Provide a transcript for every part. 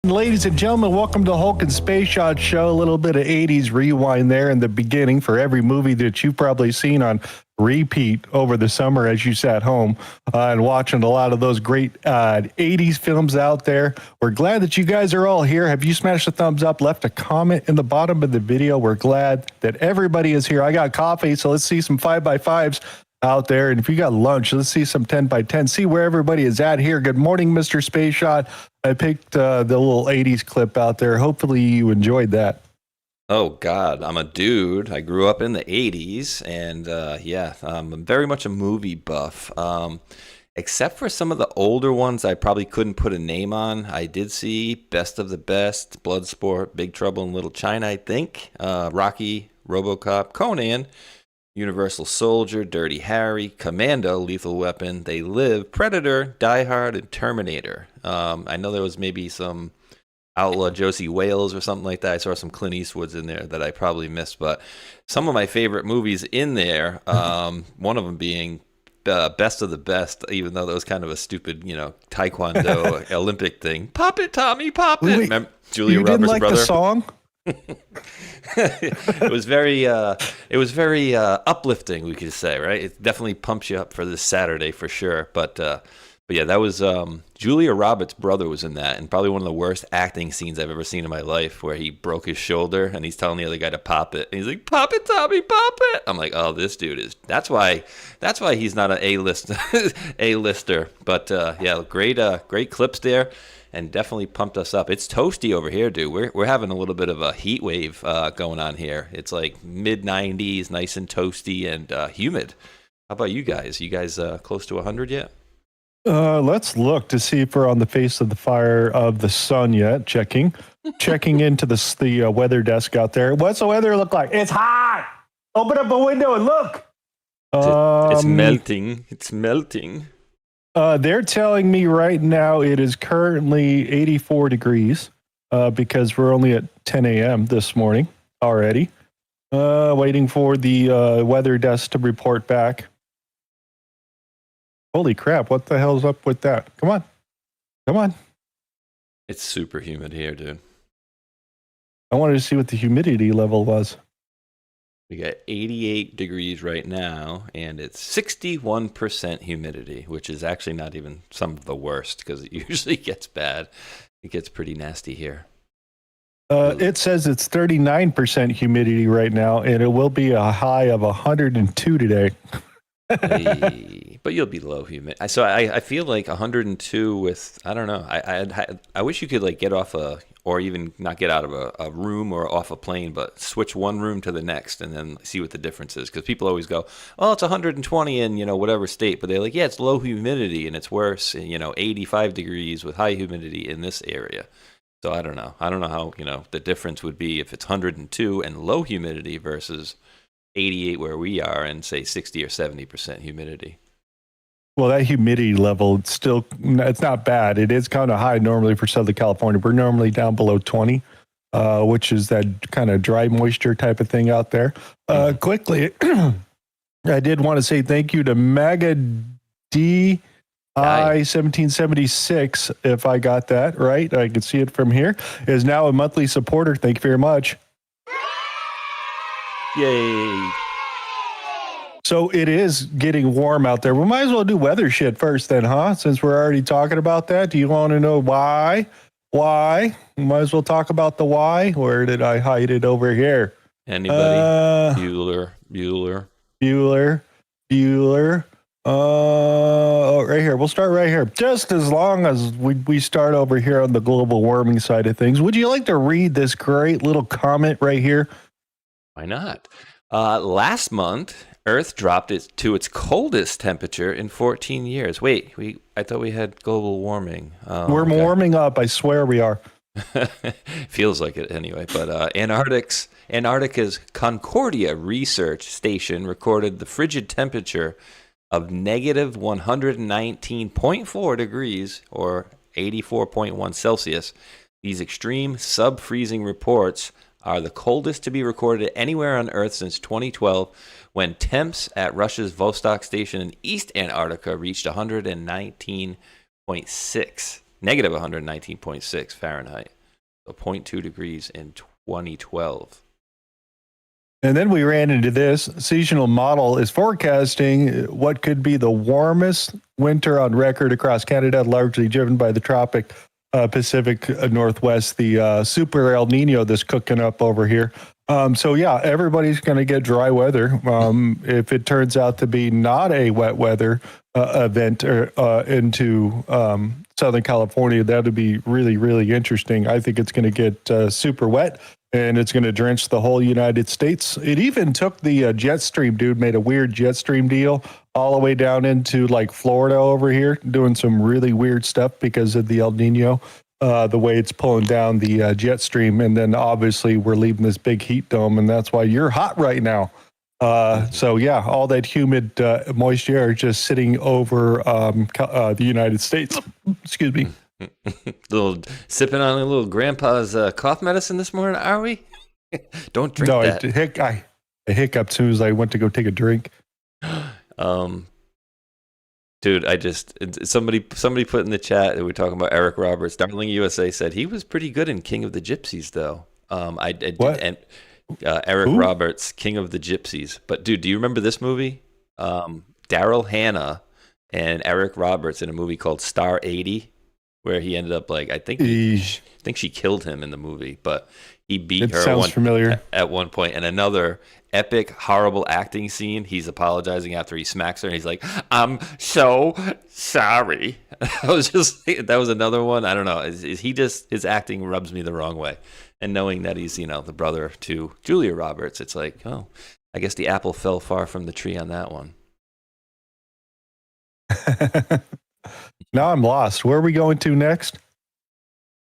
Ladies and gentlemen, welcome to Hulk and Spaceshot Show. A little bit of 80s rewind there in the beginning for every movie that you've probably seen on repeat over the summer as you sat home and watching a lot of those great 80s films out there. We're glad that you guys are all here. Have you smashed a thumbs up, left a comment in the bottom of the video? We're glad that everybody is here. I got coffee, so let's see some 5x5s out there. And if you got lunch, let's see some 10x10. See where everybody is at here. Good morning, Mr. Spaceshot. I picked the little 80s clip out there. Hopefully you enjoyed that. Oh, God, I'm a dude. I grew up in the 80s, and I'm very much a movie buff. Except for some of the older ones I probably couldn't put a name on. I did see Best of the Best, Bloodsport, Big Trouble in Little China, I think, Rocky, RoboCop, Conan, Universal Soldier, Dirty Harry, Commando, Lethal Weapon, They Live, Predator, Die Hard, and Terminator. I know there was maybe some Outlaw Josie Wales or something like that. I saw some Clint Eastwoods in there that I probably missed, but some of my favorite movies in there, one of them being Best of the Best, even though that was kind of a stupid, Taekwondo Olympic thing. Pop it, Tommy, pop it. Remember Julia Roberts' like brother? The song? It was very uplifting, we could say, right? It definitely pumps you up for this Saturday for sure. But yeah, that was Julia Roberts' brother was in that, and probably one of the worst acting scenes I've ever seen in my life, where he broke his shoulder and he's telling the other guy to pop it, and he's like, "Pop it, Tommy, pop it." I'm like, "Oh, this dude is." That's why he's not an A-lister. But yeah, great clips there. And definitely pumped us up. It's toasty over here, dude. We're having a little bit of a heat wave going on here. It's like mid-90s, nice and toasty and humid. How about you guys? You guys close to 100 yet? Let's look to see if we're on the face of the fire of the sun yet. Checking into the weather desk out there. What's the weather look like? It's hot. Open up a window and look. It's melting. It's melting. They're telling me right now it is currently 84 degrees because we're only at 10 a.m. this morning already. Waiting for the weather desk to report back. Holy crap, what the hell's up with that? Come on. It's super humid here, dude. I wanted to see what the humidity level was. We got 88 degrees right now, and it's 61% humidity, which is actually not even some of the worst, because it usually gets bad. It gets pretty nasty here. It says it's 39% humidity right now, and it will be a high of 102 today. Hey, but you'll be low humid. So I feel like 102 with, I don't know. I wish you could like get off or even not get out of a room or off a plane, but switch one room to the next and then see what the difference is. Because people always go, oh, it's 120 in, whatever state. But they're like, yeah, it's low humidity and it's worse, 85 degrees with high humidity in this area. So I don't know. I don't know how, the difference would be if it's 102 and low humidity versus 88 where we are and say 60 or 70% humidity. Well, that humidity level, it's not bad. It is kind of high normally for Southern California. We're normally down below 20, which is that kind of dry moisture type of thing out there. Quickly, I did want to say thank you to Maga D. I 1776, if I got that right. I can see it from here, is now a monthly supporter. Thank you very much. Yay. So it is getting warm out there. We might as well do weather shit first then, huh? Since we're already talking about that. Do you want to know why? Why? We might as well talk about the why. Where did I hide it over here? Anybody? Bueller. Right here. We'll start right here. Just as long as we start over here on the global warming side of things, would you like to read this great little comment right here? Why not? Last month, Earth dropped it to its coldest temperature in 14 years. Wait, I thought we had global warming. We're warming up. I swear we are. Feels like it anyway. But Antarctica's Concordia Research Station recorded the frigid temperature of negative 119.4 degrees or 84.1 Celsius. These extreme sub-freezing reports are the coldest to be recorded anywhere on Earth since 2012, when temps at Russia's Vostok station in East Antarctica reached negative 119.6 Fahrenheit. So 0.2 degrees in 2012. And then we ran into this. Seasonal model is forecasting what could be the warmest winter on record across Canada, largely driven by the tropic Pacific Northwest, the super El Nino that's cooking up over here. So yeah, everybody's going to get dry weather. If it turns out to be not a wet weather event into Southern California, that would be really, really interesting. I think it's going to get super wet, and it's going to drench the whole United States. It even took the jet stream, dude, made a weird jet stream deal all the way down into like Florida over here, doing some really weird stuff because of the El Nino, the way it's pulling down the jet stream. And then obviously we're leaving this big heat dome, and that's why you're hot right now. So yeah, all that humid moisture air just sitting over the United States. Excuse me. Little sipping on a little grandpa's cough medicine this morning, are we? Don't drink that. I hiccuped as soon as I went to go take a drink. Dude, somebody put in the chat that we're talking about Eric Roberts. Darling USA said he was pretty good in King of the Gypsies, though. What? And Eric Who? Roberts, King of the Gypsies. But dude, do you remember this movie? Daryl Hannah and Eric Roberts in a movie called Star 80, where he ended up like I think she killed him in the movie, but he beat her. Sounds familiar. At one point, and another epic, horrible acting scene. He's apologizing after he smacks her, and he's like, "I'm so sorry." That was another one. I don't know. His acting rubs me the wrong way, and knowing that he's the brother to Julia Roberts, it's like, oh, I guess the apple fell far from the tree on that one. Now I'm lost. Where are we going to next?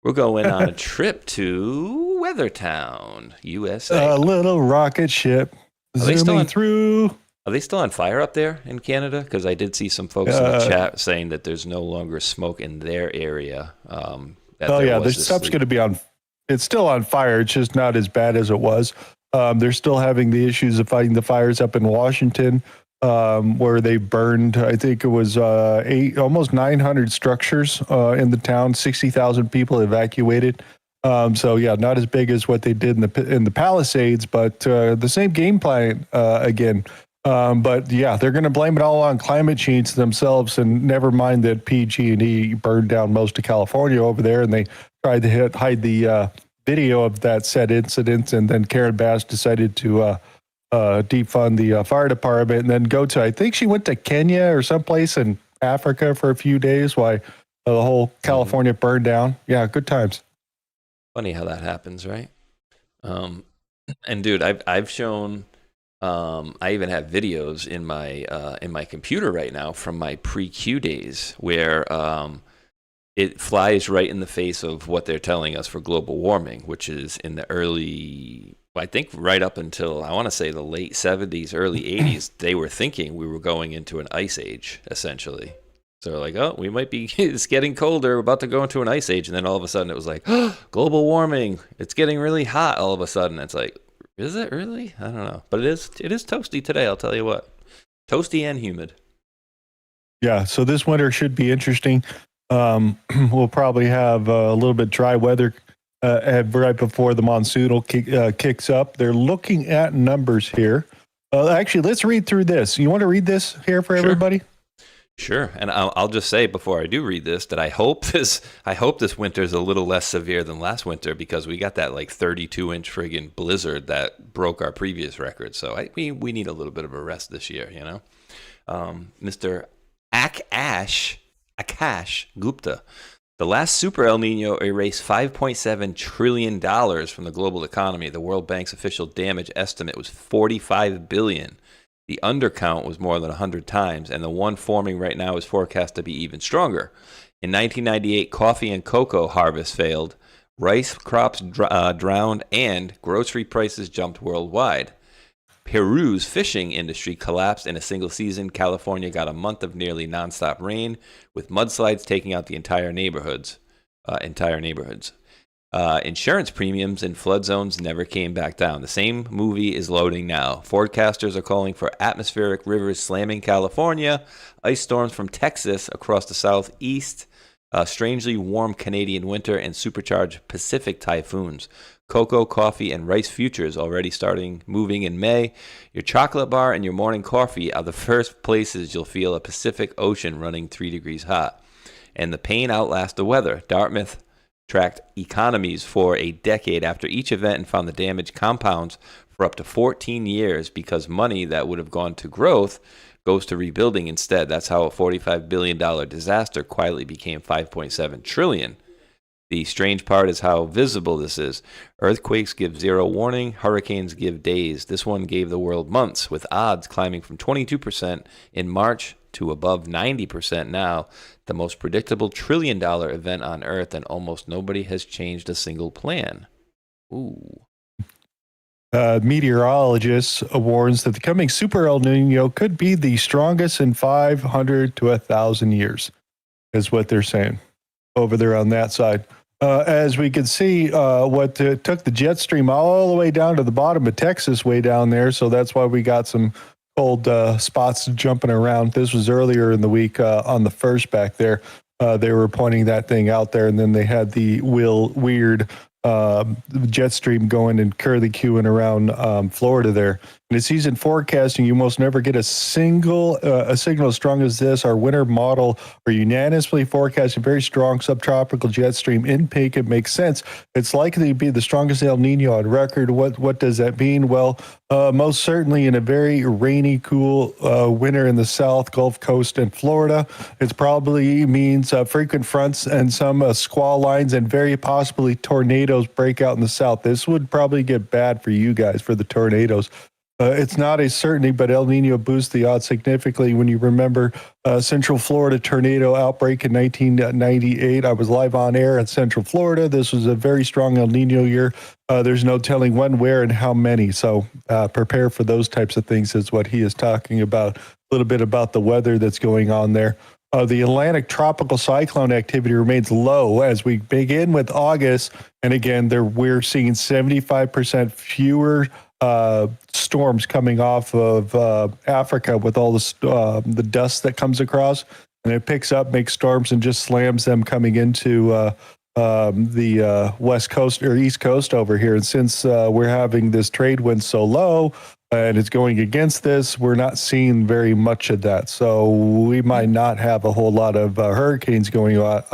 We're going on a trip to Weathertown, USA. A little rocket ship zooming through. Are they still on fire up there in Canada? Because I did see some folks in the chat saying that there's no longer smoke in their area. The stuff's going to be on. It's still on fire. It's just not as bad as it was. They're still having the issues of fighting the fires up in Washington, where they burned, I think it was almost 900 structures in the town, 60,000 people evacuated. So yeah, not as big as what they did in the Palisades, but the same game plan again. But yeah, they're going to blame it all on climate change themselves, and never mind that PG&E burned down most of California over there, and they tried to hide the video of that said incident, and then Karen Bass decided to defund the fire department and then go to, I think she went to Kenya or someplace in Africa for a few days while the whole California burned down. Yeah, good times. Funny how that happens, right? And dude, I've shown, I even have videos in my computer right now from my pre-Q days where it flies right in the face of what they're telling us for global warming, which is in the early, I think right up until, I want to say the late 70s, early 80s, they were thinking we were going into an ice age, essentially. So like, oh, we might be, it's getting colder, we're about to go into an ice age. And then all of a sudden it was like, oh, global warming, it's getting really hot all of a sudden. It's like, is it really? I don't know. But it is toasty today, I'll tell you what. Toasty and humid. Yeah, so this winter should be interesting. We'll probably have a little bit dry weather right before the monsoon kicks up. They're looking at numbers here. Actually, let's read through this. You want to read this here for everybody? Sure. And I'll just say before I do read this that I hope this winter is a little less severe than last winter, because we got that like 32-inch friggin' blizzard that broke our previous record. So we need a little bit of a rest this year, you know. Mr. Akash Gupta. The last super El Nino erased $5.7 trillion from the global economy. The World Bank's official damage estimate was $45 billion. The undercount was more than 100 times, and the one forming right now is forecast to be even stronger. In 1998, coffee and cocoa harvest failed, rice crops drowned, and grocery prices jumped worldwide. Peru's fishing industry collapsed in a single season. California got a month of nearly nonstop rain, with mudslides taking out the entire neighborhoods. Insurance premiums in flood zones never came back down. The same movie is loading now. Forecasters are calling for atmospheric rivers slamming California, ice storms from Texas across the southeast, strangely warm Canadian winter, and supercharged Pacific typhoons. Cocoa, coffee, and rice futures already starting moving in May. Your chocolate bar and your morning coffee are the first places you'll feel a Pacific Ocean running 3 degrees hot. And the pain outlasts the weather. Dartmouth tracked economies for a decade after each event and found the damage compounds for up to 14 years because money that would have gone to growth goes to rebuilding instead. That's how a $45 billion disaster quietly became $5.7 trillion. The strange part is how visible this is. Earthquakes give 0 warning, hurricanes give days. This one gave the world months, with odds climbing from 22% in March to above 90% now. The most predictable $1 trillion event on Earth, and almost nobody has changed a single plan. Ooh. Meteorologists warns that the coming Super El Nino could be the strongest in 500 to 1,000 years, is what they're saying over there on that side. As we can see, what took the jet stream all the way down to the bottom of Texas, way down there. So that's why we got some cold spots jumping around. This was earlier in the week on the first back there. They were pointing that thing out there, and then they had the weird jet stream going and curly-cueing around Florida there. In the season forecasting, you most never get a signal as strong as this. Our winter model are unanimously forecasting very strong subtropical jet stream in pink. It makes sense. It's likely to be the strongest El Nino on record. What does that mean? Well, most certainly in a very rainy, cool winter in the South, Gulf Coast, and Florida. It probably means frequent fronts and some squall lines, and very possibly tornadoes break out in the South. This would probably get bad for you guys, for the tornadoes. It's not a certainty, but El Nino boosts the odds significantly. When you remember Central Florida tornado outbreak in 1998, I was live on air at Central Florida. This was a very strong El Nino year. There's no telling when, where, and how many. So prepare for those types of things is what he is talking about. A little bit about the weather that's going on there. The Atlantic tropical cyclone activity remains low as we begin with August. And again, we're seeing 75% fewer storms coming off of Africa with all the dust that comes across, and it picks up, makes storms, and just slams them coming into the west coast or east coast over here. And since we're having this trade wind so low and it's going against this, we're not seeing very much of that. So we might not have a whole lot of hurricanes going out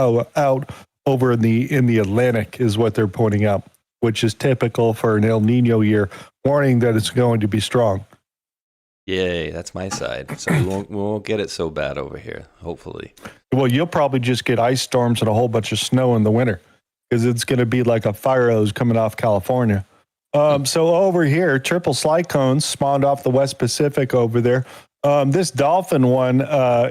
over in the Atlantic, is what they're pointing out, which is typical for an El Nino year, warning that it's going to be strong. Yay, that's my side. So we won't get it so bad over here, hopefully. Well, you'll probably just get ice storms and a whole bunch of snow in the winter, because it's going to be like a fire hose coming off California. So over here, triple cyclones spawned off the West Pacific over there. This dolphin one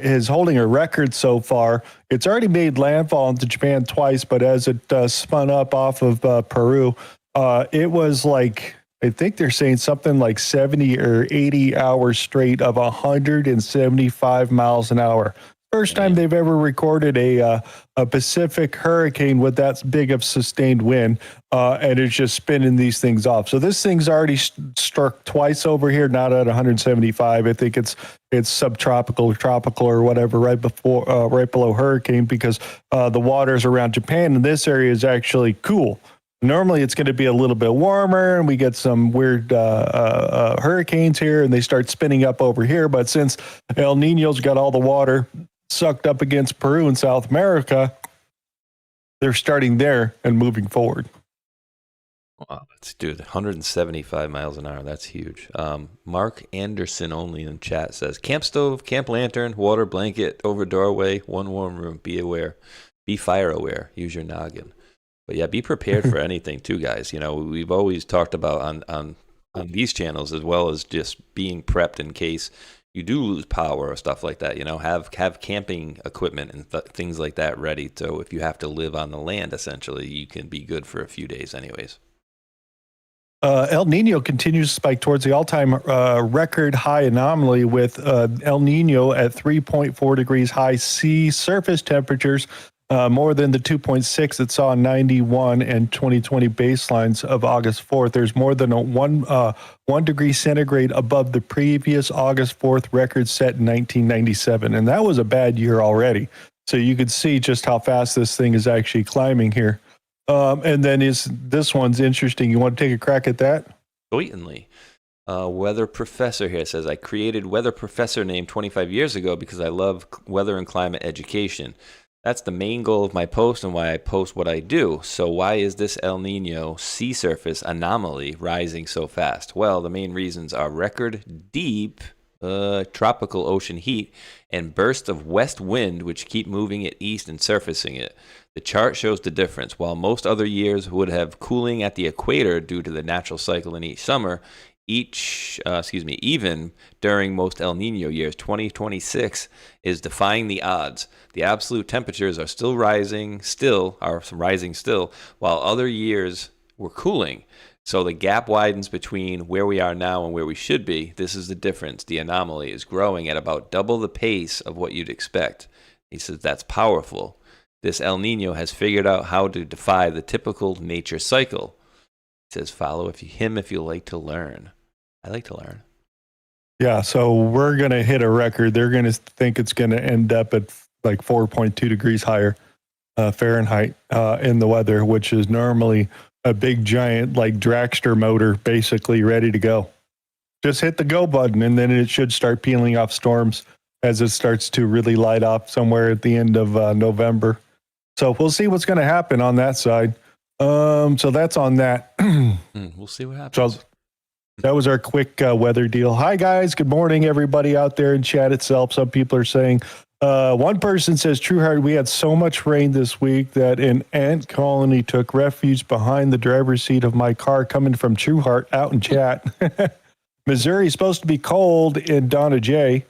is holding a record so far. It's already made landfall into Japan twice, but as it spun up off of Peru, it was like, I think they're saying something like 70 or 80 hours straight of 175 miles an hour. First time they've ever recorded a Pacific hurricane with that big of sustained wind, and it's just spinning these things off. So this thing's already struck twice over here, not at 175. I think it's subtropical or tropical or whatever, right below hurricane, because the waters around Japan in this area is actually cool. Normally it's going to be a little bit warmer, and we get some weird hurricanes here, and they start spinning up over here. But since El Nino's got all the water sucked up against Peru and South America, they're starting there and moving forward. Wow, dude, 175 miles an hour. That's huge. Mark Anderson only in chat says, camp stove, camp lantern, water blanket over doorway, one warm room. Be aware. Be fire aware. Use your noggin. But yeah, be prepared for anything too, guys. You know, we've always talked about on these channels, as well as just being prepped in case you do lose power or stuff like that. You know, have camping equipment and things like that ready. So if you have to live on the land, essentially, you can be good for a few days anyways. El Nino continues to spike towards the all-time record high anomaly, with El Nino at 3.4 degrees high sea surface temperatures, more than the 2.6 it saw in 91 and 2020 baselines of August 4th. There's more than a 1 degree centigrade above the previous August 4th record set in 1997. And that was a bad year already. So you could see just how fast this thing is actually climbing here. And then this one's interesting. You want to take a crack at that? Blatantly. Weather Professor here says, I created Weather Professor name 25 years ago because I love weather and climate education. That's the main goal of my post and why I post what I do. So why is this El Nino sea surface anomaly rising so fast? Well, the main reasons are record deep tropical ocean heat and bursts of west wind which keep moving it east and surfacing it. The chart shows the difference. While most other years would have cooling at the equator due to the natural cycle in each summer, even during most El Nino years, 2026 is defying the odds. The absolute temperatures are still rising, while other years were cooling. So the gap widens between where we are now and where we should be. This is the difference. The anomaly is growing at about double the pace of what you'd expect. He says that's powerful. This El Nino has figured out how to defy the typical nature cycle. He says, follow him if you like to learn. I like to learn. Yeah, so we're going to hit a record. They're going to think it's going to end up at like 4.2 degrees higher Fahrenheit in the weather, which is normally a big giant like dragster motor basically ready to go. Just hit the go button and then it should start peeling off storms as it starts to really light up somewhere at the end of November. So we'll see what's going to happen on that side. So that's on that. We'll see what happens. So that was our quick weather deal. Hi guys, good morning everybody out there in chat itself. Some people are saying, one person says, Trueheart, we had so much rain this week that an ant colony took refuge behind the driver's seat of my car coming from Trueheart out in chat. Missouri is supposed to be cold in Donna J.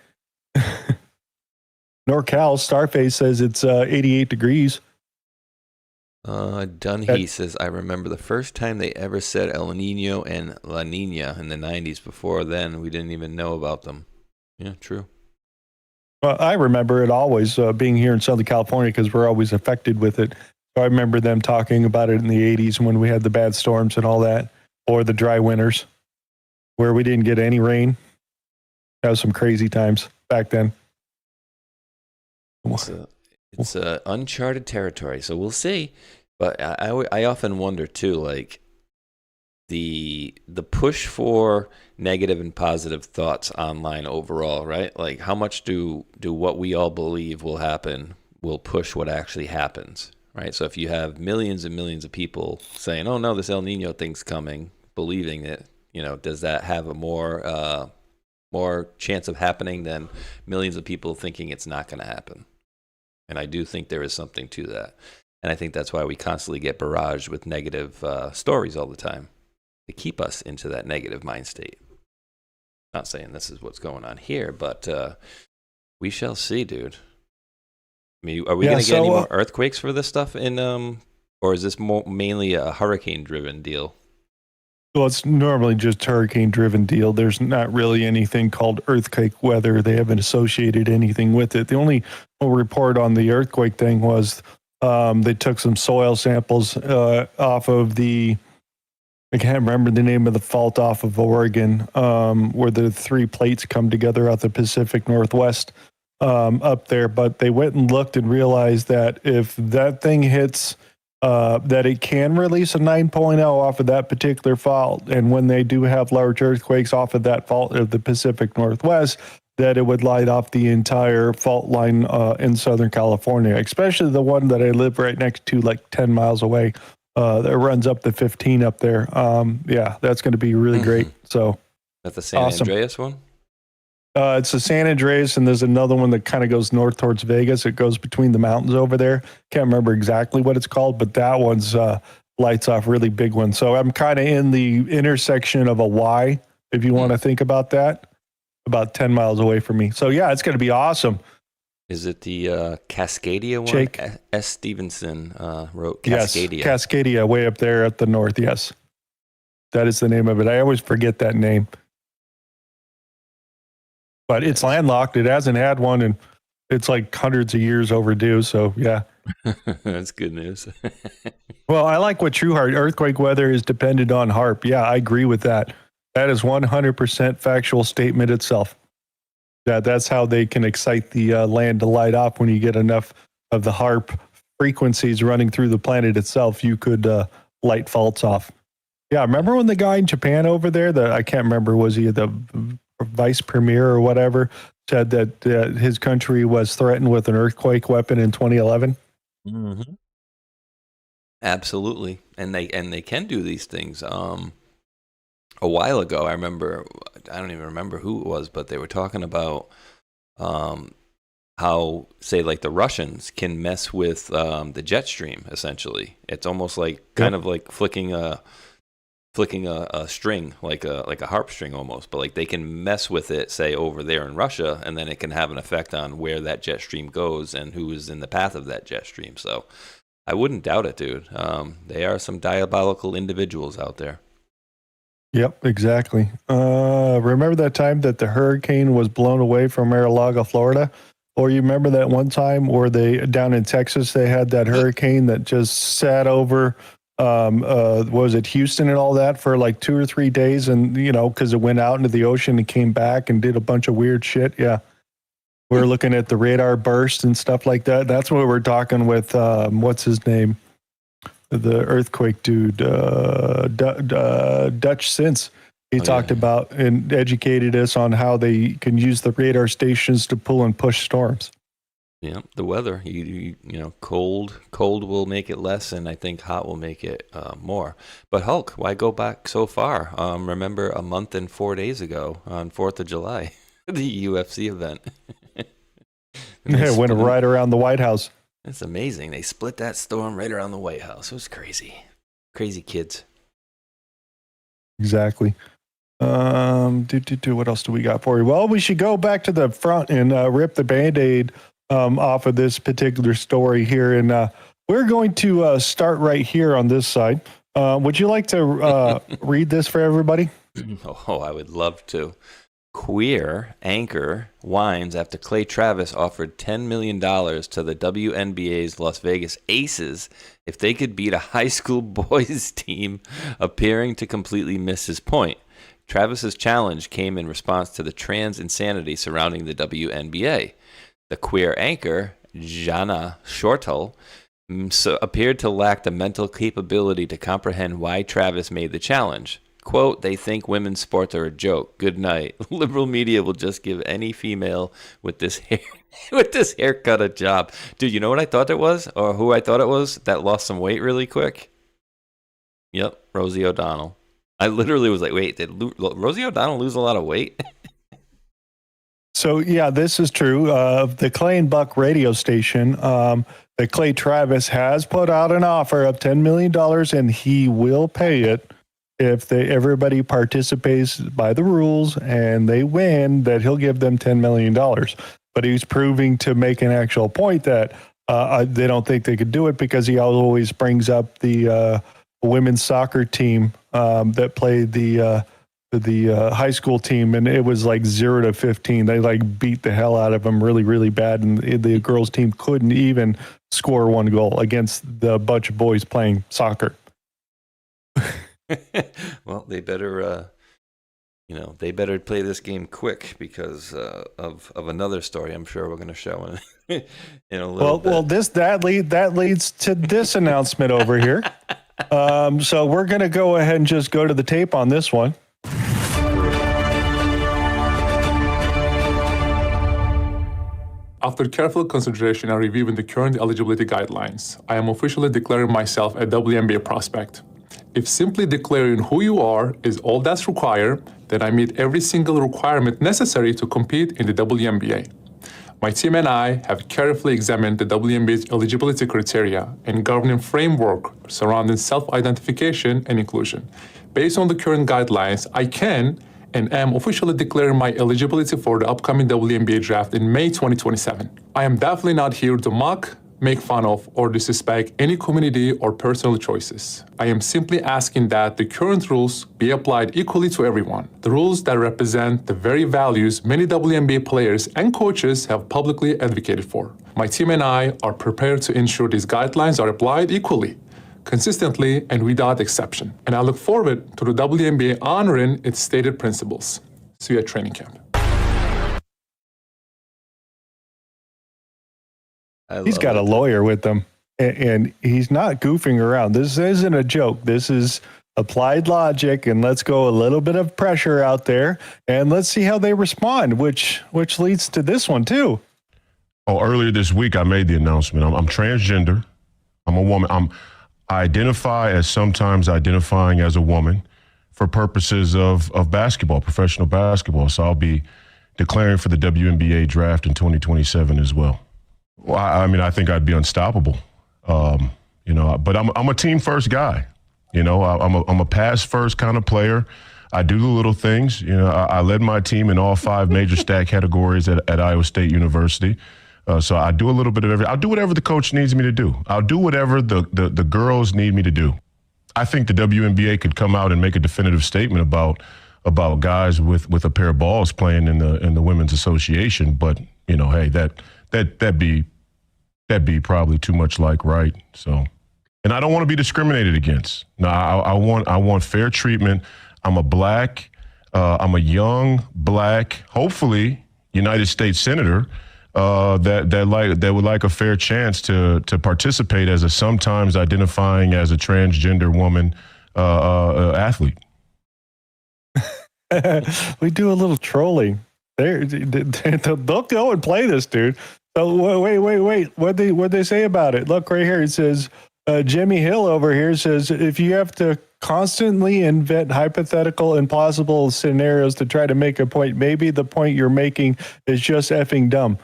NorCal, Starface says it's 88 degrees. Dunhee says, I remember the first time they ever said El Nino and La Nina in the 90s. Before then, we didn't even know about them. Yeah, true. Well, I remember it always being here in Southern California because we're always affected with it. So I remember them talking about it in the 80s when we had the bad storms and all that, or the dry winters where we didn't get any rain. That was some crazy times back then. It's uncharted territory, so we'll see. But I often wonder too, like the push for negative and positive thoughts online overall, right? Like how much do what we all believe will happen will push what actually happens, right? So if you have millions and millions of people saying, "Oh no, this El Nino thing's coming," believing it, does that have a more chance of happening than millions of people thinking it's not going to happen? And I do think there is something to that. And I think that's why we constantly get barraged with negative stories all the time to keep us into that negative mind state. Not saying this is what's going on here, but we shall see, dude. I mean, are we going to get any more earthquakes for this stuff or is this mainly a hurricane-driven deal? Well, it's normally just hurricane-driven deal. There's not really anything called earthquake weather. They haven't associated anything with it. The only report on the earthquake thing was they took some soil samples off of I can't remember the name of the fault off of Oregon, where the three plates come together out the Pacific Northwest up there. But they went and looked and realized that if that thing hits that it can release a 9.0 off of that particular fault. And when they do have large earthquakes off of that fault of the Pacific Northwest, that it would light off the entire fault line in Southern California, especially the one that I live right next to, like 10 miles away, that runs up the 15 up there. Yeah, that's going to be really great. So that's the San Andreas one? It's the San Andreas, and there's another one that kind of goes north towards Vegas. It goes between the mountains over there. Can't remember exactly what it's called, but that one's lights off, really big one. So I'm kind of in the intersection of a Y, if you want to think about that, about 10 miles away from me. So yeah, it's going to be awesome. Is it the Cascadia one? Jake? S. Stevenson wrote Cascadia. Yes, Cascadia, way up there at the north, yes. That is the name of it. I always forget that name. But it's landlocked. It hasn't had one, and it's like hundreds of years overdue. So, yeah. That's good news. Well, I like what Trueheart, earthquake weather is dependent on HARP. Yeah, I agree with that. That is 100% factual statement itself. Yeah, that's how they can excite the land to light up when you get enough the HARP frequencies running through the planet itself, you could light faults off. Yeah, remember when the guy in Japan over there, I can't remember, was he the vice premier or whatever, said that his country was threatened with an earthquake weapon in 2011? Mm-hmm. Absolutely, and they can do these things. A while ago, I remember, I don't even remember who it was, but they were talking about how, say, like the Russians can mess with the jet stream. Essentially, it's almost like kind of like flicking a string, like a harp string almost, but like they can mess with it, say over there in Russia, and then it can have an effect on where that jet stream goes and who is in the path of that jet stream. So I wouldn't doubt it, dude. They are some diabolical individuals out there. Yep, exactly. Remember that time that the hurricane was blown away from Mar-a-Lago, Florida? Or you remember that one time where down in Texas, they had that hurricane that just sat over, was it Houston and all that for like 2 or 3 days? And, because it went out into the ocean and came back and did a bunch of weird shit. Yeah. We're looking at the radar burst and stuff like that. That's what we're talking with, what's his name? The earthquake dude, Dutch Sense. He talked about and educated us on how they can use the radar stations to pull and push storms. Yeah, the weather. You cold will make it less, and I think hot will make it more. But Hulk, why go back so far? Remember a month and 4 days ago on 4th of July, the UFC event. It went right around the White House. It's amazing. They split that storm right around the White House. It was crazy. Crazy kids. Exactly. What else do we got for you? Well, we should go back to the front and rip the Band-Aid off of this particular story here. And we're going to start right here on this side. Would you like to read this for everybody? Oh, I would love to. Queer anchor whines after Clay Travis offered $10 million to the WNBA's Las Vegas Aces if they could beat a high school boys team, appearing to completely miss his point. Travis's challenge came in response to the trans insanity surrounding the WNBA. The queer anchor, Jana Shortle, appeared to lack the mental capability to comprehend why Travis made the challenge. Quote, "They think women's sports are a joke. Good night. Liberal media will just give any female with this haircut a job." Dude, you know what I thought it was? Or who I thought it was that lost some weight really quick? Yep, Rosie O'Donnell. I literally was like, wait, did Rosie O'Donnell lose a lot of weight? So, yeah, this is true. The Clay and Buck radio station, that Clay Travis has put out an offer of $10 million, and he will pay it if everybody participates by the rules and they win, that he'll give them $10 million. But he's proving to make an actual point that they don't think they could do it, because he always brings up the women's soccer team that played the high school team, and it was like 0-15. They like beat the hell out of them really, really bad, and the girls team couldn't even score one goal against the bunch of boys playing soccer. Well, they better play this game quick, because of another story I'm sure we're going to show in a little bit. Well, that leads to this announcement over here. So we're going to go ahead and just go to the tape on this one. After careful consideration and reviewing the current eligibility guidelines, I am officially declaring myself a WNBA prospect. If simply declaring who you are is all that's required, then I meet every single requirement necessary to compete in the WNBA. My team and I have carefully examined the WNBA's eligibility criteria and governing framework surrounding self-identification and inclusion. Based on the current guidelines, I can and am officially declaring my eligibility for the upcoming WNBA draft in May 2027. I am definitely not here to mock, make fun of, or disrespect any community or personal choices. I am simply asking that the current rules be applied equally to everyone. The rules that represent the very values many WNBA players and coaches have publicly advocated for. My team and I are prepared to ensure these guidelines are applied equally, consistently, and without exception. And I look forward to the WNBA honoring its stated principles. See you at training camp. He's got a lawyer with him, and he's not goofing around. This isn't a joke. This is applied logic, and let's go a little bit of pressure out there, and let's see how they respond, which leads to this one too. Oh, earlier this week, I made the announcement. I'm transgender. I'm a woman. I identify as sometimes identifying as a woman for purposes of basketball, professional basketball. So I'll be declaring for the WNBA draft in 2027 as well. Well, I mean, I think I'd be unstoppable, but I'm a team first guy. I'm a pass first kind of player. I do the little things. I led my team in all 5 major stat categories at Iowa State University. So I do a little bit of everything. I'll do whatever the coach needs me to do. I'll do whatever the girls need me to do. I think the WNBA could come out and make a definitive statement about guys with a pair of balls playing in the women's association. But hey, that'd be probably too much like right. So, and I don't want to be discriminated against. No, I want fair treatment. I'm a young black, hopefully United States senator. That would like a fair chance to participate as a sometimes identifying as a transgender woman athlete. We do a little trolling. They'll go and play this, dude. So wait. What'd they say about it? Look right here. It says Jimmy Hill over here says if you have to constantly invent hypothetical and plausible scenarios to try to make a point, maybe the point you're making is just effing dumb.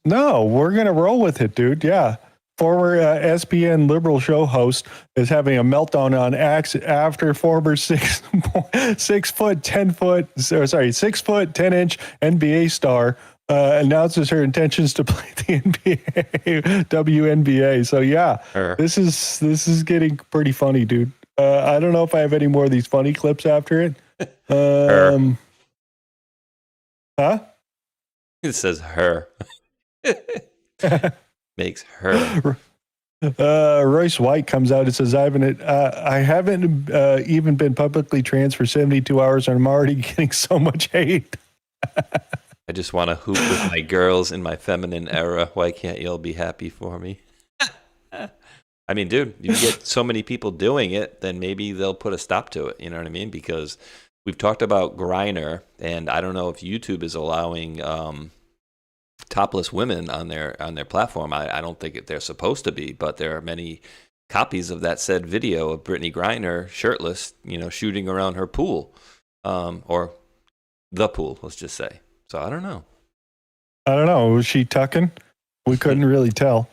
No, we're going to roll with it, dude. Yeah. Former SPN liberal show host is having a meltdown on X after former 6 foot 10 inch NBA star announces her intentions to play the NBA, WNBA. So yeah, this is getting pretty funny, dude. I don't know if I have any more of these funny clips after it. Huh? It says her. Makes her. Royce White comes out and says, I haven't even been publicly trans for 72 hours and I'm already getting so much hate. I just want to hoop with my girls in my feminine era. Why can't y'all be happy for me? I mean, dude, you get so many people doing it, then maybe they'll put a stop to it. You know what I mean? Because we've talked about Grindr, and I don't know if YouTube is allowing topless women on their platform. I don't think they're supposed to be, but there are many copies of that said video of Brittany Griner shirtless, shooting around her pool, or the pool, let's just say. So I don't know. Was she tucking? We couldn't really tell.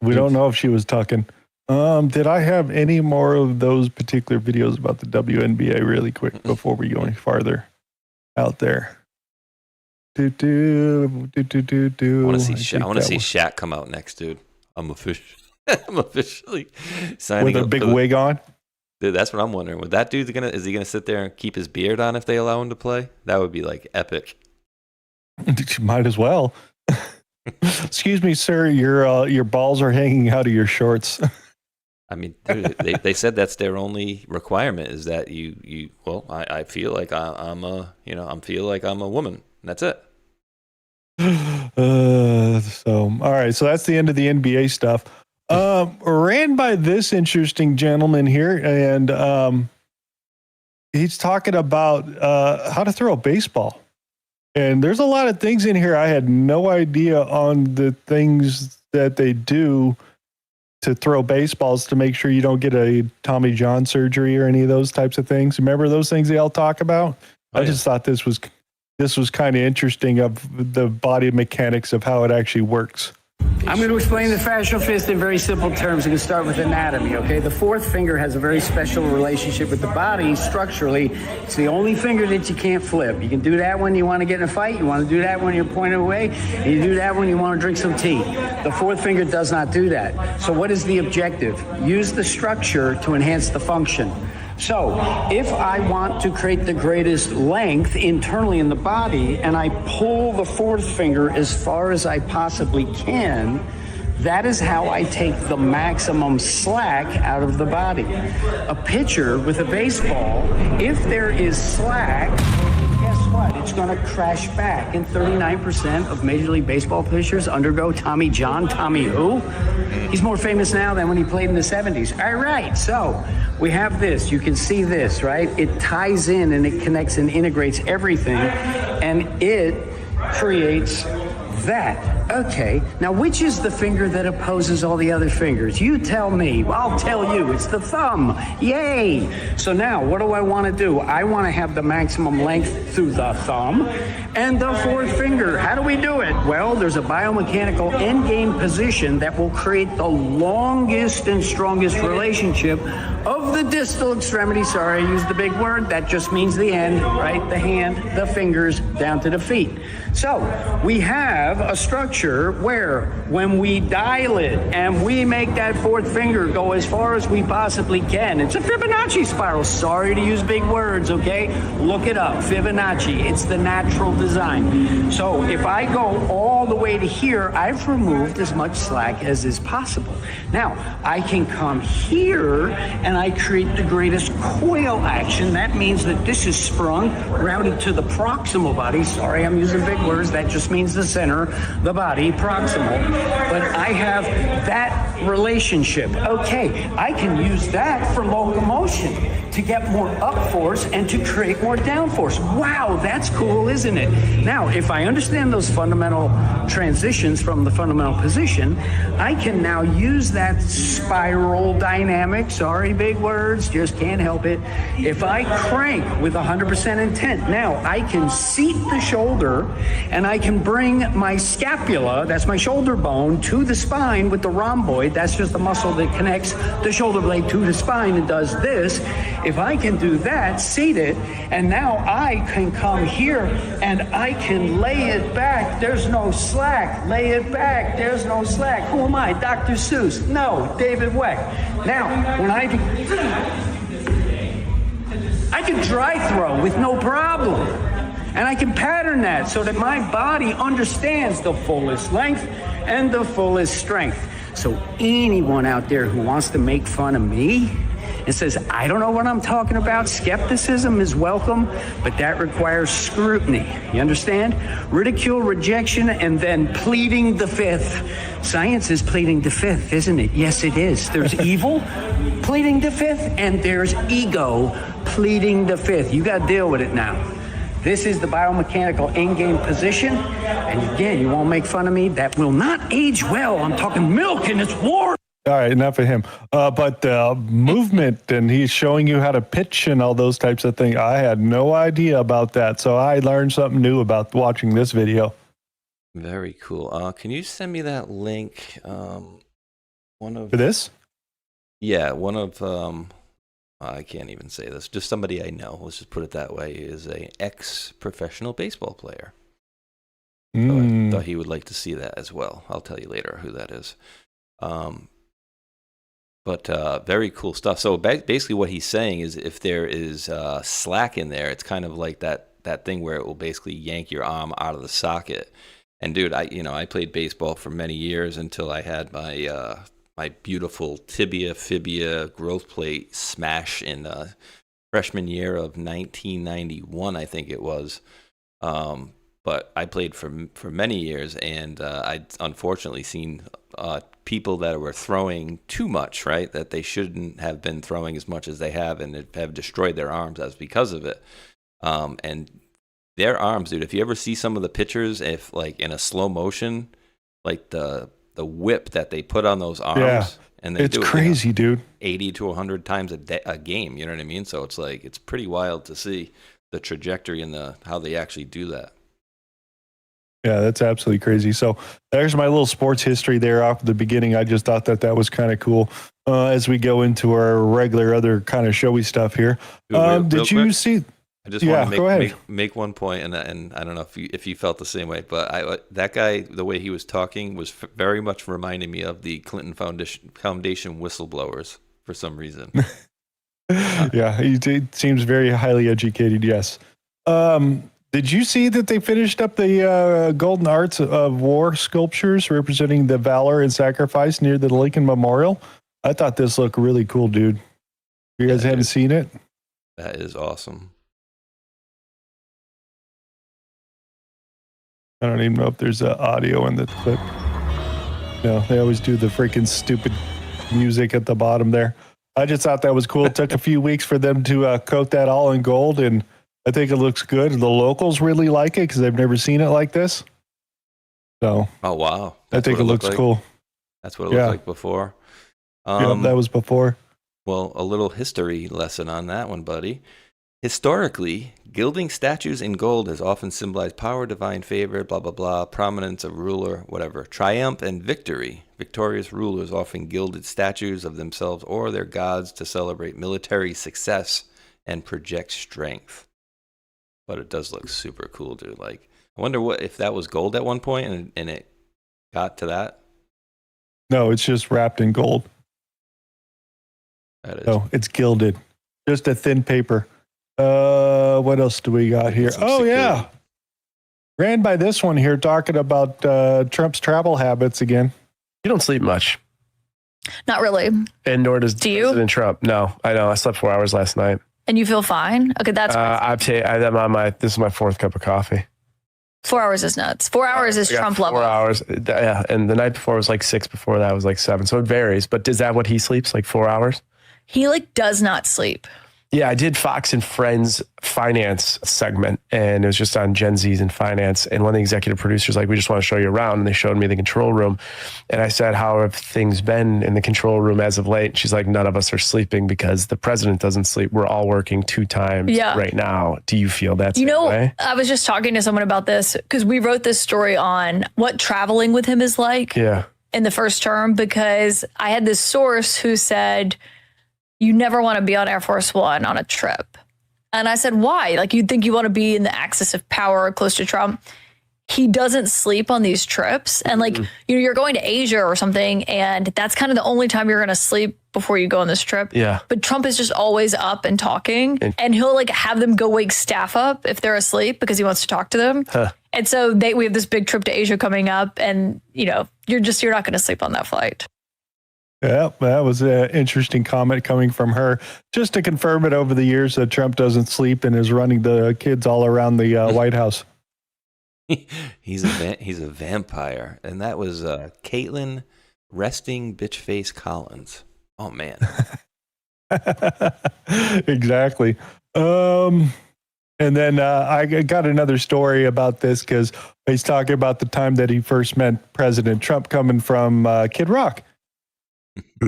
We don't know if she was tucking. Did I have any more of those particular videos about the WNBA really quick before we go any farther out there? I want to see Shaq come out next, dude. I'm officially signing with a big wig on. Dude, that's what I'm wondering. Is he gonna sit there and keep his beard on if they allow him to play? That would be like epic. Might as well. Excuse me, sir. Your balls are hanging out of your shorts. I mean, dude, they said that's their only requirement is that you. Well, I feel like I'm a woman. And that's it. So all right. So that's the end of the NBA stuff. Ran by this interesting gentleman here, and he's talking about how to throw a baseball. And there's a lot of things in here I had no idea on the things that they do to throw baseballs to make sure you don't get a Tommy John surgery or any of those types of things. Remember those things they all talk about? I just thought this was kind of interesting of the body mechanics of how it actually works. I'm going to explain the fascial fist in very simple terms. We can start with anatomy, okay? The fourth finger has a very special relationship with the body structurally. It's the only finger that you can't flip. You can do that when you want to get in a fight. You want to do that when you're pointed away. And you do that when you want to drink some tea. The fourth finger does not do that. So what is the objective? Use the structure to enhance the function. So if I want to create the greatest length internally in the body and I pull the fourth finger as far as I possibly can, that is how I take the maximum slack out of the body. A pitcher with a baseball, if there is slack, guess what? what? It's going to crash back. And 39% of Major League Baseball pitchers undergo Tommy John. Tommy who? He's more famous now than when he played in the 70s. All right, so we have this. You can see this, right? It ties in and it connects and integrates everything, and it creates that. Okay, now which is the finger that opposes all the other fingers? You tell me. I'll tell you. It's the thumb. Yay! So now, what do I want to do? I want to have the maximum length through the thumb and the fourth finger. How do we do it? Well, there's a biomechanical end-game position that will create the longest and strongest relationship of the distal extremity. Sorry, I used the big word. That just means the end, right? The hand, the fingers, down to the feet. So we have a structure where when we dial it and we make that fourth finger go as far as we possibly can, it's a Fibonacci spiral. Sorry to use big words, okay? Look it up, Fibonacci. It's the natural design. So if I go all the way to here, I've removed as much slack as is possible. Now, I can come here and I create the greatest coil action. That means that this is sprung, routed to the proximal body. Sorry, I'm using big words. That just means the center, the body, proximal. But I have that relationship. Okay, I can use that for locomotion to get more up force and to create more down force. Wow, that's cool, isn't it? Now, if I understand those fundamental transitions from the fundamental position, I can now use that spiral dynamic. Sorry, big words, just can't help it. If I crank with 100% intent, now I can seat the shoulder and I can bring my scapula, that's my shoulder bone, to the spine with the rhomboid. That's just the muscle that connects the shoulder blade to the spine and does this. If I can do that, seat it, and now I can come here and I can lay it back. There's no slack. Lay it back. There's no slack. Who am I? Dr. Seuss? No, David Weck. Now, when I can dry throw with no problem. And I can pattern that so that my body understands the fullest length and the fullest strength. So anyone out there who wants to make fun of me and says, I don't know what I'm talking about, skepticism is welcome, but that requires scrutiny. You understand? Ridicule, rejection, and then pleading the fifth. Science is pleading the fifth, isn't it? Yes, it is. There's evil pleading the fifth, and there's ego pleading the fifth. You got to deal with it now. This is the biomechanical end-game position. And again, you won't make fun of me. That will not age well. I'm talking milk and it's warm. All right, enough of him. But movement, and he's showing you how to pitch and all those types of things. I had no idea about that. So I learned something new about watching this video. Very cool. Can you send me that link? One of For this? Yeah, one of I can't even say this. Just somebody I know. Let's just put it that way. Is a ex-professional baseball player. So I thought he would like to see that as well. I'll tell you later who that is. But very cool stuff. So basically what he's saying is if there is slack in there, it's kind of like that thing where it will basically yank your arm out of the socket. And dude, I played baseball for many years until I had my my beautiful fibia growth plate smash in freshman year of 1991, I think it was. But I played for many years, and I'd unfortunately seen people that were throwing too much, right? That they shouldn't have been throwing as much as they have, and have destroyed their arms as because of it. And their arms, dude, if you ever see some of the pictures, if like in a slow motion, like the whip that they put on those arms, and they it's do it, crazy, dude. 80 to 100 times a game. You know what I mean? So it's like it's pretty wild to see the trajectory and how they actually do that. Yeah, that's absolutely crazy. So there's my little sports history there off the beginning. I just thought that was kind of cool. As we go into our regular other kind of showy stuff here, did you see? I just want to make one point, and I don't know if you felt the same way, but that guy, the way he was talking, was very much reminding me of the Clinton Foundation whistleblowers for some reason. Yeah, he seems very highly educated. Yes. Did you see that they finished up the Golden Arts of War sculptures representing the valor and sacrifice near the Lincoln Memorial? I thought this looked really cool, dude. You guys haven't seen it? That is awesome. I don't even know if there's audio in the clip. No, they always do the freaking stupid music at the bottom there. I just thought that was cool. It took a few weeks for them to coat that all in gold, and I think it looks good. The locals really like it because they've never seen it like this. So, Oh, wow. I think it looks cool. That's what it looked like before. Yeah, that was before. Well, a little history lesson on that one, buddy. Historically, gilding statues in gold has often symbolized power, divine favor, blah, blah, blah, prominence of ruler, whatever, triumph and victory. Victorious rulers often gilded statues of themselves or their gods to celebrate military success and project strength. But it does look super cool, dude. Like, I wonder if that was gold at one point and it got to that. No, it's just wrapped in gold. That is. No, it's gilded. Just a thin paper. What else do we got here? Oh, yeah. Ran by this one here talking about Trump's travel habits again. You don't sleep much. Not really. And nor does Do you? President Trump. No, I know. I slept 4 hours last night. And you feel fine? Okay, that's I'm on my, this is my 4th cup of coffee. 4 hours is nuts. 4 hours is I got Trump 4 level. hours. Yeah. And the night before was like 6, before that was like 7. So it varies. But is that what he sleeps? Like 4 hours? He does not sleep. Yeah, I did Fox and Friends finance segment, and it was just on Gen Zs and finance. And one of the executive producers like, we just want to show you around. And they showed me the control room. And I said, how have things been in the control room as of late? And she's like, none of us are sleeping because the president doesn't sleep. We're all working 2 times right now. Do you feel that same way? I was just talking to someone about this because we wrote this story on what traveling with him is like in the first term, because I had this source who said, you never want to be on Air Force One on a trip. And I said, why? Like, you'd think you want to be in the axis of power close to Trump. He doesn't sleep on these trips. And you're going to Asia or something, and that's kind of the only time you're going to sleep before you go on this trip. Yeah. But Trump is just always up and talking, and he'll have them go wake staff up if they're asleep because he wants to talk to them. And so we have this big trip to Asia coming up, and you're not going to sleep on that flight. Yeah, that was an interesting comment coming from her. Just to confirm it over the years that Trump doesn't sleep and is running the kids all around the White House. He's a vampire. And that was Caitlin Resting Bitchface Collins. Oh, man. Exactly. And then I got another story about this because he's talking about the time that he first met President Trump coming from Kid Rock.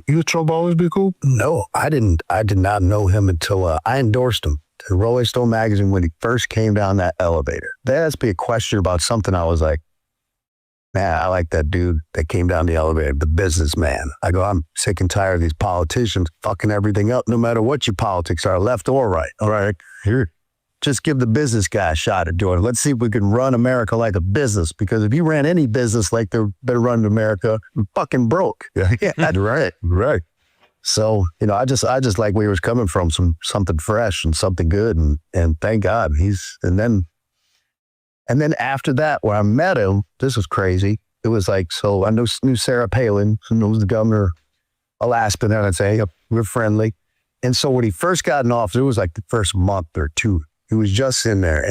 You Trump always be cool? No, I didn't. I did not know him until I endorsed him to Rolling Stone magazine when he first came down that elevator. There asked me a question about something. I was like, man, I like that dude that came down the elevator, the businessman. I go, I'm sick and tired of these politicians fucking everything up, no matter what your politics are, left or right. All right, here. Just give the business guy a shot at doing it. Let's see if we can run America like a business. Because if you ran any business like they're running America, we're fucking broke. Yeah, right. So, I just like where he was coming from, something fresh and something good, and thank God and then after that, when I met him, this was crazy. It was like, so I knew Sarah Palin, who knows the governor of Alaska, and I'd say, we're friendly. And so when he first got in office, it was like the first month or 2. He was just in there,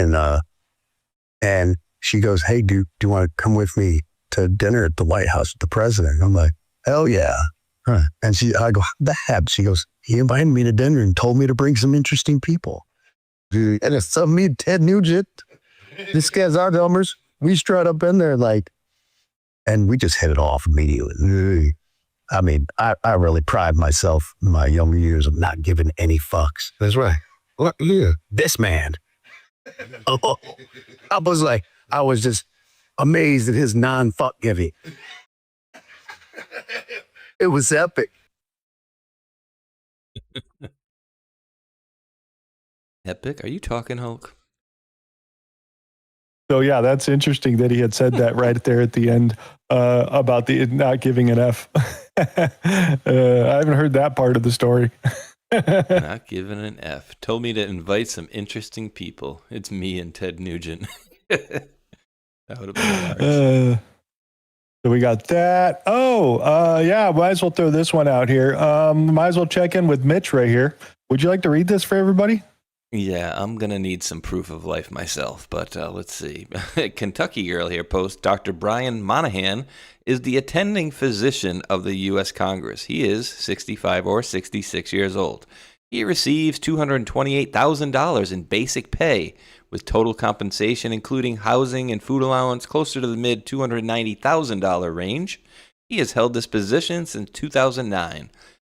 and she goes, hey, dude, do you want to come with me to dinner at the White House with the president? I'm like, hell yeah. Huh. And I go, how'd that happen? She goes, he invited me to dinner and told me to bring some interesting people. And it's me and Ted Nugent. This guy's our numbers. We strut up in there and we just hit it off immediately. I mean, I really pride myself in my younger years of not giving any fucks. That's right. What? Yeah. This man. I was just amazed at his non-fuck giving. It was epic. Epic? Are you talking, Hulk? So yeah, that's interesting that he had said that right there at the end about the not giving an F. I haven't heard that part of the story. Not giving an F. Told me to invite some interesting people. It's me and Ted Nugent. That would have been hilarious. So we got that. Yeah, might as well throw this one out here. Might as well check in with Mitch right here. Would you like to read this for everybody? Yeah, I'm going to need some proof of life myself, but let's see. Kentucky girl here posts, Dr. Brian Monahan is the attending physician of the U.S. Congress. He is 65 or 66 years old. He receives $228,000 in basic pay, with total compensation including housing and food allowance closer to the mid $290,000 range. He has held this position since 2009.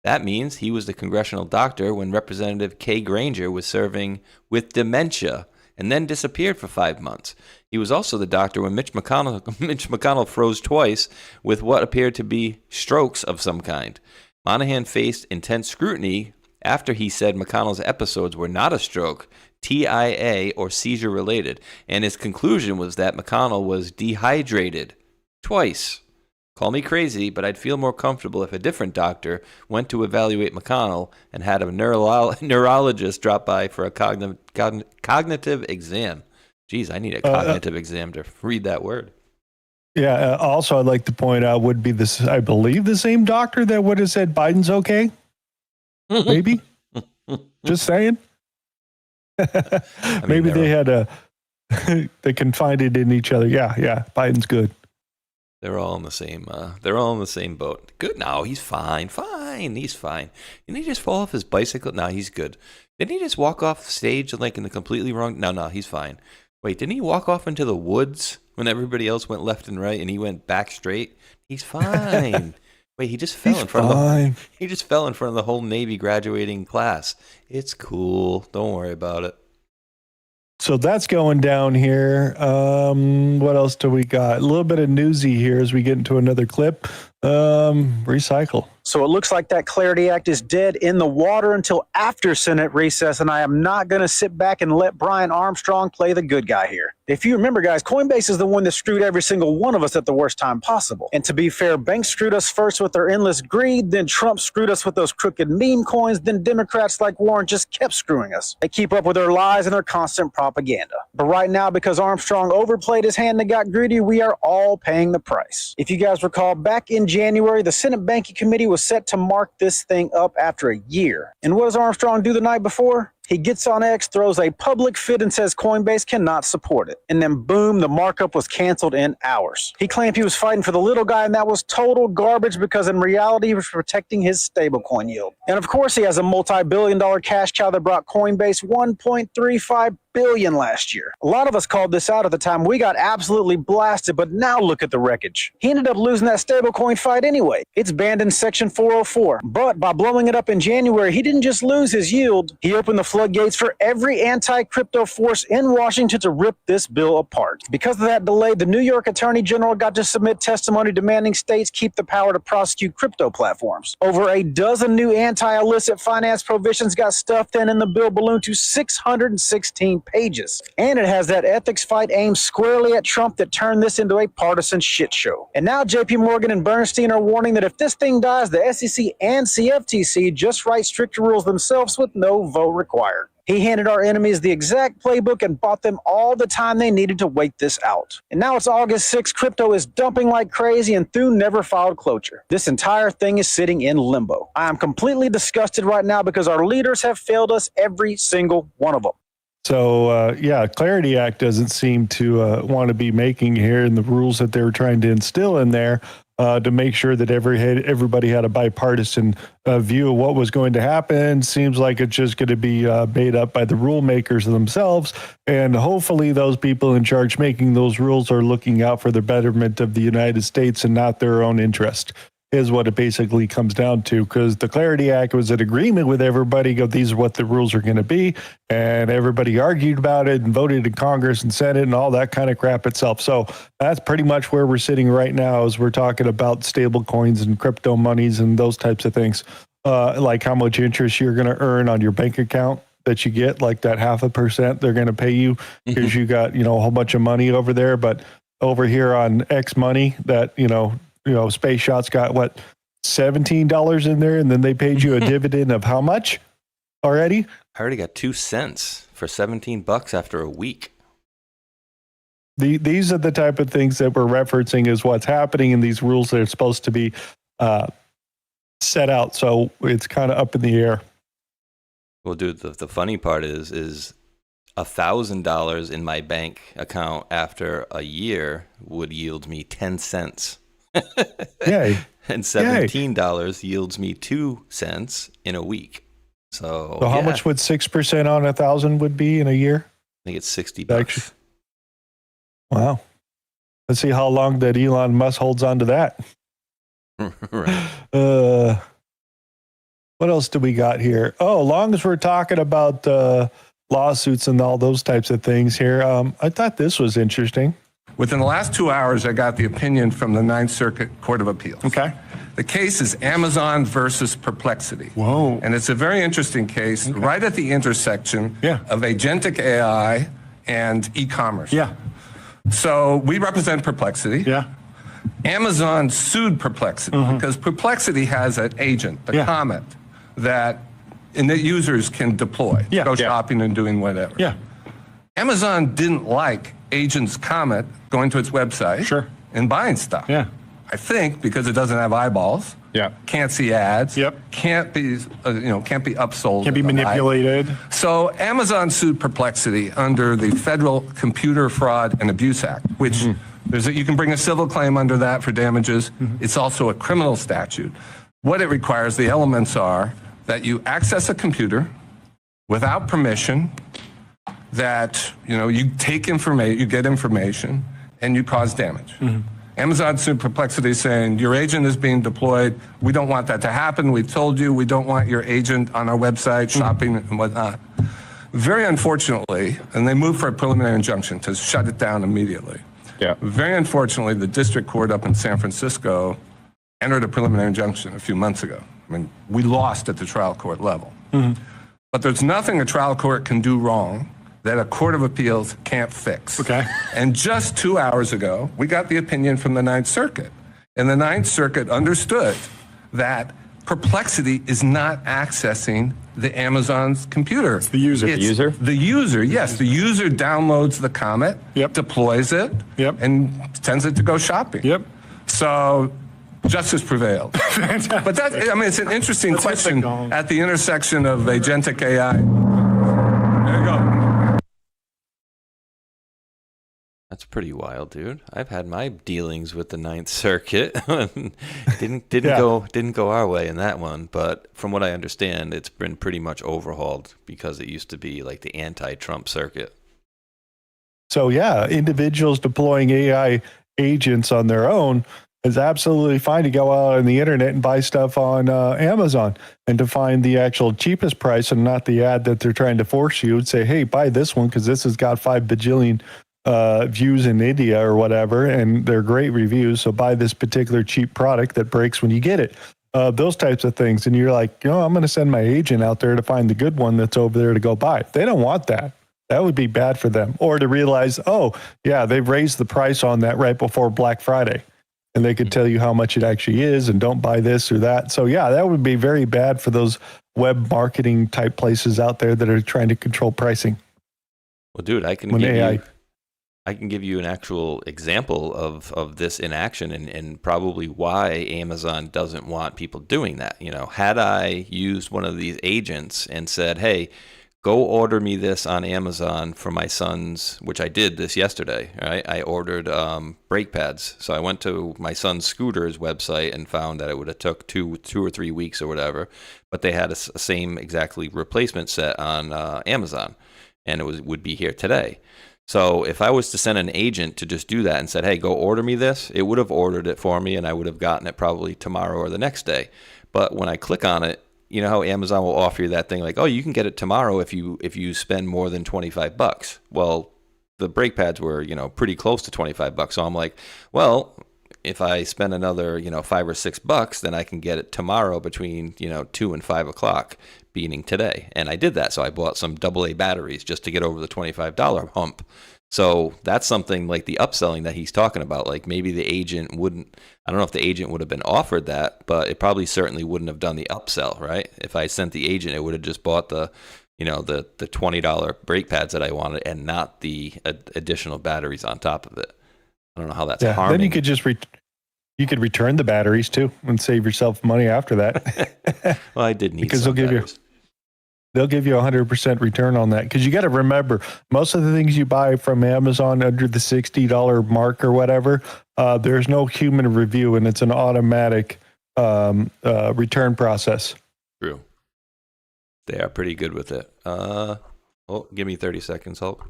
That means he was the congressional doctor when Representative Kay Granger was serving with dementia and then disappeared for 5 months. He was also the doctor when Mitch McConnell froze twice with what appeared to be strokes of some kind. Monahan faced intense scrutiny after he said McConnell's episodes were not a stroke, TIA, or seizure related, and his conclusion was that McConnell was dehydrated twice. Call me crazy, but I'd feel more comfortable if a different doctor went to evaluate McConnell and had a neurologist drop by for a cognitive exam. Geez, I need a cognitive exam to read that word. Yeah. Also, I'd like to point out would be this, I believe, the same doctor that would have said Biden's okay. Maybe. Just saying. Maybe they had they confided in each other. Yeah. Biden's good. They're all in the same. They're all in the same boat. Good. No, he's fine. He's fine. Didn't he just fall off his bicycle? No, he's good. Didn't he just walk off stage like in the completely wrong? No, he's fine. Wait, didn't he walk off into the woods when everybody else went left and right and he went back straight? He's fine. Wait, he just fell in front of he just fell in front of the whole Navy graduating class. It's cool. Don't worry about it. So that's going down here. What else do we got? A little bit of newsy here as we get into another clip. Recycle. So it looks like that Clarity Act is dead in the water until after Senate recess, and I am not going to sit back and let Brian Armstrong play the good guy here. If you remember, guys, Coinbase is the one that screwed every single one of us at the worst time possible. And to be fair, banks screwed us first with their endless greed, then Trump screwed us with those crooked meme coins, then Democrats like Warren just kept screwing us. They keep up with their lies and their constant propaganda. But right now, because Armstrong overplayed his hand and got greedy, we are all paying the price. If you guys recall, back in January, the Senate Banking Committee was set to mark this thing up after a year. And what does Armstrong do the night before? He gets on X, throws a public fit, and says Coinbase cannot support it. And then boom, the markup was canceled in hours. He claimed he was fighting for the little guy, and that was total garbage because in reality, he was protecting his stablecoin yield. And of course, he has a multi-billion-dollar cash cow that brought Coinbase $1.35 billion last year. A lot of us called this out at the time. We got absolutely blasted, but now look at the wreckage. He ended up losing that stablecoin fight anyway. It's banned in Section 404. But by blowing it up in January, he didn't just lose his yield. He opened the floodgates for every anti-crypto force in Washington to rip this bill apart. Because of that delay, the New York Attorney General got to submit testimony demanding states keep the power to prosecute crypto platforms. Over a dozen new anti-illicit finance provisions got stuffed in, and the bill ballooned to 616 pages. And it has that ethics fight aimed squarely at Trump that turned this into a partisan shit show. And now JP Morgan and Bernstein are warning that if this thing dies, the SEC and CFTC just write stricter rules themselves with no vote required. He handed our enemies the exact playbook and bought them all the time they needed to wait this out. And now it's August 6th, crypto is dumping like crazy, and Thune never filed cloture. This entire thing is sitting in limbo. I am completely disgusted right now because our leaders have failed us, every single one of them. So, Clarity Act doesn't seem to want to be making here, and the rules that they were trying to instill in there to make sure that everybody had a bipartisan view of what was going to happen. Seems like it's just going to be made up by the rule makers themselves. And hopefully those people in charge making those rules are looking out for the betterment of the United States and not their own interest, is what it basically comes down to, because the Clarity Act was an agreement with everybody. These are what the rules are going to be, and everybody argued about it and voted in Congress and Senate and all that kind of crap itself. So that's pretty much where we're sitting right now as we're talking about stable coins and crypto monies and those types of things, like how much interest you're going to earn on your bank account that you get, like that 0.5% they're going to pay you because you got, a whole bunch of money over there. But over here on X money that, Spaceshot's got what, $17 in there, and then they paid you a dividend of how much already? I already got 2 cents for $17 after a week. These are the type of things that we're referencing is what's happening in these rules that are supposed to be set out. So it's kind of up in the air. Well, dude, the funny part is $1,000 in my bank account after a year would yield me 10 cents. Yay. And $17 yields me 2 cents in a week. So how much would 6% on 1,000 would be in a year? I think it's $60. Wow. Let's see how long that Elon Musk holds on to that. Right. What else do we got here? Oh, long as we're talking about lawsuits and all those types of things here, I thought this was interesting. Within the last 2 hours, I got the opinion from the Ninth Circuit Court of Appeals. Okay. The case is Amazon versus Perplexity. Whoa. And it's a very interesting case right at the intersection of agentic AI and e-commerce. Yeah. So we represent Perplexity. Yeah. Amazon sued Perplexity because Perplexity has an agent, the Comet, that users can deploy, go shopping and doing whatever. Yeah. Amazon didn't like Agent's Comet going to its website and buying stuff. Yeah. I think because it doesn't have eyeballs. Yeah. Can't see ads. Yep. Can't be upsold. Can be manipulated. So Amazon sued Perplexity under the Federal Computer Fraud and Abuse Act, which you can bring a civil claim under that for damages. It's also a criminal statute. What it requires, the elements are that you access a computer without permission, that you take information, you get information, and you cause damage. Amazon sued Perplexity saying, your agent is being deployed. We don't want that to happen. We've told you we don't want your agent on our website shopping and whatnot. Very unfortunately, and they moved for a preliminary injunction to shut it down immediately. Yeah. Very unfortunately, the district court up in San Francisco entered a preliminary injunction a few months ago. I mean, we lost at the trial court level. But there's nothing a trial court can do wrong that a court of appeals can't fix. Okay. And just 2 hours ago, we got the opinion from the Ninth Circuit. And the Ninth Circuit understood that Perplexity is not accessing the Amazon's computer. The user. The user, yes. The user downloads the Comet, deploys it, and sends it to go shopping. So justice prevailed. But it's an interesting question at the intersection of agentic AI. There you go. That's pretty wild, dude. I've had my dealings with the Ninth Circuit. didn't go our way in that one, but from what I understand, it's been pretty much overhauled because it used to be like the anti-Trump circuit. So yeah, individuals deploying AI agents on their own is absolutely fine to go out on the internet and buy stuff on Amazon and to find the actual cheapest price and not the ad that they're trying to force you and say, hey, buy this one because this has got 5 bajillion views in India or whatever, and they're great reviews. So buy this particular cheap product that breaks when you get it. Those types of things. And you're like, I'm going to send my agent out there to find the good one that's over there to go buy. They don't want that. That would be bad for them. Or to realize, they've raised the price on that right before Black Friday. And they could tell you how much it actually is and don't buy this or that. So yeah, that would be very bad for those web marketing type places out there that are trying to control pricing. Well, dude, I can give you an actual example of this in action and probably why Amazon doesn't want people doing that. Had I used one of these agents and said, hey, go order me this on Amazon for my son's, which I did this yesterday, right? I ordered brake pads. So I went to my son's scooter's website and found that it would have took two or 3 weeks or whatever, but they had a same exactly replacement set on Amazon, and it would be here today. So if I was to send an agent to just do that and said, hey, go order me this, it would have ordered it for me and I would have gotten it probably tomorrow or the next day. But when I click on it, you know how Amazon will offer you that thing like, oh, you can get it tomorrow if you spend more than $25. Well, the brake pads were, pretty close to $25. So I'm like, well, if I spend another, $5 or $6, then I can get it tomorrow between, 2 and 5 o'clock, meaning today. And I did that. So I bought some AA batteries just to get over the $25 hump. So that's something like the upselling that he's talking about. Like maybe the agent wouldn't, I don't know if the agent would have been offered that, but it probably certainly wouldn't have done the upsell, right? If I sent the agent, it would have just bought the $20 brake pads that I wanted and not the additional batteries on top of it. I don't know how that's harming. Then you could just you could return the batteries too and save yourself money after that. Well, I did need because they'll give batteries. they'll give you 100% return on that. Because you got to remember, most of the things you buy from Amazon under the $60 mark or whatever, there's no human review, and it's an automatic return process. True. They are pretty good with it. Give me 30 seconds, Hulk.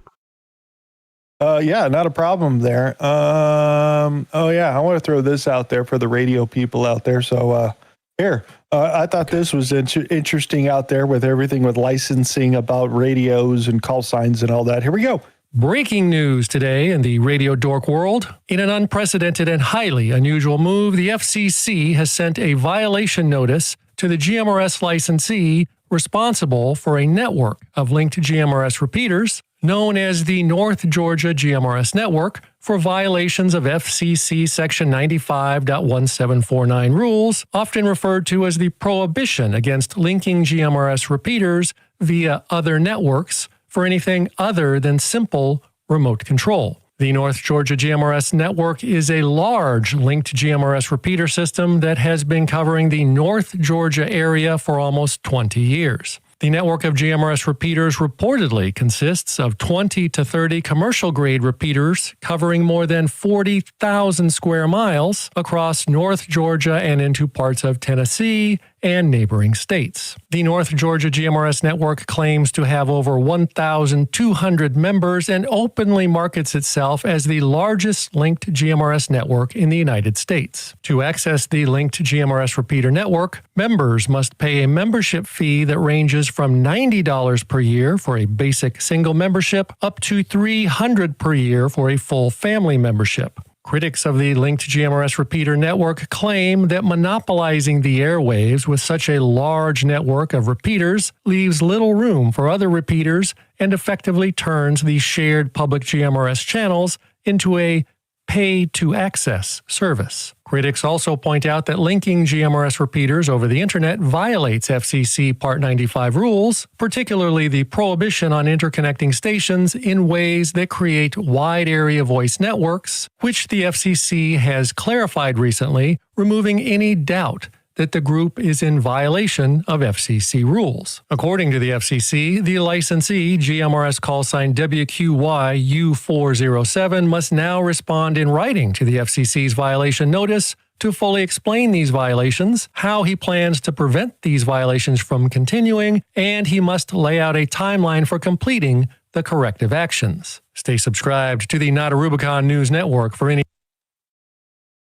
Yeah, not a problem there. I want to throw this out there for the radio people out there. So here, I thought this was interesting out there with everything with licensing about radios and call signs and all that. Here we go. Breaking news today in the radio dork world. In an unprecedented and highly unusual move, the FCC has sent a violation notice to the GMRS licensee responsible for a network of linked GMRS repeaters known as the North Georgia GMRS Network for violations of FCC Section 95.1749 rules, often referred to as the prohibition against linking GMRS repeaters via other networks for anything other than simple remote control. The North Georgia GMRS network is a large linked GMRS repeater system that has been covering the North Georgia area for almost 20 years. The network of GMRS repeaters reportedly consists of 20 to 30 commercial-grade repeaters covering more than 40,000 square miles across North Georgia and into parts of Tennessee and neighboring states. The North Georgia GMRS network claims to have over 1,200 members and openly markets itself as the largest linked GMRS network in the United States. To access the linked GMRS repeater network, members must pay a membership fee that ranges from $90 per year for a basic single membership up to $300 per year for a full family membership. Critics of the linked GMRS repeater network claim that monopolizing the airwaves with such a large network of repeaters leaves little room for other repeaters and effectively turns the shared public GMRS channels into a pay-to-access service. Critics also point out that linking GMRS repeaters over the internet violates FCC Part 95 rules, particularly the prohibition on interconnecting stations in ways that create wide area voice networks, which the FCC has clarified recently, removing any doubt that the group is in violation of FCC rules. According to the FCC, the licensee, GMRS call sign WQYU407, must now respond in writing to the FCC's violation notice to fully explain these violations, how he plans to prevent these violations from continuing, and he must lay out a timeline for completing the corrective actions. Stay subscribed to the Not a Rubicon News Network for any.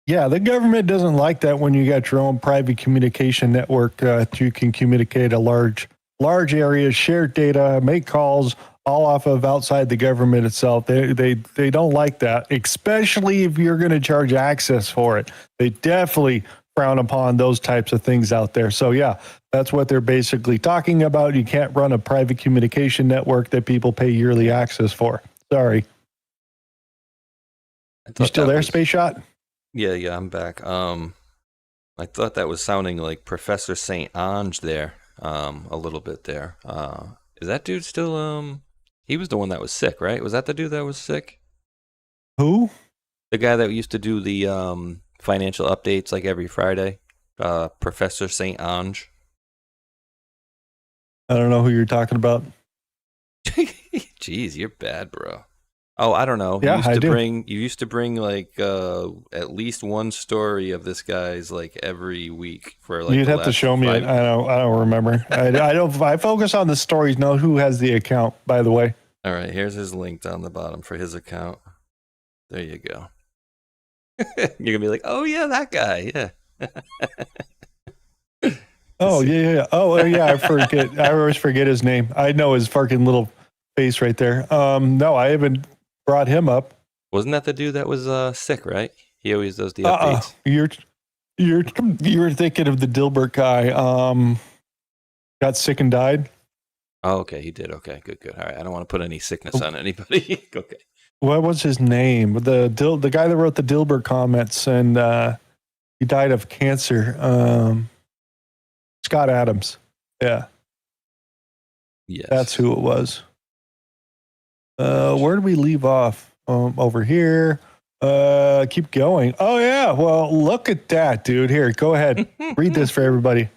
Yeah, the government doesn't like that when you got your own private communication network. You can communicate a large areas, share data, make calls, all off of outside the government itself. They don't like that, especially if you're going to charge access for it. They definitely frown upon those types of things out there. So yeah, that's what they're basically talking about. You can't run a private communication network that people pay yearly access for. Sorry. You still there, Spaceshot? Yeah, I'm back. I thought that was sounding like Professor St. Ange there, a little bit there. Is that dude still, he was the one that was sick, right? Was that the dude that was sick? Who? The guy that used to do the financial updates like every Friday, Professor St. Ange. I don't know who you're talking about. Jeez, you're bad, bro. Oh, I don't know. Yeah, You used to bring like at least one story of this guy's like every week for like. You'd have to show me it. I don't remember. I focus on the stories. Know who has the account, by the way. All right, here's his link down the bottom for his account. There you go. You're gonna be like, oh yeah, that guy. Yeah. Oh yeah. Oh yeah. I forget. I always forget his name. I know his fucking little face right there. No, I haven't brought him up. Wasn't that the dude that was sick, right? He always does the updates. You're thinking of the Dilbert guy. Got sick and died. Oh, okay, he did. Okay, good. All right, I don't want to put any sickness on anybody. Okay. What was his name? The guy that wrote the Dilbert comments, and he died of cancer. Scott Adams. Yeah. Yes. That's who it was. Where did we leave off? Over here. Keep going. Oh yeah. Well, look at that, dude. Here, go ahead. Read this for everybody.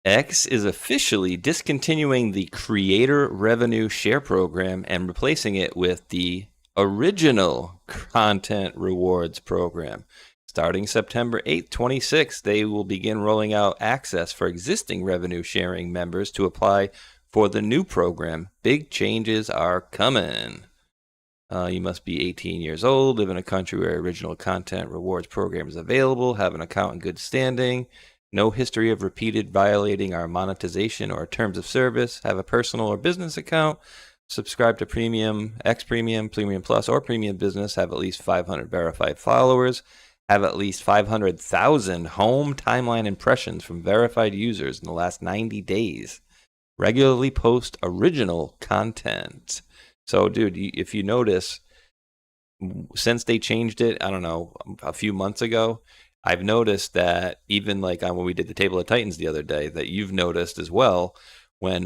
X is officially discontinuing the Creator Revenue Share Program and replacing it with the Original Content Rewards Program. Starting September 8th, 2026, they will begin rolling out access for existing revenue sharing members to apply for the new program. Big changes are coming. You must be 18 years old, live in a country where Original Content Rewards Program is available, have an account in good standing, no history of repeated violating our monetization or terms of service, have a personal or business account, subscribe to Premium, X Premium, Premium Plus, or Premium Business, have at least 500 verified followers, have at least 500,000 home timeline impressions from verified users in the last 90 days, regularly post original content. So, dude, if you notice, since they changed it, I don't know, a few months ago, I've noticed that even like when we did the Table of Titans the other day, that you've noticed as well, when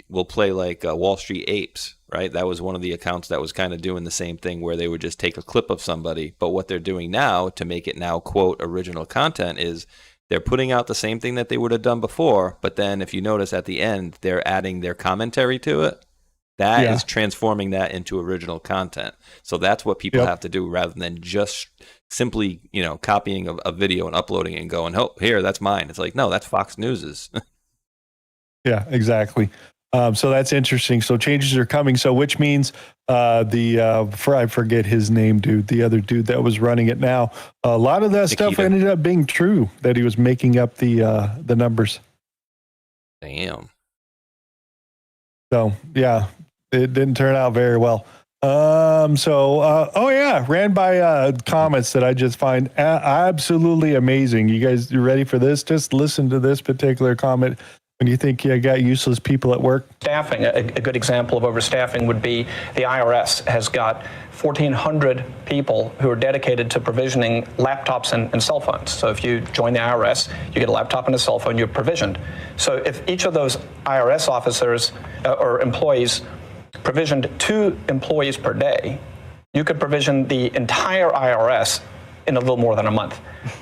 we'll play like Wall Street Apes, right? That was one of the accounts that was kind of doing the same thing where they would just take a clip of somebody. But what they're doing now to make it now, quote, original content is they're putting out the same thing that they would have done before. But then if you notice at the end, they're adding their commentary to it. That is transforming that into original content. So that's what people have to do rather than just simply, copying a video and uploading it and going, oh, here, that's mine. It's like, no, that's Fox News's. Yeah, exactly. So that's interesting. So changes are coming. So which means I forget his name, dude, the other dude that was running it now. A lot of that stuff ended up being true, that he was making up the numbers. Damn. So, yeah, it didn't turn out very well. Ran by comments that I just find absolutely amazing. You guys ready for this? Just listen to this particular comment. When you think you got useless people at work. Staffing, a good example of overstaffing would be the IRS has got 1,400 people who are dedicated to provisioning laptops and cell phones. So if you join the IRS, you get a laptop and a cell phone, you're provisioned. So if each of those IRS officers or employees provisioned 2 employees per day, you could provision the entire IRS in a little more than a month.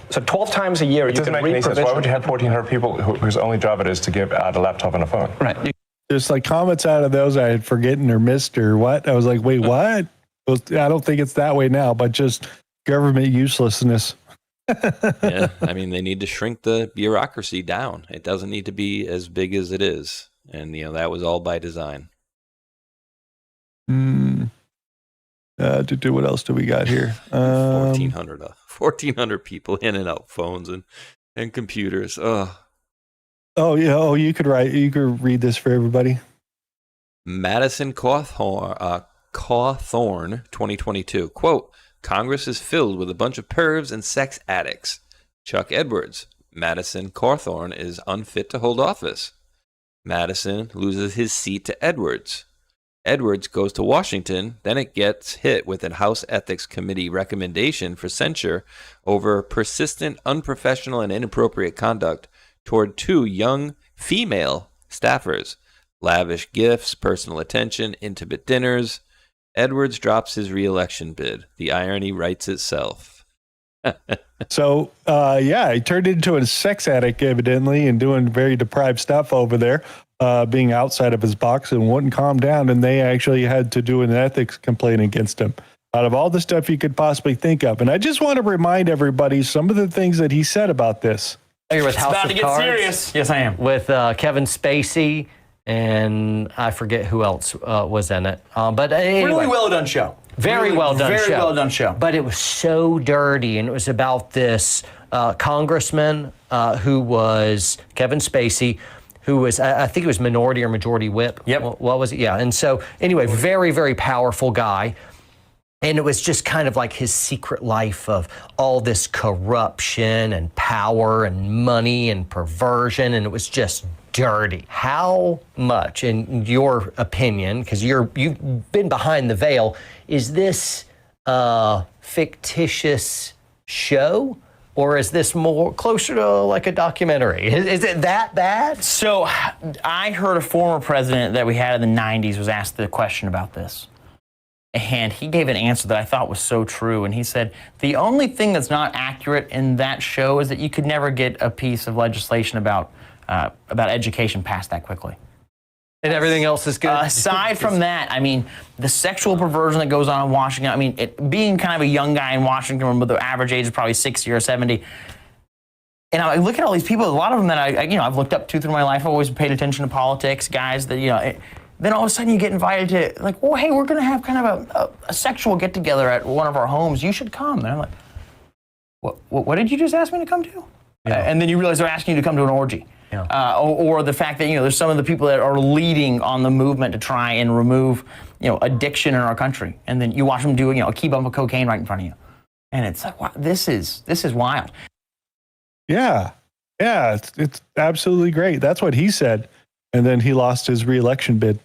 So 12 times a year, you can make any sense. Why would you have 1,400 people whose only job it is to give out a laptop and a phone? Right. There's like comments out of those I had forgotten or missed or what. I was like, wait, what? I don't think it's that way now, but just government uselessness. Yeah, I mean, they need to shrink the bureaucracy down. It doesn't need to be as big as it is. And, that was all by design. What else do we got here? 1,400 people in and out phones and computers. Oh, yeah. Oh, you could read this for everybody. Madison Cawthorn, 2022. Quote, Congress is filled with a bunch of pervs and sex addicts. Chuck Edwards. Madison Cawthorn is unfit to hold office. Madison loses his seat to Edwards. Edwards goes to Washington, then it gets hit with a House Ethics Committee recommendation for censure over persistent, unprofessional, and inappropriate conduct toward 2 young female staffers. Lavish gifts, personal attention, intimate dinners. Edwards drops his re-election bid. The irony writes itself. So, he turned into a sex addict, evidently, and doing very deprived stuff over there. Being outside of his box and wouldn't calm down, and they actually had to do an ethics complaint against him. Out of all the stuff you could possibly think of, and I just want to remind everybody some of the things that he said about this. You're with It's House about of to get Cards, serious. Yes, I am. with Kevin Spacey, and I forget who else was in it. But anyway, Really well done show. Very Really well done very show. well done show. But it was so dirty, and it was about this congressman who was Kevin Spacey, who was, I think it was minority or majority whip. Yep. What was it? Yeah. And so anyway, very, very powerful guy. And it was just kind of like his secret life of all this corruption and power and money and perversion. And it was just dirty. How much, in your opinion, because you've been behind the veil, is this a fictitious show? Or is this more closer to like a documentary? Is it that bad? So I heard a former president that we had in the 90s was asked the question about this. And he gave an answer that I thought was so true. And he said, the only thing that's not accurate in that show is that you could never get a piece of legislation about about education passed that quickly. And everything else is good. Aside from that, I mean, the sexual perversion that goes on in Washington, I mean, being kind of a young guy in Washington, where the average age is probably 60 or 70, and I look at all these people, a lot of them that I've looked up to through my life. I've always paid attention to politics, guys that, then all of a sudden you get invited to, like, oh, hey, we're going to have kind of a sexual get-together at one of our homes. You should come. And I'm like, what did you just ask me to come to? Yeah. And then you realize they're asking you to come to an orgy. Yeah. Or the fact that, there's some of the people that are leading on the movement to try and remove, addiction in our country. And then you watch them do, a key bump of cocaine right in front of you. And it's like, wow, this is wild. Yeah. Yeah. It's absolutely great. That's what he said. And then he lost his re-election bid.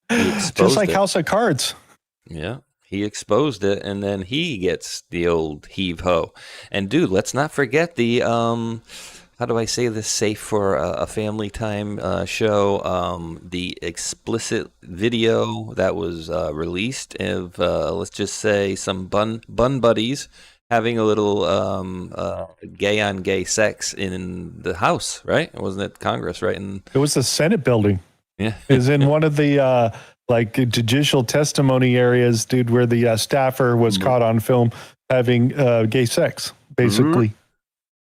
Just like House of Cards. Yeah. He exposed it, and then he gets the old heave-ho. And, dude, let's not forget the, how do I say this safe for a family time show, the explicit video that was released of, let's just say, some bun buddies having a little gay-on-gay sex in the House, right? Wasn't it Congress, right? It was the Senate building. Yeah. It was in one of the, judicial testimony areas, dude, where the staffer was caught on film having gay sex, basically.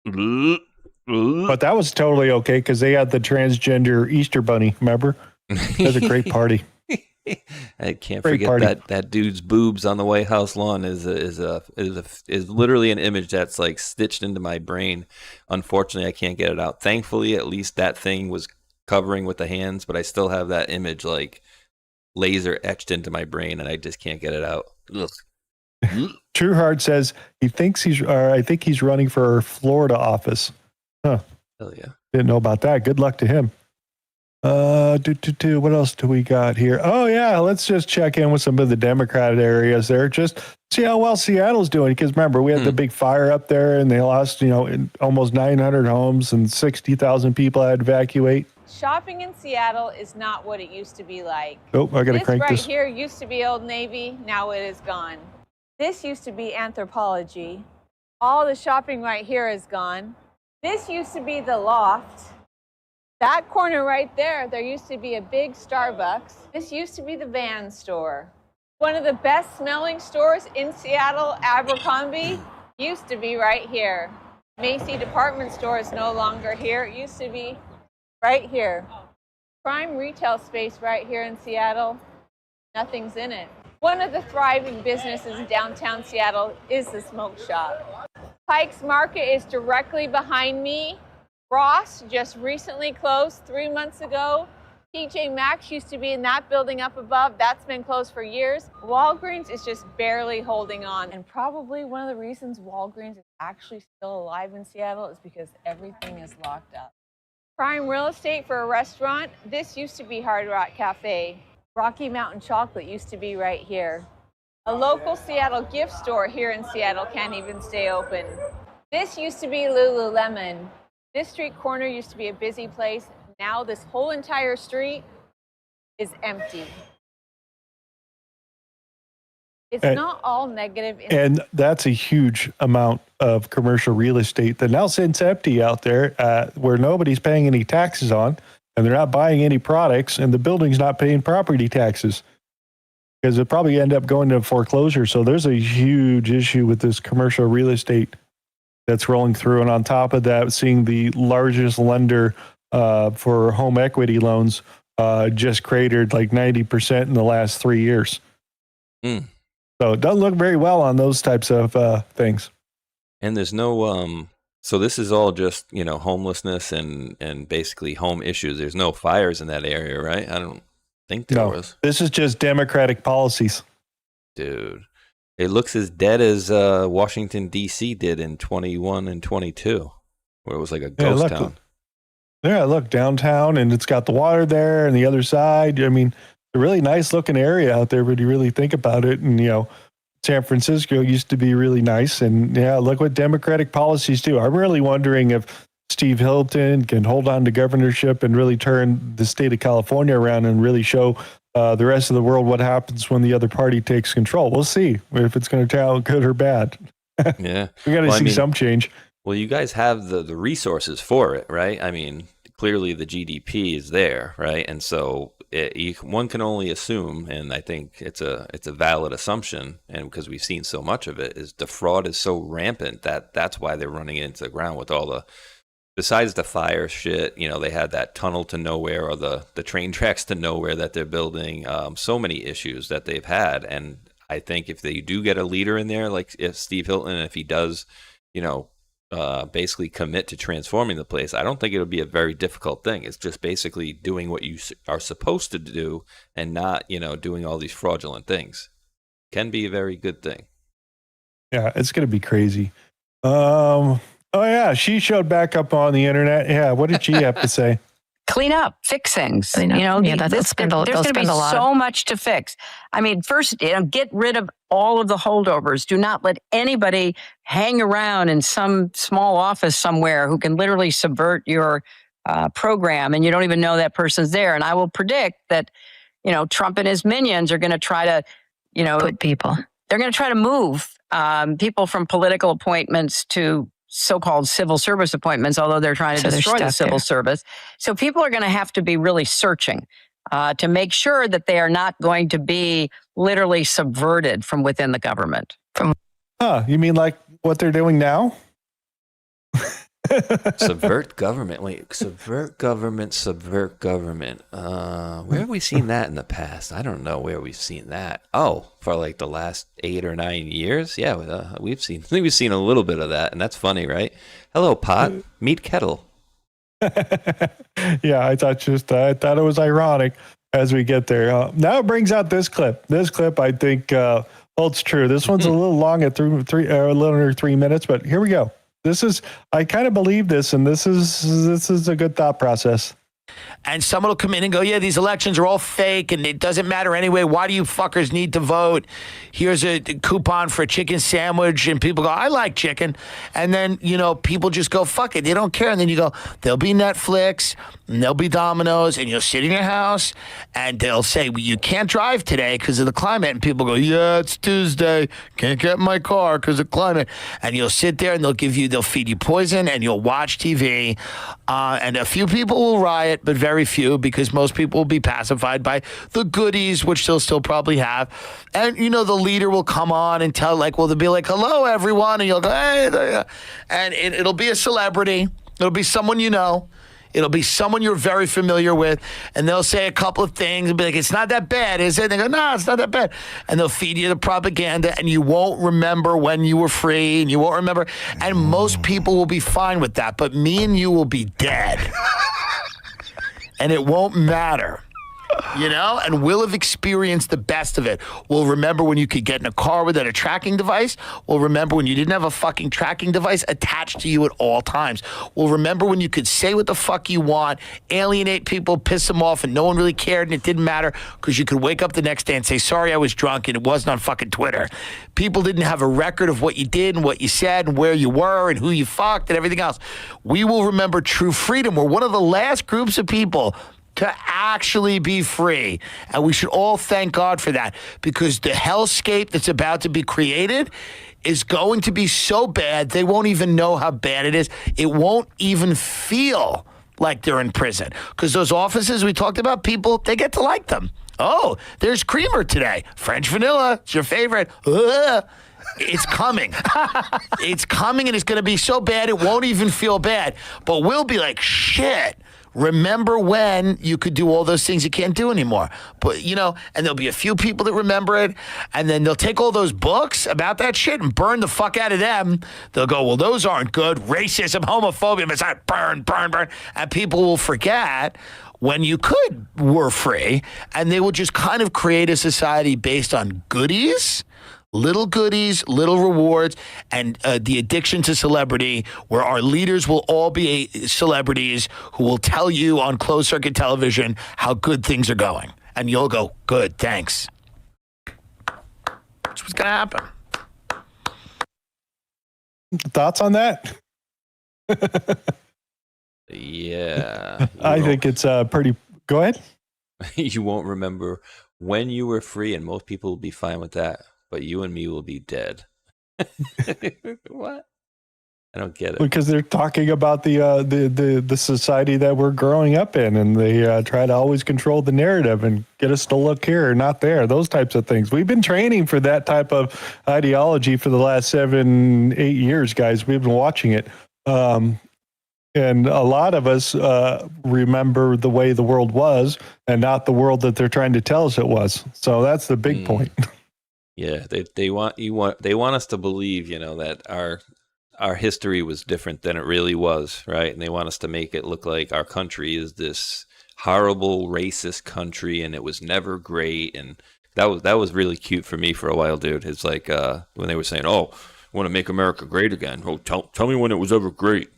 But that was totally okay because they had the transgender Easter bunny, remember? It was a great party. I can't forget that dude's boobs on the White House lawn is literally an image that's like stitched into my brain. Unfortunately, I can't get it out. Thankfully, at least that thing was covering with the hands, but I still have that image like laser etched into my brain, and I just can't get it out. True Heart says I think he's running for Florida office. Huh. Hell yeah. Didn't know about that. Good luck to him. What else do we got here? Oh yeah, let's just check in with some of the Democrat areas there. Just see how well Seattle's doing. Because remember, we had the big fire up there, and they lost, almost 900 homes and 60,000 people had to evacuate. Shopping in Seattle is not what it used to be like. Oh, I gotta crank this. Right here used to be Old Navy. Now it is gone. This used to be Anthropologie. All the shopping right here is gone. This used to be the Loft. That corner right there used to be a big Starbucks. This used to be the Van store. One of the best smelling stores in Seattle, Abercrombie, used to be right here. Macy department store is no longer here. It used to be right here. Prime retail space right here in Seattle. Nothing's in it. One of the thriving businesses in downtown Seattle is the smoke shop. Pike's Market is directly behind me. Ross just recently closed 3 months ago. TJ Maxx used to be in that building up above. That's been closed for years. Walgreens is just barely holding on. And probably one of the reasons Walgreens is actually still alive in Seattle is because everything is locked up. Prime real estate for a restaurant. This used to be Hard Rock Cafe. Rocky Mountain Chocolate used to be right here. A local Seattle gift store here in Seattle can't even stay open. This used to be Lululemon. This street corner used to be a busy place. Now this whole entire street is empty. It's not all negative. And that's a huge amount of commercial real estate that now sits empty out there where nobody's paying any taxes on, and they're not buying any products, and the building's not paying property taxes because it probably end up going to foreclosure. So there's a huge issue with this commercial real estate that's rolling through. And on top of that, seeing the largest lender for home equity loans just cratered like 90% in the last 3 years. So it doesn't look very well on those types of things. And there's no, so this is all just, homelessness and basically home issues. There's no fires in that area, right? I don't think there was. This is just Democratic policies. Dude, it looks as dead as Washington, D.C. did in 21 and 22, where it was like a ghost town. Yeah, look, downtown, and it's got the water there and the other side. I mean, a really nice looking area out there, but you really think about it. And, San Francisco used to be really nice. And yeah, look what Democratic policies do. I'm really wondering if Steve Hilton can hold on to governorship and really turn the state of California around and really show the rest of the world what happens when the other party takes control. We'll see if it's going to turn out good or bad. Yeah. We got to see some change. Well, you guys have the resources for it, right? I mean, clearly the GDP is there, right? And so one can only assume, and I think it's a valid assumption, and because we've seen so much of it, is the fraud is so rampant that's why they're running it into the ground with all the. Besides the fire shit, they had that tunnel to nowhere or the train tracks to nowhere that they're building. So many issues that they've had, and I think if they do get a leader in there, like if Steve Hilton, if he does, basically commit to transforming the place, I don't think it'll be a very difficult thing. It's just basically doing what you are supposed to do and not, doing all these fraudulent things. Can be a very good thing. Yeah, it's going to be crazy. Oh yeah, she showed back up on the internet. Yeah, what did she have to say? Clean up, fix things. Clean up. You know, Yeah, there's going to be so much to fix. I mean, first, get rid of all of the holdovers. Do not let anybody hang around in some small office somewhere who can literally subvert your program, and you don't even know that person's there. And I will predict that, Trump and his minions are going to try to, put people. They're going to try to move people from political appointments to so-called civil service appointments, although they're trying to destroy the civil service. So people are going to have to be really searching to make sure that they are not going to be literally subverted from within the government. You mean like what they're doing now? Subvert government. Wait, subvert government. Where have we seen that in the past? I don't know where we've seen that. Oh, for like the last 8 or 9 years. Yeah, we've seen a little bit of that, and that's funny, right? Hello, pot. Meet kettle. Yeah, I thought it was ironic as we get there. Now it brings out this clip. This clip, I think, holds true. This one's a little long at a little under 3 minutes, but here we go. I kind of believe this, and this is a good thought process. And someone will come in and go, yeah, these elections are all fake and it doesn't matter anyway. Why do you fuckers need to vote? Here's a coupon for a chicken sandwich. And people go, I like chicken. And then, people just go, fuck it. They don't care. And then you go, there'll be Netflix and there'll be Domino's and you'll sit in your house and they'll say, well, you can't drive today because of the climate. And people go, yeah, it's Tuesday. Can't get in my car because of climate. And you'll sit there and they'll feed you poison and you'll watch TV. And a few people will riot, but very few, because most people will be pacified by the goodies, which they'll still probably have. And, the leader will come on and tell, they'll be like, hello, everyone. And you'll go, hey, there. And it'll be a celebrity. It'll be someone you know. It'll be someone you're very familiar with. And they'll say a couple of things and be like, it's not that bad, is it? And they go, no, it's not that bad. And they'll feed you the propaganda and you won't remember when you were free and you won't remember. And most people will be fine with that. But me and you will be dead. And it won't matter, and we'll have experienced the best of it. We'll remember when you could get in a car without a tracking device. We'll remember when you didn't have a fucking tracking device attached to you at all times. We'll remember when you could say what the fuck you want, alienate people, piss them off, and no one really cared and it didn't matter because you could wake up the next day and say, sorry, I was drunk, and it wasn't on fucking Twitter. People didn't have a record of what you did and what you said and where you were and who you fucked and everything else. We will remember true freedom. We're one of the last groups of people to actually be free. And we should all thank God for that, because the hellscape that's about to be created is going to be so bad, they won't even know how bad it is. It won't even feel like they're in prison, because those offices we talked about, people, they get to like them. Oh, there's creamer today. French vanilla, it's your favorite. It's coming. It's coming, and it's going to be so bad it won't even feel bad. But we'll be like, shit. Remember when you could do all those things you can't do anymore. But, and there'll be a few people that remember it, and then they'll take all those books about that shit and burn the fuck out of them. They'll go, well, those aren't good. Racism, homophobia, it's not burn. And people will forget when you were free, and they will just kind of create a society based on goodies, little rewards, and the addiction to celebrity, where our leaders will all be celebrities who will tell you on closed circuit television how good things are going. And you'll go, good, thanks. That's what's going to happen. Thoughts on that? Yeah. I think it's pretty... Go ahead. You won't remember when you were free, and most people will be fine with that. But you and me will be dead. What? I don't get it. Because they're talking about the society that we're growing up in, and they try to always control the narrative and get us to look here, not there. Those types of things. We've been training for that type of ideology for the last 7-8 years, guys. We've been watching it, and a lot of us remember the way the world was, and not the world that they're trying to tell us it was. So that's the big point. Yeah, they want us to believe, that our history was different than it really was, right? And they want us to make it look like our country is this horrible racist country and it was never great. And that was really cute for me for a while, dude. It's like when they were saying, "Oh, want to make America great again." Oh, tell me when it was ever great.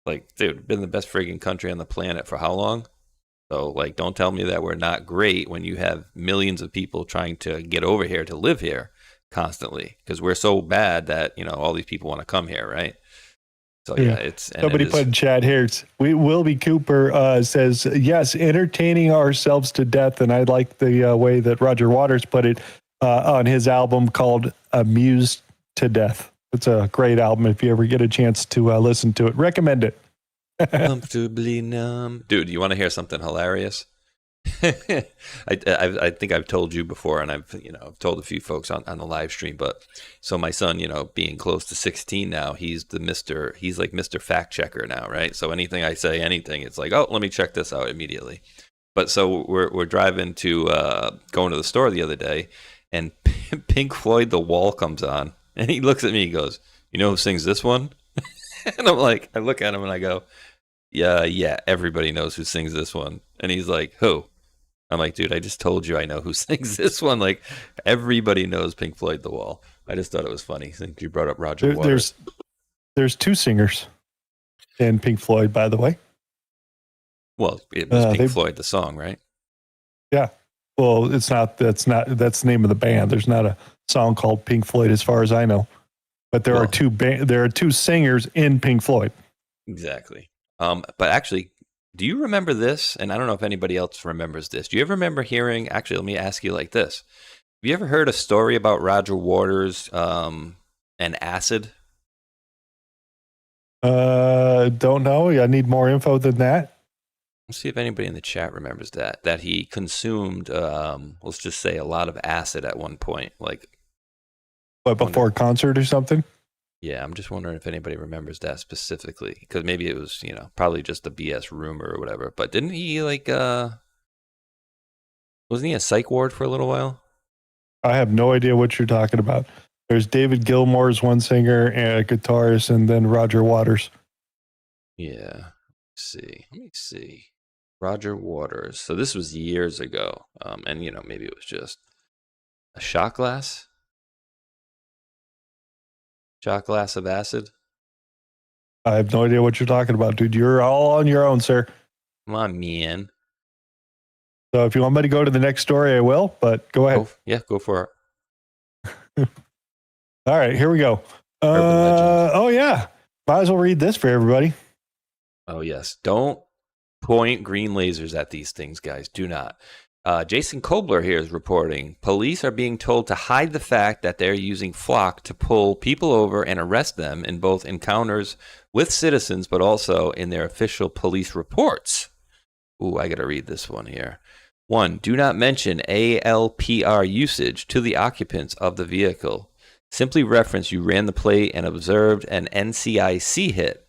Like, dude, been the best friggin' country on the planet for how long? So, like, don't tell me that we're not great when you have millions of people trying to get over here to live here constantly, because we're so bad that all these people want to come here, right? So yeah, somebody put in chat here. Wilby Cooper says yes, entertaining ourselves to death, and I like the way that Roger Waters put it on his album called "Amused to Death." It's a great album. If you ever get a chance to listen to it, recommend it. Comfortably numb, dude. You want to hear something hilarious? I think I've told you before, and I've told a few folks on the live stream. But so my son, being close to 16 now, he's like Mr. Fact Checker now, right? So anything I say, it's like, oh, let me check this out immediately. But so we're driving to going to the store the other day, and Pink Floyd The Wall comes on, and he looks at me, he goes, "You know who sings this one?" And I'm like, I look at him and I go, yeah, everybody knows who sings this one. And he's like, "Who?" I'm like, "Dude, I just told you I know who sings this one." Like, everybody knows Pink Floyd The Wall. I just thought it was funny since you brought up Roger Waters. There's two singers in Pink Floyd, by the way. Well, it was Pink Floyd, the song, right? Yeah. Well, that's the name of the band. There's not a song called Pink Floyd as far as I know. But there are two singers in Pink Floyd. Exactly. But actually, do you remember this? And I don't know if anybody else remembers this. Do you ever remember hearing, actually, let me ask you like this. Have you ever heard a story about Roger Waters and acid? Don't know. I need more info than that. Let's see if anybody in the chat remembers that he consumed, let's just say, a lot of acid at one point. Like, but before a concert or something? Yeah, I'm just wondering if anybody remembers that specifically, because maybe it was, probably just a BS rumor or whatever. But didn't he wasn't he a psych ward for a little while? I have no idea what you're talking about. There's David Gilmour's one singer and a guitarist, and then Roger Waters. Yeah. Let me see. Roger Waters. So this was years ago. And maybe it was just a shot glass. Shot glass of acid? I have no idea what you're talking about, dude. You're all on your own, sir. Come on, man. So if you want me to go to the next story, I will, but go ahead. Go for it. All right, here we go. Oh, yeah. Might as well read this for everybody. Oh, yes. Don't point green lasers at these things, guys. Do not. Jason Kobler here is reporting police are being told to hide the fact that they're using flock to pull people over and arrest them in both encounters with citizens, but also in their official police reports. Ooh, I got to read this one here. 1. Do not mention ALPR usage to the occupants of the vehicle. Simply reference you ran the plate and observed an NCIC hit.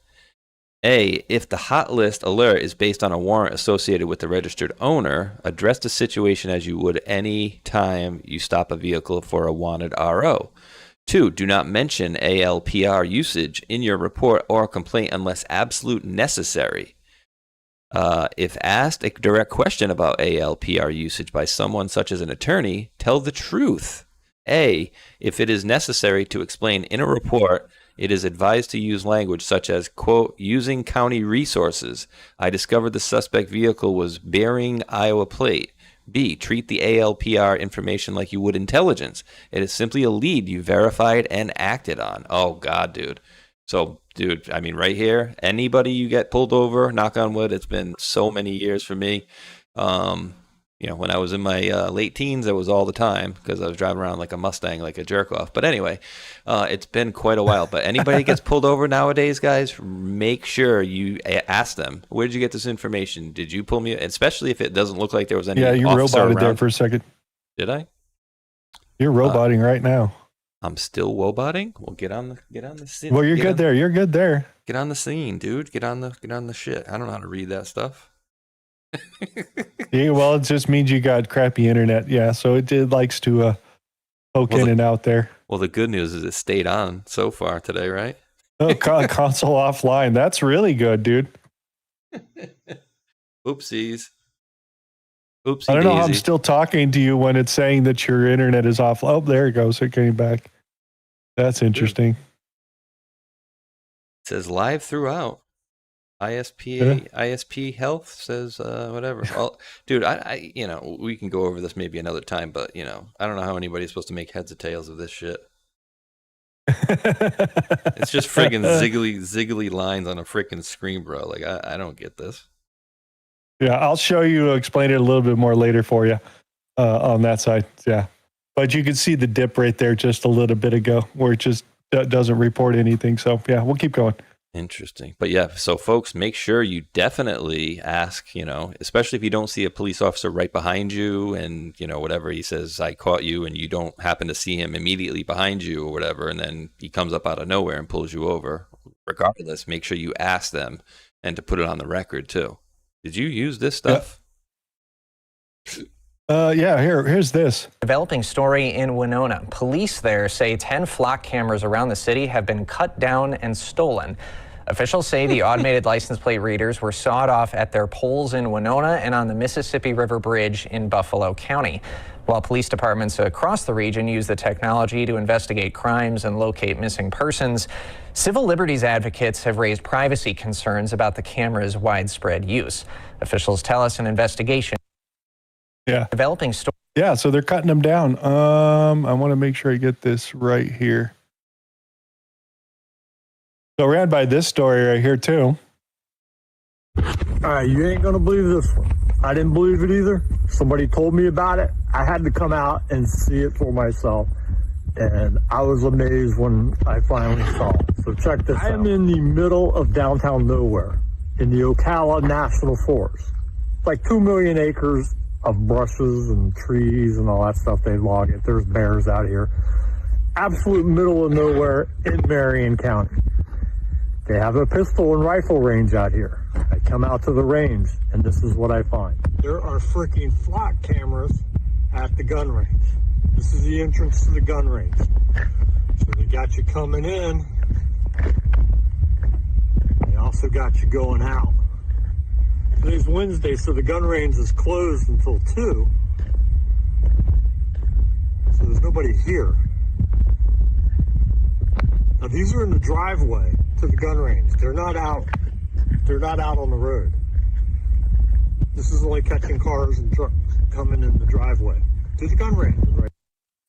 A, if the hot list alert is based on a warrant associated with the registered owner, address the situation as you would any time you stop a vehicle for a wanted RO. 2, do not mention ALPR usage in your report or complaint unless absolute necessary. If asked a direct question about ALPR usage by someone such as an attorney, tell the truth. A, if it is necessary to explain in a report, it is advised to use language such as, quote, using county resources. I discovered the suspect vehicle was bearing Iowa plate. B, treat the ALPR information like you would intelligence. It is simply a lead you verified and acted on. Oh, God, dude. So, dude, I mean, right here, anybody you get pulled over, knock on wood, it's been so many years for me. when I was in my late teens, it was all the time because I was driving around like a Mustang, like a jerk off. But anyway, it's been quite a while. But anybody gets pulled over nowadays, guys, make sure you ask them, where did you get this information? Did you pull me? Especially if it doesn't look like there was any you officer roboted around. there for a second. Did I? You're roboting right now. I'm still woboting. Well, get on the scene. Well, you're good there. You're good there. Get on the scene, dude. Get on the shit. I don't know how to read that stuff. Yeah, well, it just means you got crappy internet. Yeah, so it likes to poke in and out there. Well, the good news is it stayed on so far today, right? Oh, console offline. That's really good, dude. Oopsies. Oopsie I don't know how I'm daisy. still talking to you when it's saying that your internet is off. Oh, there it goes. It came back. That's interesting. It says live throughout. ISP Health says whatever. Well, dude, I we can go over this maybe another time, but I don't know how anybody's supposed to make heads or tails of this shit. It's just friggin' ziggly lines on a freaking screen, bro. Like I don't get this. Yeah, I'll show you, explain it a little bit more later for you on that side. Yeah, but you can see the dip right there just a little bit ago where it just doesn't report anything. So yeah, we'll keep going. Interesting. But yeah, so folks, make sure you definitely ask, especially if you don't see a police officer right behind you and, whatever he says, I caught you, and you don't happen to see him immediately behind you or whatever, and then he comes up out of nowhere and pulls you over. Regardless, make sure you ask them and to put it on the record too. Did you use this stuff? Yeah, here's this. Developing story in Winona. Police there say 10 flock cameras around the city have been cut down and stolen. Officials say the automated license plate readers were sawed off at their poles in Winona and on the Mississippi River Bridge in Buffalo County. While police departments across the region use the technology to investigate crimes and locate missing persons, civil liberties advocates have raised privacy concerns about the camera's widespread use. Officials tell us an investigation. Yeah. Developing story. Yeah, so they're cutting them down. I want to make sure I get this right here. So ran by this story right here too. All right, you ain't gonna believe this one. I didn't believe it either. Somebody told me about it. I had to come out and see it for myself. And I was amazed when I finally saw it. So check this out. I am in the middle of downtown nowhere in the Ocala National Forest. Like 2 million acres of brushes and trees and all that stuff. They log it. There's bears out here. Absolute middle of nowhere in Marion County. They have a pistol and rifle range out here. I come out to the range, and this is what I find. There are freaking flock cameras at the gun range. This is the entrance to the gun range. So they got you coming in. They also got you going out. Today's Wednesday, so the gun range is closed until 2. So there's nobody here. Now these are in the driveway to the gun range. They're not out on the road. This is only catching cars and trucks coming in the driveway to the gun range. Right.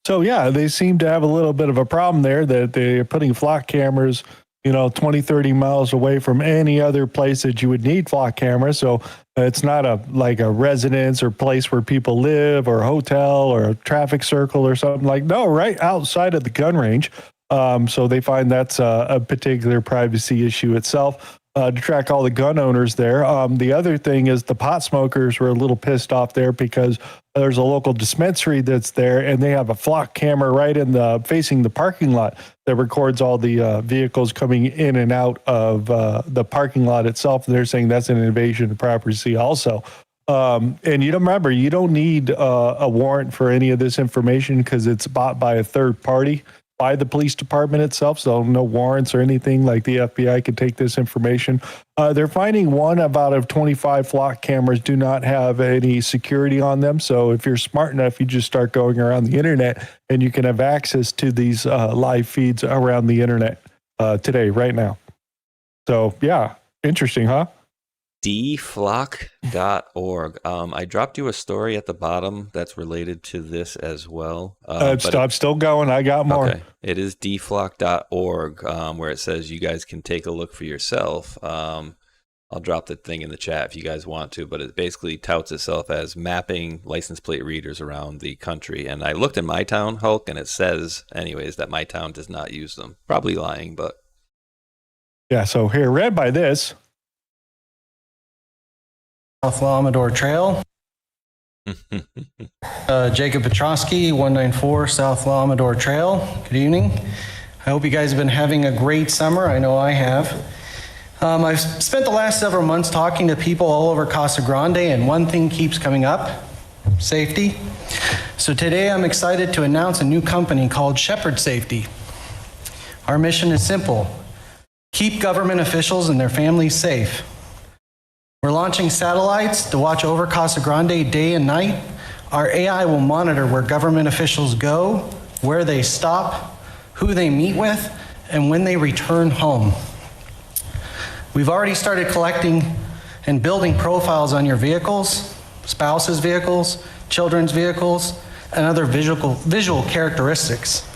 So yeah, they seem to have a little bit of a problem there that they're putting flock cameras, 20, 30 miles away from any other place that you would need flock cameras. So it's not like a residence or place where people live or a hotel or a traffic circle or something right outside of the gun range. So they find that's a particular privacy issue itself to track all the gun owners there. The other thing is the pot smokers were a little pissed off there because there's a local dispensary that's there and they have a flock camera right facing the parking lot that records all the vehicles coming in and out of the parking lot itself. And they're saying that's an invasion of privacy also. And you don't need a warrant for any of this information because it's bought by a third party. By the police department itself, so no warrants or anything like the FBI could take this information. They're finding 1 out of 25 flock cameras do not have any security on them. So if you're smart enough, you just start going around the internet and you can have access to these live feeds around the internet today, right now. So yeah, interesting, huh? dflock.org. I dropped you a story at the bottom that's related to this as well. I'm still going. I got more. Okay. It is dflock.org, where it says you guys can take a look for yourself. I'll drop the thing in the chat if you guys want to, but it basically touts itself as mapping license plate readers around the country. And I looked in my town, Hulk, and it says, anyways, that my town does not use them. Probably lying, but. Yeah, so here, read by this. South Lamador Trail. Jacob Petrosky, 194 South Lamador Trail. Good evening. I hope you guys have been having a great summer. I know I have. I've spent the last several months talking to people all over Casa Grande, and one thing keeps coming up: safety. So today I'm excited to announce a new company called Shepherd Safety. Our mission is simple: keep government officials and their families safe. We're launching satellites to watch over Casa Grande day and night. Our AI will monitor where government officials go, where they stop, who they meet with, and when they return home. We've already started collecting and building profiles on your vehicles, spouses' vehicles, children's vehicles, and other visual characteristics.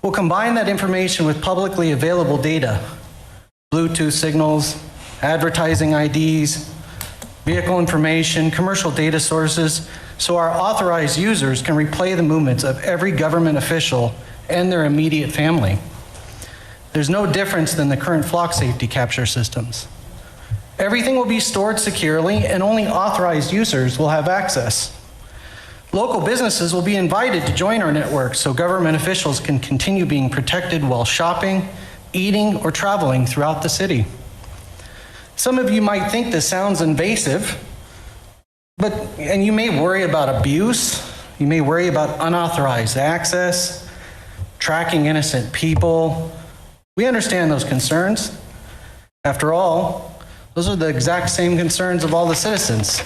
We'll combine that information with publicly available data, Bluetooth signals, advertising IDs, vehicle information, commercial data sources, so our authorized users can replay the movements of every government official and their immediate family. There's no difference than the current flock safety capture systems. Everything will be stored securely, and only authorized users will have access. Local businesses will be invited to join our network so government officials can continue being protected while shopping, eating, or traveling throughout the city. Some of you might think this sounds invasive, and you may worry about abuse, you may worry about unauthorized access, tracking innocent people. We understand those concerns. After all, those are the exact same concerns of all the citizens.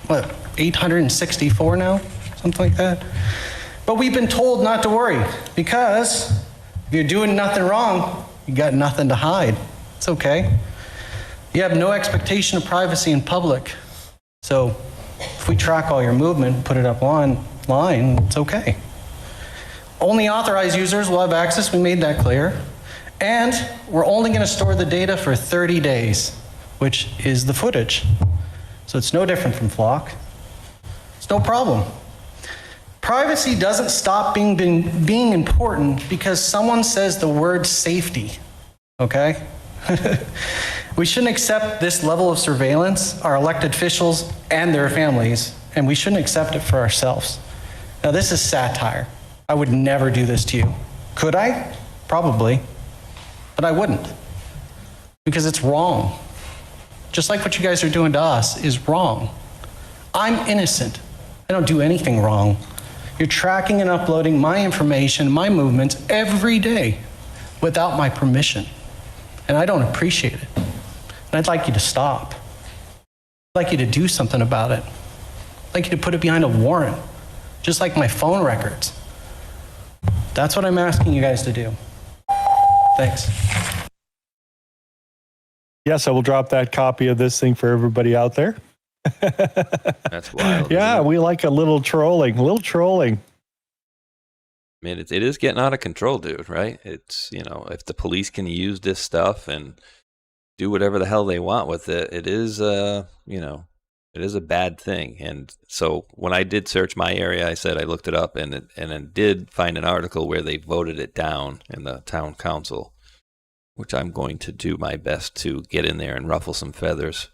What, 864 now? Something like that? But we've been told not to worry, because if you're doing nothing wrong, you got nothing to hide. It's okay. You have no expectation of privacy in public. So if we track all your movement, put it up online, it's okay. Only authorized users will have access, we made that clear. And we're only going to store the data for 30 days, which is the footage. So it's no different from Flock. It's no problem. Privacy doesn't stop being important because someone says the word safety, okay? We shouldn't accept this level of surveillance, our elected officials and their families, and we shouldn't accept it for ourselves. Now, this is satire. I would never do this to you. Could I? Probably. But I wouldn't, because it's wrong. Just like what you guys are doing to us is wrong. I'm innocent. I don't do anything wrong. You're tracking and uploading my information, my movements every day without my permission. And I don't appreciate it. And I'd like you to stop. I'd like you to do something about it. I'd like you to put it behind a warrant, just like my phone records. That's what I'm asking you guys to do. Thanks. Yes, I will drop that copy of this thing for everybody out there. That's wild. Yeah, we like a little trolling. I mean, it is getting out of control, dude, right? It's, if the police can use this stuff and do whatever the hell they want with it, it is, it is a bad thing. And so when I did search my area, I said I looked it up and I did find an article where they voted it down in the town council, which I'm going to do my best to get in there and ruffle some feathers.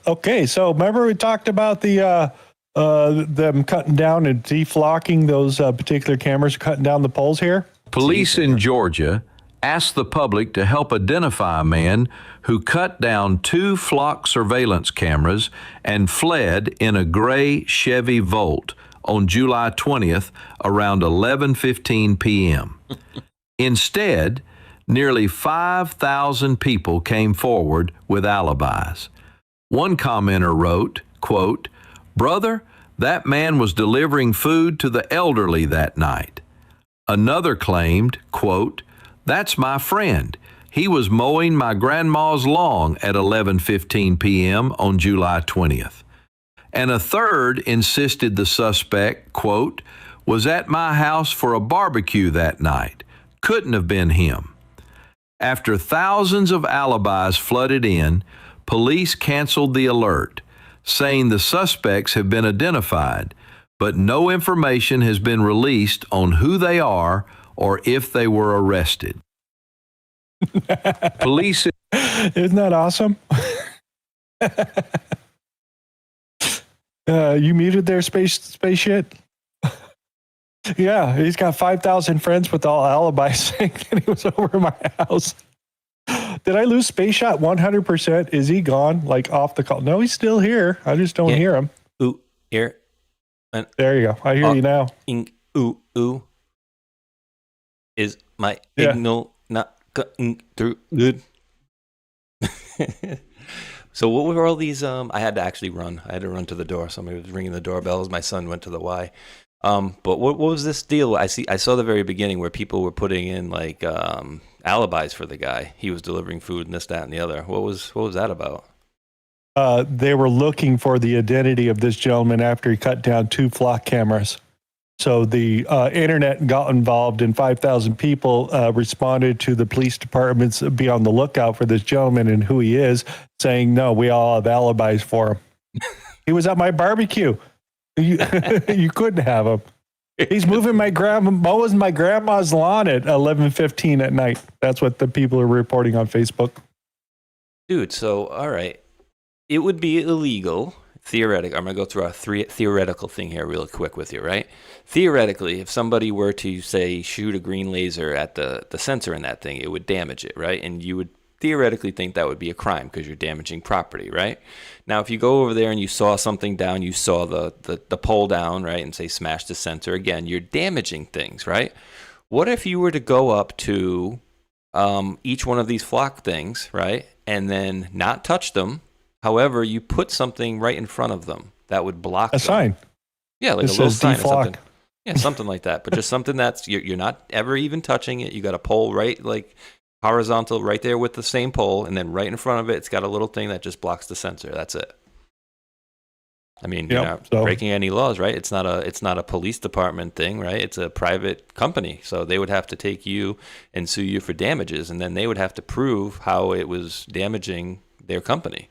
Okay, so remember we talked about them cutting down and deflocking those particular cameras, cutting down the poles here? Police in Georgia asked the public to help identify a man who cut down 2 flock surveillance cameras and fled in a gray Chevy Volt on July 20th around 11:15 p.m. Instead, nearly 5,000 people came forward with alibis. One commenter wrote, quote, "Brother, that man was delivering food to the elderly that night." Another claimed, quote, "That's my friend. He was mowing my grandma's lawn at 11:15 p.m. on July 20th. And a third insisted the suspect, quote, "was at my house for a barbecue that night. Couldn't have been him." After thousands of alibis flooded in, police canceled the alert, saying the suspects have been identified, but no information has been released on who they are or if they were arrested. Police. Isn't that awesome? You muted there, Spaceshot? Yeah, he's got 5,000 friends with all alibis saying that he was over my house. Did I lose Spaceshot 100%? Is he gone, like off the call? No, he's still here. I just don't hear him. Ooh, here. There you go. I hear you now. Ooh. Is my signal not cutting through good? So what were all these? I had to actually run. I had to run to the door. Somebody was ringing the doorbell as my son went to the Y. But what was this deal? I saw the very beginning where people were putting in like alibis for the guy. He was delivering food and this, that, and the other. What was that about? They were looking for the identity of this gentleman after he cut down 2 flock cameras. So the internet got involved, and 5,000 people responded to the police departments be on the lookout for this gentleman and who he is, saying, no, we all have alibis for him. He was at my barbecue. You couldn't have him. He's mowing my grandma's lawn at 11:15 at night. That's what the people are reporting on Facebook. Dude, so, all right. It would be illegal, theoretically. I'm going to go through a theoretical thing here real quick with you, right? Theoretically, if somebody were to, say, shoot a green laser at the sensor in that thing, it would damage it, right? And you would theoretically think that would be a crime because you're damaging property, right? Now, if you go over there and you saw something down, you saw the pole down, right, and say smash the sensor, again, you're damaging things, right? What if you were to go up to each one of these flock things, right, and then not touch them? However, you put something right in front of them that would block a sign. Yeah, like it a little says sign or deflock. something. Yeah, something like that. But just something that's you're not ever even touching it. You got a pole right, like horizontal, right there with the same pole, and then right in front of it, it's got a little thing that just blocks the sensor. That's it. I mean, you're not breaking any laws, right? It's not a police department thing, right? It's a private company, so they would have to take you and sue you for damages, and then they would have to prove how it was damaging their company.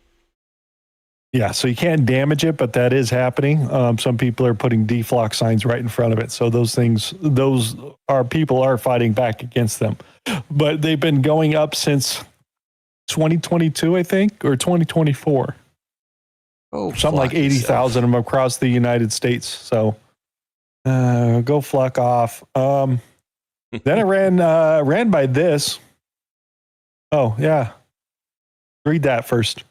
Yeah, so you can't damage it, but that is happening. Some people are putting deflock signs right in front of it. So people are fighting back against them. But they've been going up since 2022, I think, or 2024. Oh, something like 80,000 of them across the United States. So go flock off. Then I ran by this. Oh, yeah. Read that first.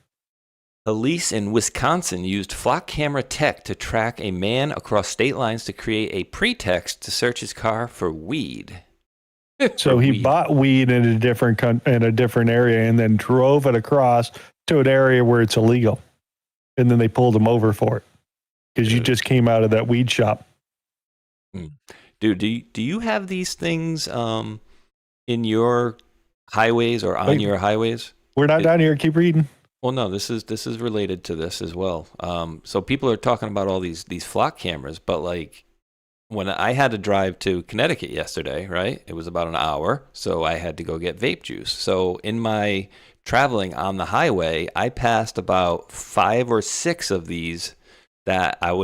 Police in Wisconsin used flock camera tech to track a man across state lines to create a pretext to search his car for weed. So he bought weed in a different area and then drove it across to an area where it's illegal. And then they pulled him over for it because you just came out of that weed shop. Dude, do you have these things in your highways or on your highways? We're not down here. Keep reading. Well, no, this is related to this as well. So people are talking about all these flock cameras, but like when I had to drive to Connecticut yesterday, right? It was about an hour, so I had to go get vape juice. So in my traveling on the highway, I passed about 5 or 6 of these that you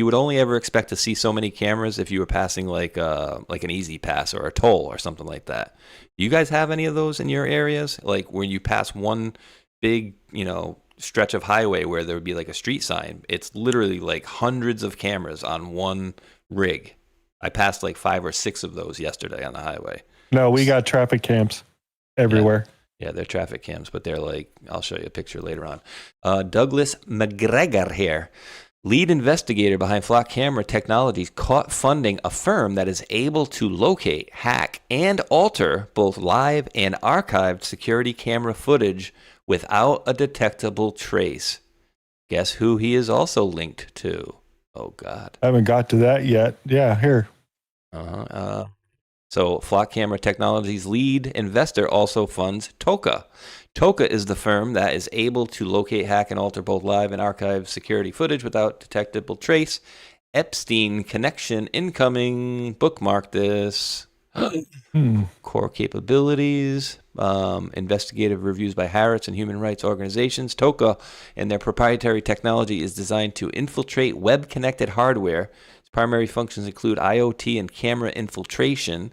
would only ever expect to see so many cameras if you were passing like an easy pass or a toll or something like that. Do you guys have any of those in your areas? Like when you pass one big, stretch of highway where there would be like a street sign, it's literally like hundreds of cameras on one rig. I passed like 5 or 6 of those yesterday on the highway. No, we got traffic cams everywhere. Yeah, they're traffic cams, but they're like, I'll show you a picture later on. Douglas McGregor here, lead investigator behind Flock Camera Technologies, caught funding a firm that is able to locate, hack, and alter both live and archived security camera footage without a detectable trace. Guess who he is also linked to? Oh, God. I haven't got to that yet. Yeah, here. So Flock Camera Technologies' lead investor also funds Toka. Toka is the firm that is able to locate, hack, and alter both live and archive security footage without detectable trace. Epstein connection incoming. Bookmark this. Core capabilities, investigative reviews by Harris and human rights organizations. TOCA and their proprietary technology is designed to infiltrate web-connected hardware. Its primary functions include IoT and camera infiltration.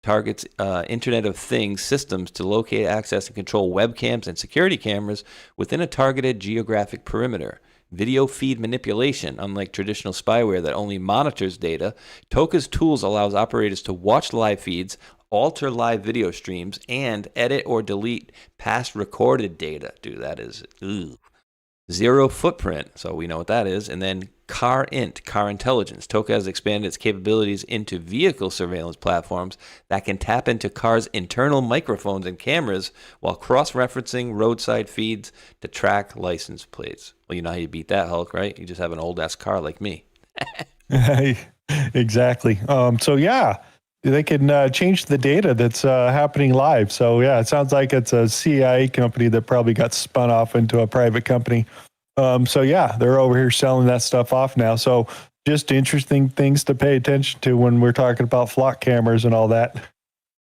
Targets Internet of Things systems to locate, access, and control webcams and security cameras within a targeted geographic perimeter. Video feed manipulation. Unlike traditional spyware that only monitors data, TOCA's tools allows operators to watch live feeds, alter live video streams, and edit or delete past recorded data. Dude, that is zero footprint, so we know what that is. And then car intelligence. TOCA has expanded its capabilities into vehicle surveillance platforms that can tap into cars' internal microphones and cameras while cross-referencing roadside feeds to track license plates. Well, you know how you beat that, Hulk, right? You just have an old-ass car like me. Exactly. So, yeah, they can change the data that's happening live. So, yeah, it sounds like it's a CIA company that probably got spun off into a private company. So, yeah, they're over here selling that stuff off now. So just interesting things to pay attention to when we're talking about flock cameras and all that.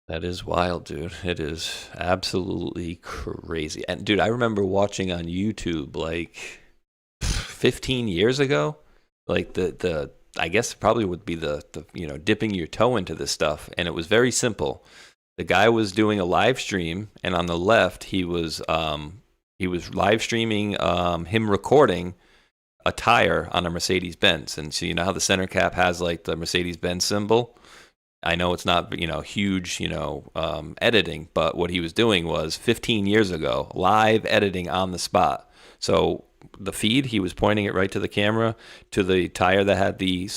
That is wild, dude. It is absolutely crazy. And, dude, I remember watching on YouTube like 15 years ago, like the I guess probably would be the dipping your toe into this stuff. And it was very simple. The guy was doing a live stream, and on the left, he was live streaming him recording a tire on a Mercedes-Benz. And so you know how the center cap has like the Mercedes-Benz symbol? I know it's not, huge, editing, but what he was doing was 15 years ago, live editing on the spot. So the feed, he was pointing it right to the camera, to the tire that had the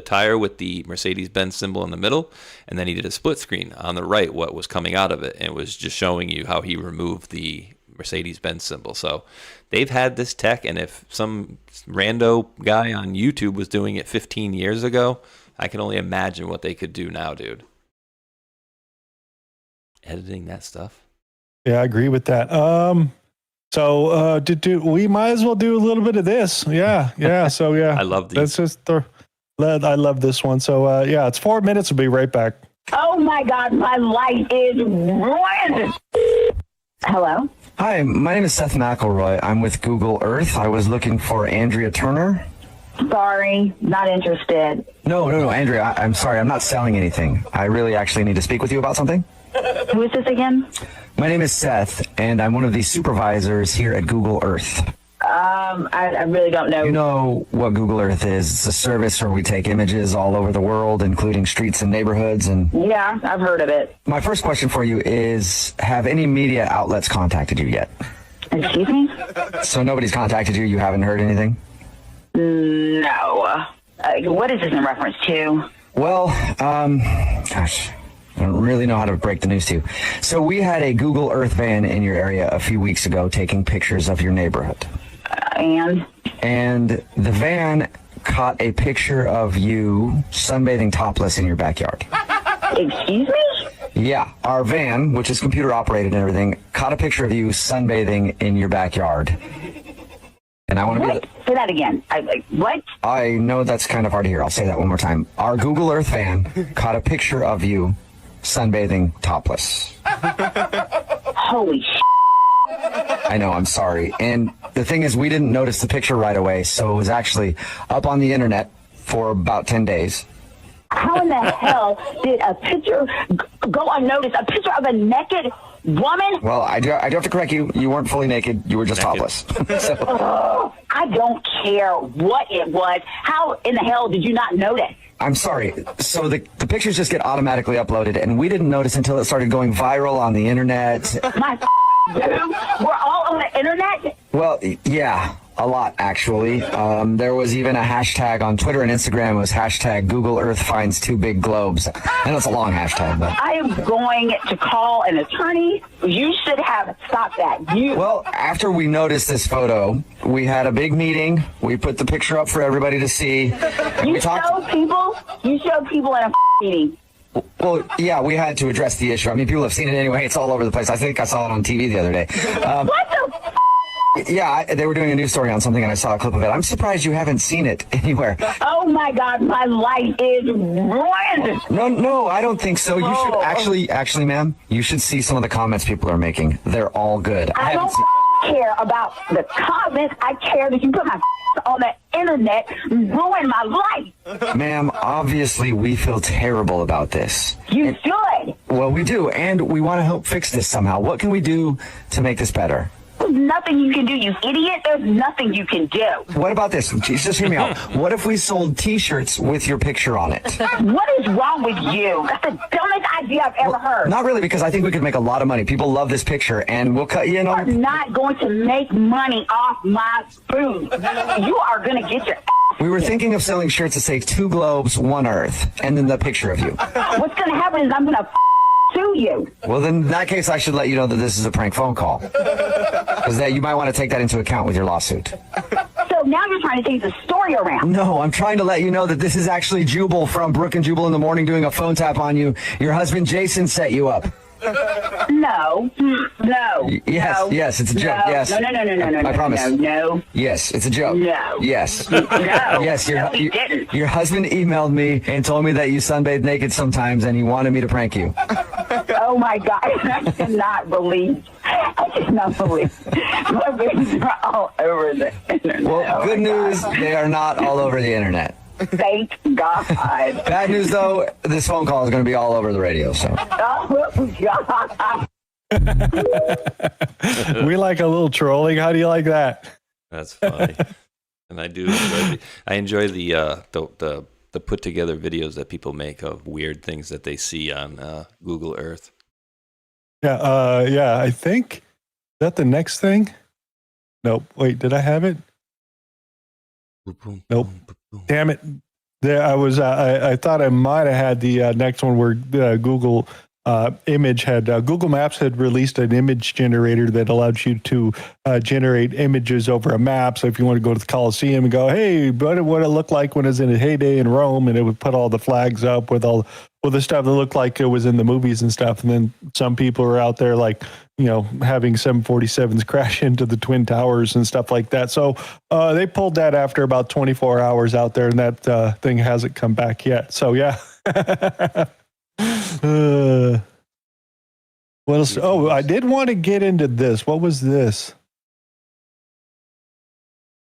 tire with the Mercedes-Benz symbol in the middle, and then he did a split screen on the right, what was coming out of it. And it was just showing you how he removed the Mercedes-Benz symbol. So they've had this tech, and if some rando guy on YouTube was doing it 15 years ago, I can only imagine what they could do now, dude. Editing that stuff. Yeah, I agree with that. So we might as well do a little bit of this. Yeah. So yeah, I love these. That's just I love this one. So yeah, it's 4 minutes. We'll be right back. Oh my God, my life is ruined. Hello. Hi, my name is Seth McElroy. I'm with Google Earth. I was looking for Andrea Turner. Sorry, not interested. No, Andrea, I'm sorry. I'm not selling anything. I really actually need to speak with you about something. Who is this again? My name is Seth, and I'm one of the supervisors here at Google Earth. I really don't know. You know what Google Earth is? It's a service where we take images all over the world, including streets and neighborhoods. And yeah, I've heard of it. My first question for you is, have any media outlets contacted you yet? Excuse me? So nobody's contacted you? You haven't heard anything? No. What is this in reference to? Well, gosh, I don't really know how to break the news to you. So we had a Google Earth van in your area a few weeks ago taking pictures of your neighborhood. And the van caught a picture of you sunbathing topless in your backyard. Excuse me? Yeah, our van, which is computer operated and everything, caught a picture of you sunbathing in your backyard. And I want to Say that again. What? I know that's kind of hard to hear. I'll say that one more time. Our Google Earth van caught a picture of you sunbathing topless. Holy shit. I know, I'm sorry. And the thing is, we didn't notice the picture right away, so it was actually up on the internet for about 10 days. How in the hell did a picture go unnoticed? A picture of a naked woman? Well, I do have to correct you. You weren't fully naked. You were just topless. I don't care what it was. How in the hell did you not notice? I'm sorry. So the pictures just get automatically uploaded, and we didn't notice until it started going viral on the internet. My dude, we're all on the internet? Well, yeah, a lot, actually. There was even a hashtag on Twitter and Instagram. It was hashtag Google Earth finds 2 big globes. I know it's a long hashtag, but... I am going to call an attorney. You should have stopped that. Well, after we noticed this photo, we had a big meeting. We put the picture up for everybody to see. You showed people in a meeting. Well, yeah, we had to address the issue. I mean, people have seen it anyway. It's all over the place. I think I saw it on TV the other day. What the Yeah, they were doing a news story on something, and I saw a clip of it. I'm surprised you haven't seen it anywhere. Oh my God, my life is ruined. No, I don't think so. You should actually, ma'am, you should see some of the comments people are making. They're all good. I don't care about the comments. I care that you put my on the internet, ruin my life. Ma'am, obviously we feel terrible about this. You should. Well, we do, and we want to help fix this somehow. What can we do to make this better? There's nothing you can do, you idiot. There's nothing you can do. What about this? Just hear me out. What if we sold T-shirts with your picture on it? What is wrong with you? That's the dumbest idea I've ever heard. Not really, because I think we could make a lot of money. People love this picture, and we'll cut you in on. You are not going to make money off my food. You are going to get your ass. We were thinking of selling shirts that say 2 globes, 1 Earth, and then the picture of you. What's going to happen is I'm going to sue you. Well, then in that case, I should let you know that this is a prank phone call. Because you might want to take that into account with your lawsuit. So now you're trying to change the story around. No, I'm trying to let you know that this is actually Jubal from Brooke and Jubal in the Morning doing a phone tap on you. Your husband, Jason, set you up. No. Yes, it's a joke. No. Yes. No. I promise. No. Yes, it's a joke. No. Yes. No. Yes, he didn't. your husband emailed me and told me that you sunbathe naked sometimes and he wanted me to prank you. Oh my God. I cannot believe. My babies are all over the internet. Well, good news, they are not all over the internet. Thank God. Bad news, though, this phone call is going to be all over the radio, so. Oh, God. We like a little trolling. How do you like that? That's funny. And I do enjoy the put together videos that people make of weird things that they see on Google Earth. Yeah, I think, is that the next thing? Nope. Wait, did I have it? Nope. Damn it. There, I thought I might have had the next one where Google Google Maps had released an image generator that allowed you to generate images over a map. So if you want to go to the Colosseum and go, hey, what would it look like when it was in a heyday in Rome? And it would put all the flags up with all the stuff that looked like it was in the movies and stuff. And then some people are out there like, having 747s crash into the Twin Towers and stuff like that. So they pulled that after about 24 hours out there, and that thing hasn't come back yet. So, yeah. What else? Oh, I did want to get into this. What was this?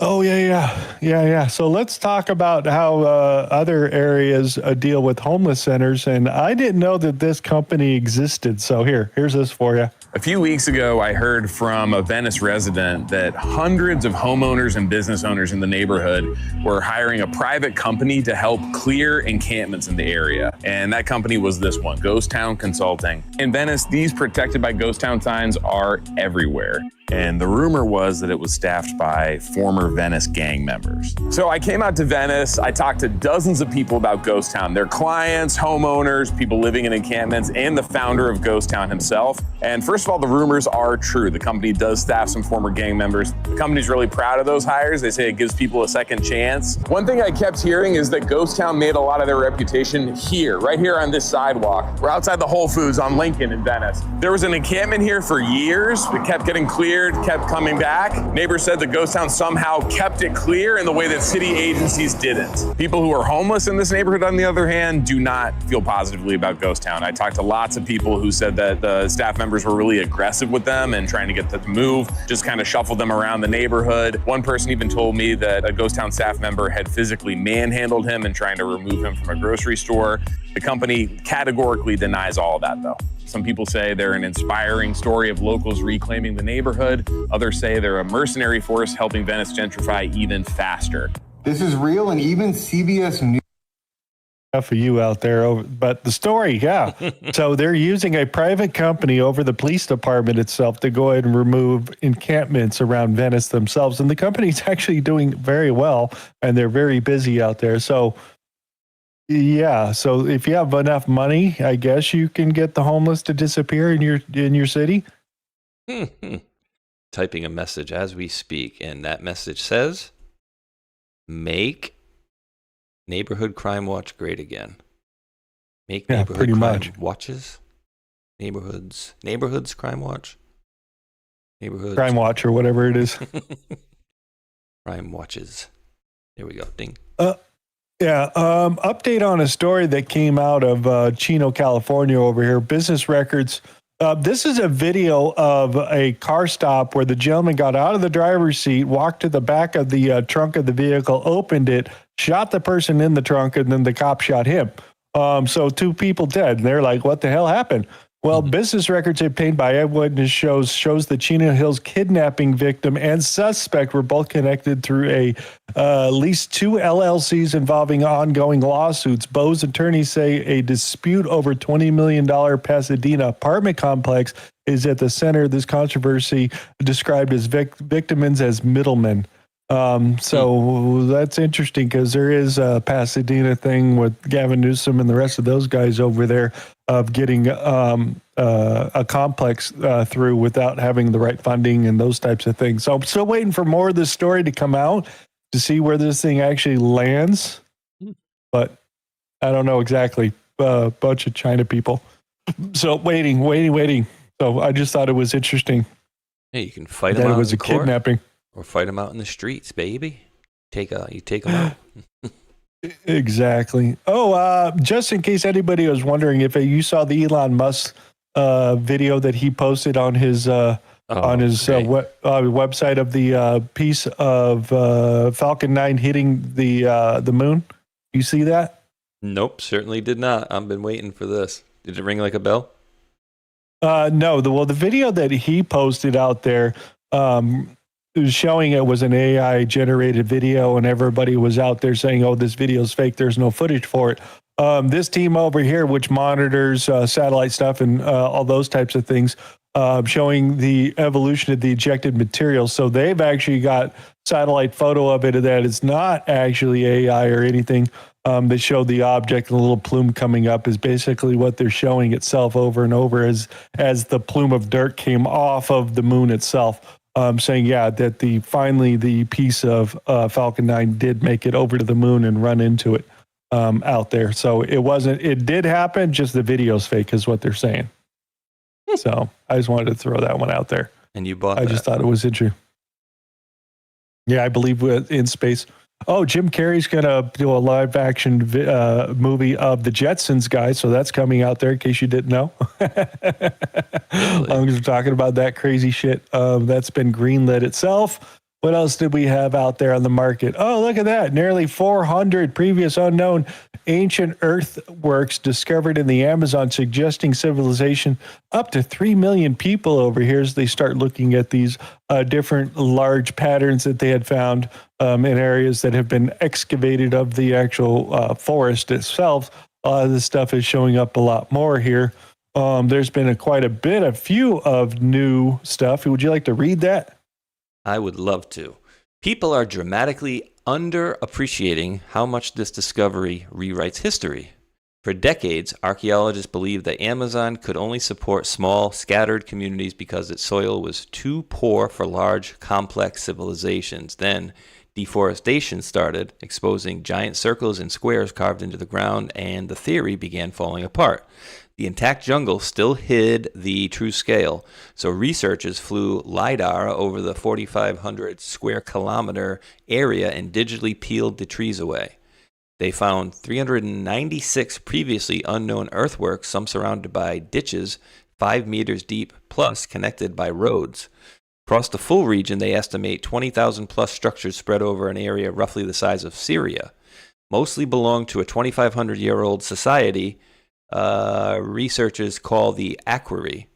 Oh, yeah. So let's talk about how other areas deal with homeless centers. And I didn't know that this company existed. So here's this for you. A few weeks ago, I heard from a Venice resident that hundreds of homeowners and business owners in the neighborhood were hiring a private company to help clear encampments in the area. And that company was this one, Ghost Town Consulting. In Venice, these protected by ghost town signs are everywhere. And the rumor was that it was staffed by former Venice gang members. So I came out to Venice. I talked to dozens of people about Ghost Town, their clients, homeowners, people living in encampments, and the founder of Ghost Town himself. And first of all, the rumors are true. The company does staff some former gang members. The company's really proud of those hires. They say it gives people a second chance. One thing I kept hearing is that Ghost Town made a lot of their reputation here, right here on this sidewalk. We're outside the Whole Foods on Lincoln in Venice. There was an encampment here for years. It kept getting cleared, kept coming back. Neighbors said that Ghost Town somehow kept it clear in the way that city agencies didn't. People who are homeless in this neighborhood, on the other hand, do not feel positively about Ghost Town. I talked to lots of people who said that the staff members were really aggressive with them and trying to get them to move, just kind of shuffled them around the neighborhood. One person even told me that a Ghost Town staff member had physically manhandled him and trying to remove him from a grocery store. The company categorically denies all of that, though. Some people say they're an inspiring story of locals reclaiming the neighborhood. Others say they're a mercenary force helping Venice gentrify even faster. This is real, and even CBS News. For you out there, but the story, yeah. So they're using a private company over the police department itself to go ahead and remove encampments around Venice themselves. And the company's actually doing very well, and they're very busy out there. So, yeah. So if you have enough money, I guess you can get the homeless to disappear in your city. Typing a message as we speak, and that message says, "Make Neighborhood Crime Watch great again." Make Neighborhood Crime Watches? Neighborhoods Crime Watch? Neighborhood Crime Watch or whatever it is. Crime Watches. There we go. Ding. Yeah. Update on a story that came out of Chino, California over here. Business records. This is a video of a car stop where the gentleman got out of the driver's seat, walked to the back of the trunk of the vehicle, opened it, shot the person in the trunk, and then the cop shot him. So 2 people dead. And they're like, what the hell happened? Well, business records obtained by eyewitness shows the Chino Hills kidnapping victim and suspect were both connected through at least 2 LLCs involving ongoing lawsuits. Bo's attorneys say a dispute over $20 million Pasadena apartment complex is at the center of this controversy, described as victims as middlemen. So that's interesting because there is a Pasadena thing with Gavin Newsom and the rest of those guys over there of getting a complex through without having the right funding and those types of things. So I'm still waiting for more of this story to come out to see where this thing actually lands. But I don't know exactly. A bunch of China people. So waiting. So I just thought it was interesting. Hey, you can fight them out. That it was a court, kidnapping. or fight them out in the streets, baby. You take them out. Exactly. Oh, just in case anybody was wondering, if you saw the Elon Musk video that he posted on his website of the piece of Falcon 9 hitting the moon. You see that? Nope, certainly did not. I've been waiting for this. Did it ring like a bell? No. The video that he posted out there showing it was an AI generated video, and everybody was out there saying, oh, this video is fake. There's no footage for it. This team over here, which monitors satellite stuff and all those types of things, showing the evolution of the ejected material. So they've actually got satellite photo of it that is not actually AI or anything. They showed the object and a little plume coming up is basically what they're showing itself over and over as the plume of dirt came off of the moon itself. Saying, yeah, that finally the piece of Falcon 9 did make it over to the moon and run into it out there. So it did happen, just the video's fake is what they're saying. So I just wanted to throw that one out there. And you bought I just thought it was interesting. Yeah, I believe in space. Oh, Jim Carrey's going to do a live action movie of the Jetsons, guys. So that's coming out there in case you didn't know. As long as we're talking about that crazy shit, that's been greenlit itself. What else did we have out there on the market? Oh, look at that. Nearly 400 previous unknown ancient earthworks discovered in the Amazon, suggesting civilization up to 3 million people over here as they start looking at these different large patterns that they had found in areas that have been excavated of the actual forest itself. This stuff is showing up a lot more here. There's been a few of new stuff. Would you like to read that? I would love to. People are dramatically underappreciating how much this discovery rewrites history. For decades, archaeologists believed the Amazon could only support small, scattered communities because its soil was too poor for large, complex civilizations. Then, deforestation started, exposing giant circles and squares carved into the ground, and the theory began falling apart. The intact jungle still hid the true scale, so researchers flew LiDAR over the 4,500 square kilometer area and digitally peeled the trees away. They found 396 previously unknown earthworks, some surrounded by ditches 5 meters deep, plus connected by roads. Across the full region, they estimate 20,000 plus structures spread over an area roughly the size of Syria. Mostly belong to a 2,500-year-old society researchers call the Aquari.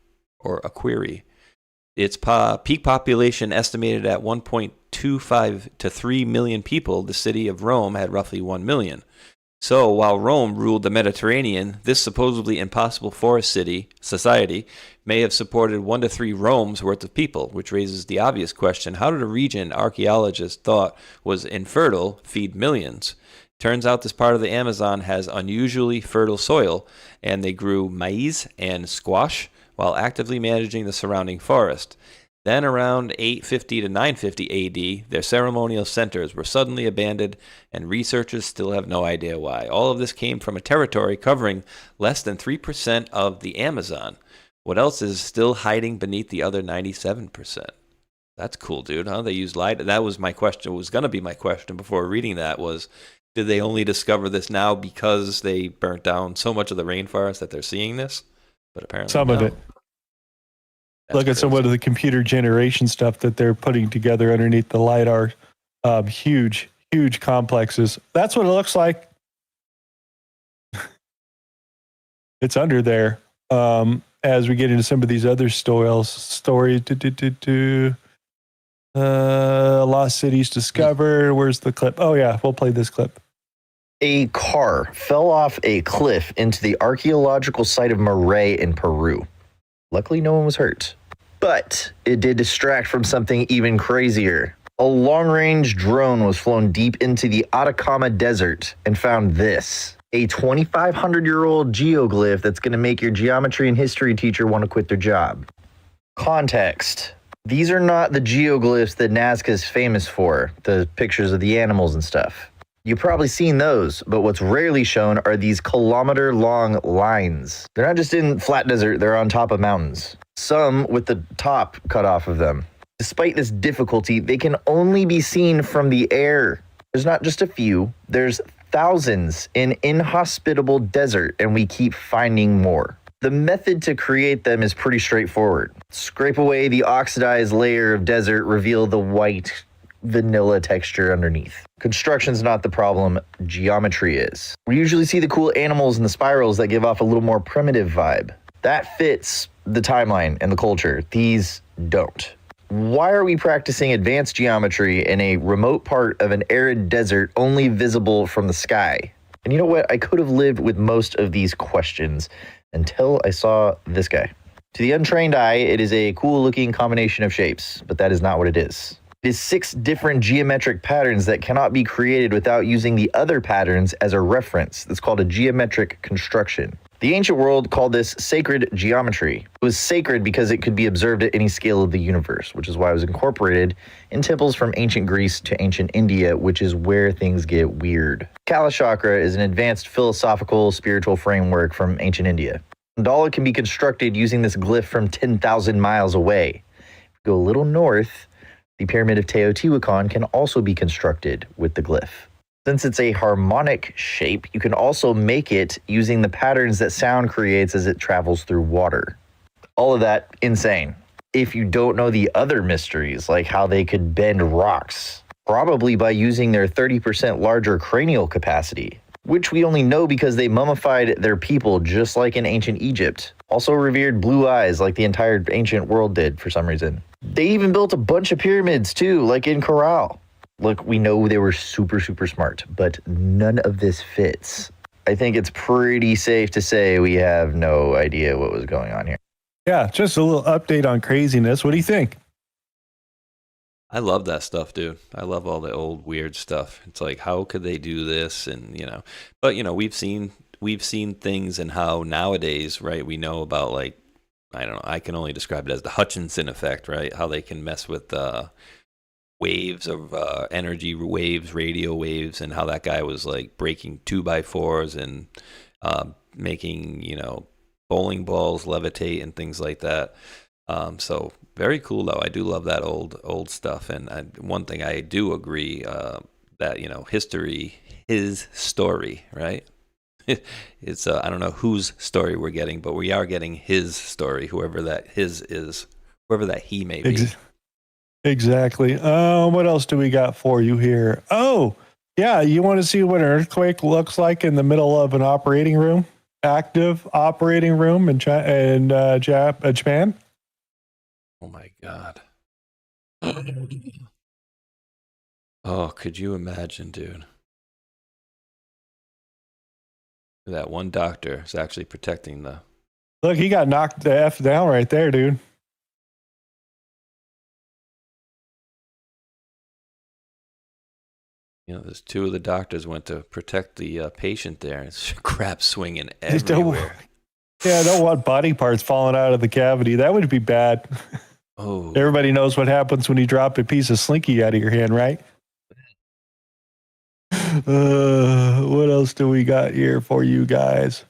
Its peak population estimated at 1.25 to 3 million people. The city of Rome had roughly 1 million. So while Rome ruled the Mediterranean, this supposedly impossible forest society may have supported 1 to 3 Rome's worth of people, which raises the obvious question: how did a region archaeologists thought was infertile feed millions? Turns out this part of the Amazon has unusually fertile soil, and they grew maize and squash while actively managing the surrounding forest. Then around 850 to 950 AD, their ceremonial centers were suddenly abandoned, and researchers still have no idea why. All of this came from a territory covering less than 3% of the Amazon. What else is still hiding beneath the other 97%? That's cool, dude, huh? They use light. That was my question. It was going to be my question before reading that was, did they only discover this now because they burnt down so much of the rainforest that they're seeing this? But apparently some of it. Look at some of the computer generation stuff that they're putting together underneath the LiDAR. Huge complexes. That's what it looks like. It's under there. As we get into some of these other stories, lost cities discovered. Where's the clip? Oh yeah, we'll play this clip. A car fell off a cliff into the archaeological site of Marais in Peru. Luckily, no one was hurt. But it did distract from something even crazier. A long-range drone was flown deep into the Atacama Desert and found this. A 2,500-year-old geoglyph that's going to make your geometry and history teacher want to quit their job. Context. These are not the geoglyphs that Nazca is famous for, the pictures of the animals and stuff. You've probably seen those, but what's rarely shown are these kilometer-long lines. They're not just in flat desert, they're on top of mountains. Some with the top cut off of them. Despite this difficulty, they can only be seen from the air. There's not just a few, there's thousands in inhospitable desert, and we keep finding more. The method to create them is pretty straightforward. Scrape away the oxidized layer of desert, reveal the white vanilla texture underneath. Construction's not the problem, geometry is. We usually see the cool animals and the spirals that give off a little more primitive vibe. That fits the timeline and the culture. These don't. Why are we practicing advanced geometry in a remote part of an arid desert only visible from the sky? And you know what? I could have lived with most of these questions until I saw this guy. To the untrained eye, it is a cool looking combination of shapes, but that is not what it is. It is 6 different geometric patterns that cannot be created without using the other patterns as a reference. That's called a geometric construction. The ancient world called this sacred geometry. It was sacred because it could be observed at any scale of the universe, which is why it was incorporated in temples from ancient Greece to ancient India, which is where things get weird. Kalachakra is an advanced philosophical, spiritual framework from ancient India. Mandala can be constructed using this glyph from 10,000 miles away. If we go a little north, the Pyramid of Teotihuacan can also be constructed with the glyph. Since it's a harmonic shape, you can also make it using the patterns that sound creates as it travels through water. All of that insane. If you don't know the other mysteries, like how they could bend rocks, probably by using their 30% larger cranial capacity, which we only know because they mummified their people just like in ancient Egypt. Also revered blue eyes like the entire ancient world did for some reason. They even built a bunch of pyramids too, like in Corral. Look, we know they were super smart, but none of this fits. I think it's pretty safe to say we have no idea what was going on here. Yeah, just a little update on craziness. What do you think? I love that stuff, dude. I love all the old weird stuff. It's like, how could they do this? And, but, we've seen things and how nowadays, right, we know about, like, I don't know, I can only describe it as the Hutchinson effect, right? How they can mess with waves of energy waves, radio waves, and how that guy was like breaking 2x4s and making, bowling balls levitate and things like that. So very cool though. I do love that old stuff. And one thing I do agree that, history, his story, right? It's I don't know whose story we're getting, but we are getting his story, whoever that his is, whoever that he may be. Exactly. What else do we got for you here? Oh, yeah. You want to see what an earthquake looks like in the middle of an operating room, active operating room in Japan? Oh my God. Oh, could you imagine, dude? That one doctor is actually protecting the. Look, he got knocked the F down right there, dude. There's 2 of the doctors went to protect the patient there. It's crap swinging everywhere. I don't want body parts falling out of the cavity. That would be bad. Oh. Everybody knows what happens when you drop a piece of slinky out of your hand, right? What else do we got here for you guys?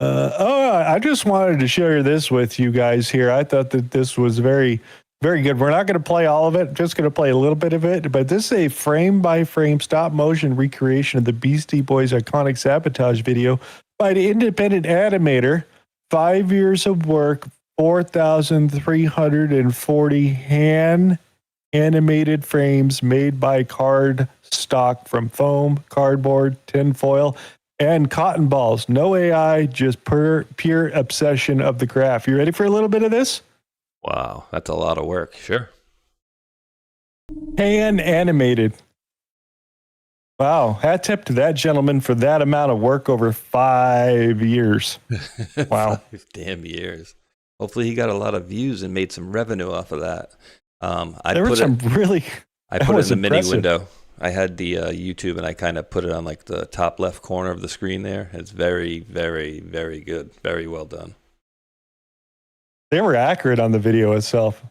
I just wanted to share this with you guys here. I thought that this was very, very good. We're not going to play all of it, just going to play a little bit of it. But this is a frame-by-frame stop-motion recreation of the Beastie Boys' iconic Sabotage video by the independent animator. 5 years of work, 4,340 hand-animated frames made by card stock from foam, cardboard, tinfoil, and cotton balls. No AI, just pure obsession of the craft. You ready for a little bit of this? Wow, that's a lot of work. Sure. Hand animated. Wow, hat tip to that gentleman for that amount of work over 5 years. Wow. 5 damn years. Hopefully he got a lot of views and made some revenue off of that. I there put were some it, really. I put it in the mini window. I had the YouTube and I kind of put it on like the top left corner of the screen there. It's very, very, very good. Very well done. They were accurate on the video itself.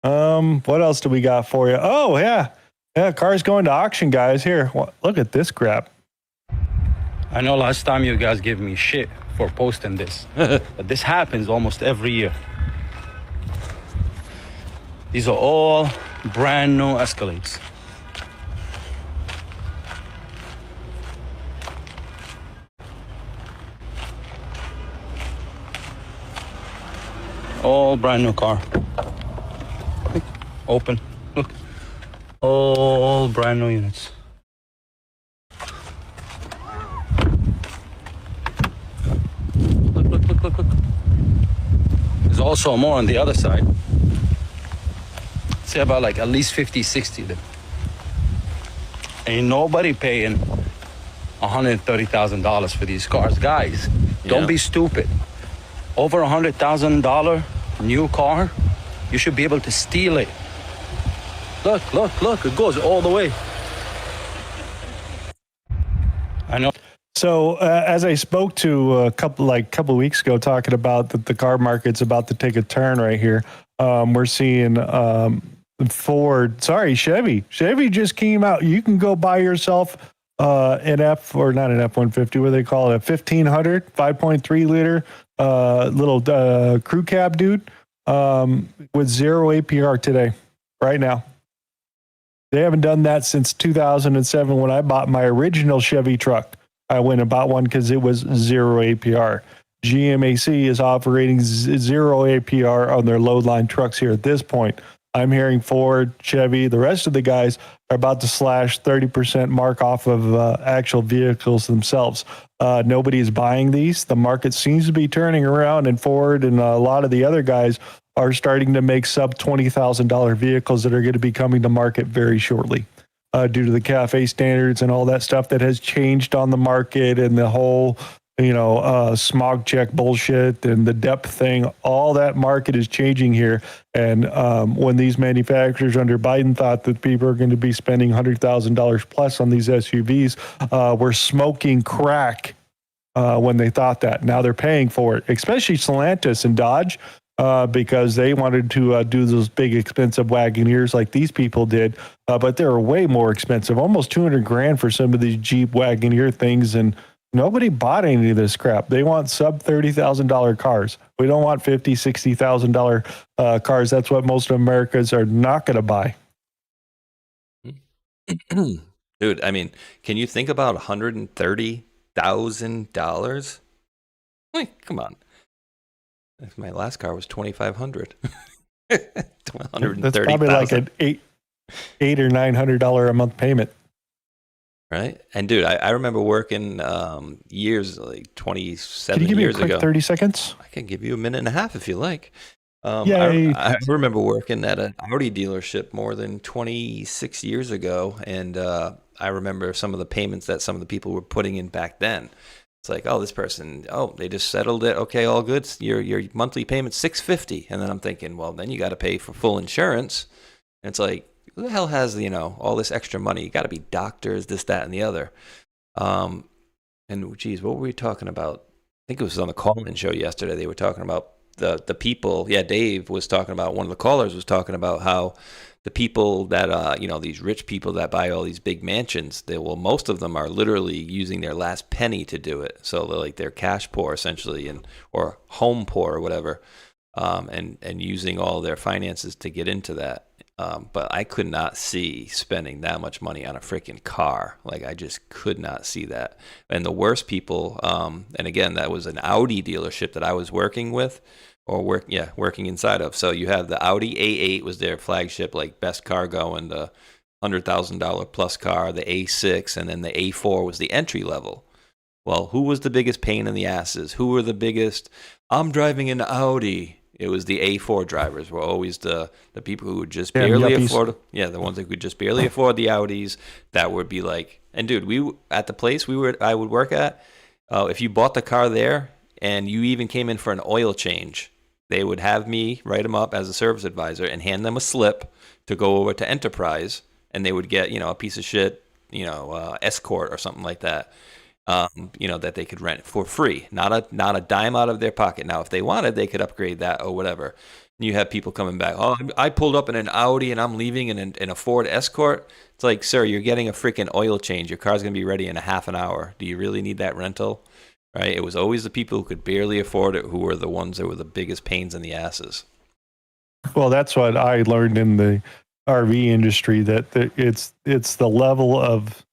What else do we got for you? Oh, yeah. Yeah, car's going to auction, guys. Here, look at this crap. I know last time you guys gave me shit for posting this, but this happens almost every year. These are all brand new Escalades. All brand new car. Open. Look. All brand new units. Look. There's also more on the other side. Say about like at least 50, 60 there. Ain't nobody paying $130,000 for these cars. Guys, don't be stupid. Over $100,000 new car, you should be able to steal it. Look, it goes all the way. I know. So as I spoke to a couple weeks ago, talking about that the car market's about to take a turn right here. We're seeing Chevy. Chevy just came out. You can go buy yourself an not an F-150, what do they call it? A 1500, 5.3 liter little crew cab dude with 0 APR today, right now. They haven't done that since 2007 when I bought my original Chevy truck. I went and bought one because it was 0 APR. GMAC is operating 0 APR on their load line trucks here at this point. I'm hearing Ford, Chevy, the rest of the guys are about to slash 30% mark off of actual vehicles themselves. Nobody is buying these. The market seems to be turning around, and Ford and a lot of the other guys are starting to make sub $20,000 vehicles that are going to be coming to market very shortly due to the CAFE standards and all that stuff that has changed on the market and the whole smog check bullshit and the depth thing. All that market is changing here. And when these manufacturers under Biden thought that people are going to be spending $100,000 plus on these SUVs, were smoking crack when they thought that. Now they're paying for it, especially Stellantis and Dodge, because they wanted to do those big expensive Wagoneers like these people did. But they're way more expensive, almost $200,000 for some of these Jeep Wagoneer things. And nobody bought any of this crap. They want sub $30,000 cars. We don't want $50,000, $60,000 cars. That's what most of Americans are not going to buy. Dude, I mean, can you think about $130,000? Like, come on. My last car was $2,500. That's probably like an $800 or $900 a month payment. Right. And dude, I remember working years, like 27 Can you give me years a quick ago. 30 seconds? I can give you a minute and a half if you like. Yay. I remember working at an Audi dealership more than 26 years ago. And I remember some of the payments that some of the people were putting in back then. It's like, oh, this person, they just settled it. Okay, all good. Your monthly payment's $650. And then I'm thinking, well, then you got to pay for full insurance. And it's like, who the hell has, all this extra money? You got to be doctors, this, that, and the other. And geez, what were we talking about? I think it was on the call-in show yesterday. They were talking about the people. Yeah, Dave was talking about, one of the callers was talking about how the people that these rich people that buy all these big mansions, most of them are literally using their last penny to do it. So they're cash poor essentially, or home poor or whatever, and using all their finances to get into that. But I could not see spending that much money on a freaking car. Like, I just could not see that. And the worst people, and again, that was an Audi dealership that I was working with, working inside of. So you have the Audi A8 was their flagship, like best car going, the $100,000 plus car, the A6, and then the A4 was the entry level. Well, who was the biggest pain in the asses? Who were the biggest, I'm driving an Audi? It was the A4 drivers were always the people who would just barely afford. Yeah, the ones that could just barely afford the Audis. That would be like, and dude, we at the place I would work at. If you bought the car there and you even came in for an oil change, they would have me write them up as a service advisor and hand them a slip to go over to Enterprise, and they would get a piece of shit Escort or something like that. That they could rent for free, not a dime out of their pocket. Now, if they wanted, they could upgrade that or whatever. And you have people coming back, oh, I pulled up in an Audi and I'm leaving in a Ford Escort. It's like, sir, you're getting a freaking oil change. Your car's going to be ready in a half an hour. Do you really need that rental? Right? It was always the people who could barely afford it who were the ones that were the biggest pains in the asses. Well, that's what I learned in the RV industry, that it's the level of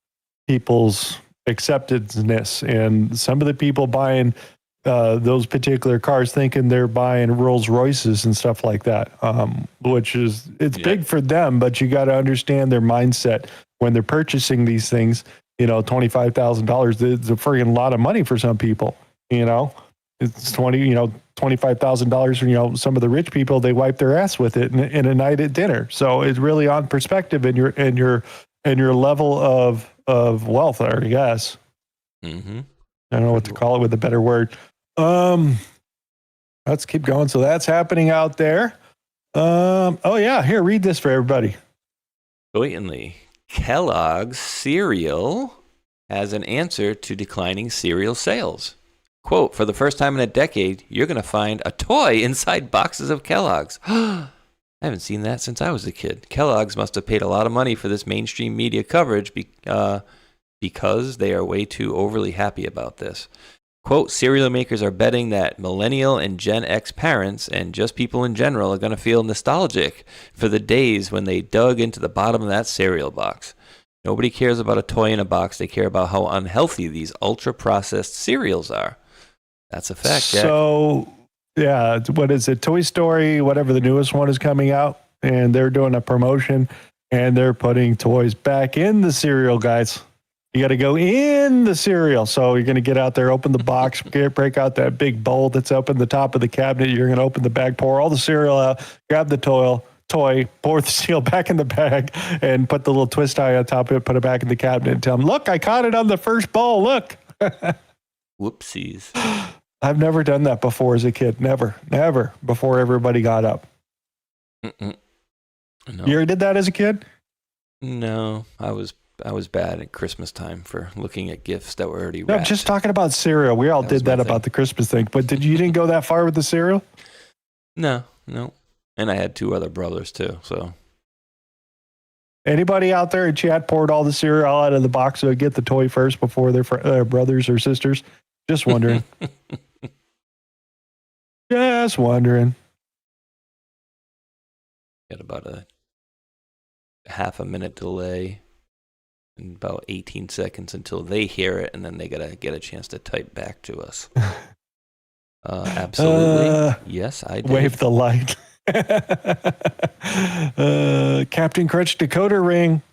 people's acceptance, and some of the people buying those particular cars thinking they're buying Rolls Royces and stuff like that, which is big for them, but you got to understand their mindset when they're purchasing these things. $25,000 is a freaking lot of money for some people. It's $25,000. Some of the rich people, they wipe their ass with it in a night at dinner. So it's really on perspective in your level of wealth there, I guess. Mm-hmm. I don't know what to call it with a better word. Let's keep going. So that's happening out there. Oh yeah, here, read this for everybody. Blatantly, Kellogg's cereal has an answer to declining cereal sales. Quote, for the first time in a decade, you're going to find a toy inside boxes of Kellogg's. I haven't seen that since I was a kid. Kellogg's must have paid a lot of money for this mainstream media coverage because they are way too overly happy about this. Quote, cereal makers are betting that millennial and Gen X parents and just people in general are going to feel nostalgic for the days when they dug into the bottom of that cereal box. Nobody cares about a toy in a box. They care about how unhealthy these ultra-processed cereals are. That's a fact, Jack. So, yeah, what is it? Toy Story, whatever the newest one is coming out, and they're doing a promotion, and they're putting toys back in the cereal, guys. You got to go in the cereal. So you're going to get out there, open the box, break out that big bowl that's up in the top of the cabinet. You're going to open the bag, pour all the cereal out, grab the toy, pour the cereal back in the bag, and put the little twist tie on top of it, put it back in the cabinet, and tell them, look, I caught it on the first bowl. Look. Whoopsies. I've never done that before as a kid. Never before everybody got up. No. You ever did that as a kid? No, I was bad at Christmas time for looking at gifts that were already No, wrapped. just talking about cereal. We all did that about the Christmas thing. But you didn't go that far with the cereal? No. And I had two other brothers too. So anybody out there in chat poured all the cereal out of the box to get the toy first before their brothers or sisters? Just wondering. Just wondering. Got about a half a minute delay and about 18 seconds until they hear it, and then they gotta get a chance to type back to us. Absolutely. Yes, I did. Wave the light. Captain Crutch decoder ring.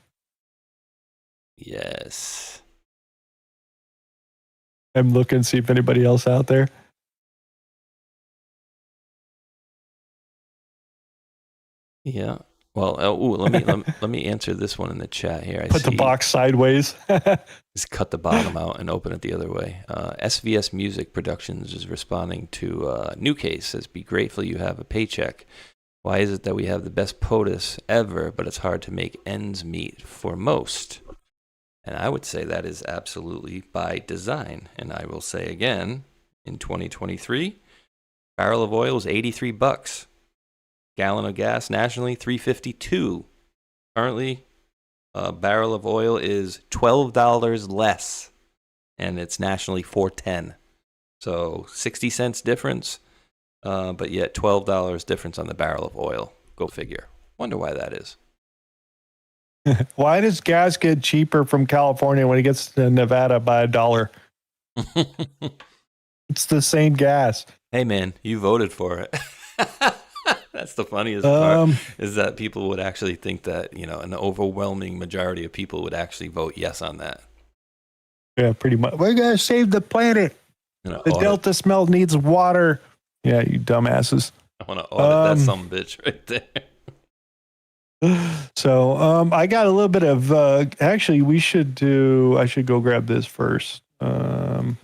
Yes. I'm looking to see if anybody else out there. Yeah. Well, let me answer this one in the chat here. Put the box sideways. Just cut the bottom out and open it the other way. SVS Music Productions is responding to New Case. Says, be grateful you have a paycheck. Why is it that we have the best POTUS ever, but it's hard to make ends meet for most? And I would say that is absolutely by design. And I will say again, in 2023, Barrel of oil is $83. Gallon of gas nationally, $3.52. Currently, a barrel of oil is $12 less, and it's nationally $4.10. So 60 cents difference, but yet $12 difference on the barrel of oil. Go figure. Wonder why that is. Why does gas get cheaper from California when it gets to Nevada by $1? It's the same gas. Hey, man, you voted for it. That's the funniest part, is that people would actually think that, an overwhelming majority of people would actually vote yes on that. Yeah, pretty much. We're going to save the planet. The Delta smell needs water. Yeah, you dumbasses. I want to audit that sumbitch right there. So I got a little bit of, actually, I should go grab this first. As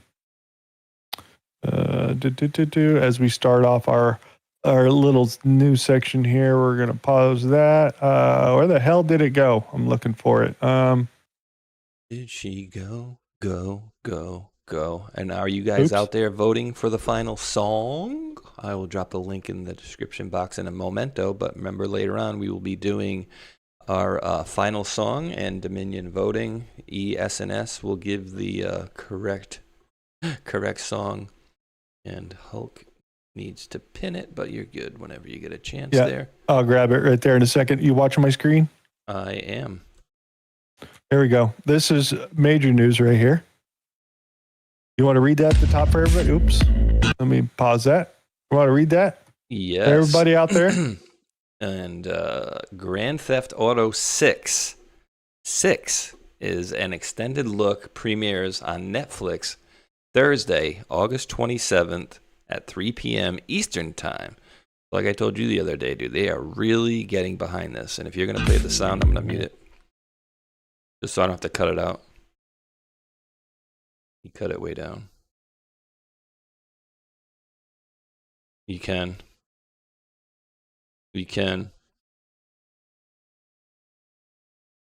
we start off our little news section here, we're going to pause that. Where the hell did it go? I'm looking for it. Did she go? And are you guys out there voting for the final song? I will drop the link in the description box in a momento, but remember later on we will be doing our final song and Dominion voting. ESNS will give the correct song, and Hulk needs to pin it, but you're good whenever you get a chance there. I'll grab it right there in a second. You watching my screen? I am. There we go. This is major news right here. You want to read that at the top for everybody? Oops. Let me pause that. You want to read that? Yes. Everybody out there? And Grand Theft Auto 6. 6 is an extended look, premieres on Netflix Thursday, August 27th at 3 p.m. Eastern Time. Like I told you the other day, dude, they are really getting behind this. And if you're going to play the sound, I'm going to mute it. Just so I don't have to cut it out. You cut it way down. You can.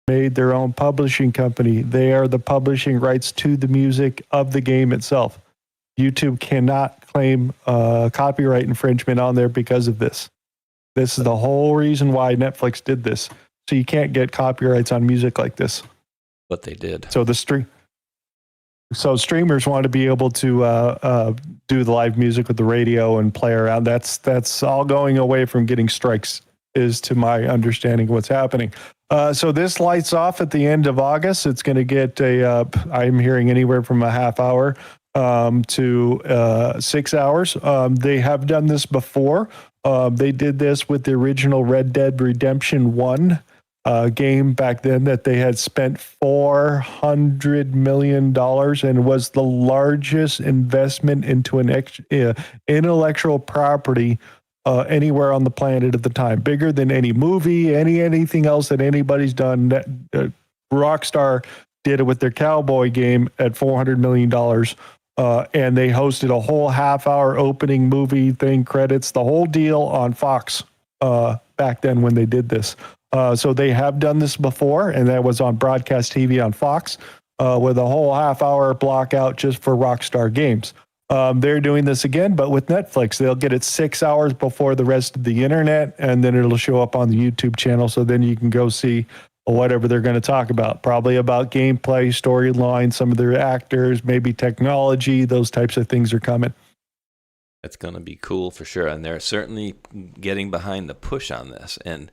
Made their own publishing company. They are the publishing rights to the music of the game itself. YouTube cannot claim copyright infringement on there because of this. This is the whole reason why Netflix did this. So you can't get copyrights on music like this. But they did. So streamers want to be able to do the live music with the radio and play around. That's all going away from getting strikes, is to my understanding what's happening. So this lights off at the end of August. It's going to get I'm hearing anywhere from a half hour to 6 hours. They have done this before. They did this with the original Red Dead Redemption 1 game back then, that they had spent $400 million and was the largest investment into an intellectual property anywhere on the planet at the time. Bigger than any movie, anything else that anybody's done. Rockstar did it with their cowboy game at $400 million. And they hosted a whole half-hour opening movie thing, credits, the whole deal on Fox back then when they did this. So they have done this before, and that was on broadcast TV on Fox with a whole half-hour block out just for Rockstar games. They're doing this again, but with Netflix. They'll get it 6 hours before the rest of the internet, and then it'll show up on the YouTube channel, so then you can go see whatever they're going to talk about. Probably about gameplay, storyline, some of their actors, maybe technology, those types of things are coming. That's going to be cool for sure, and they're certainly getting behind the push on this, and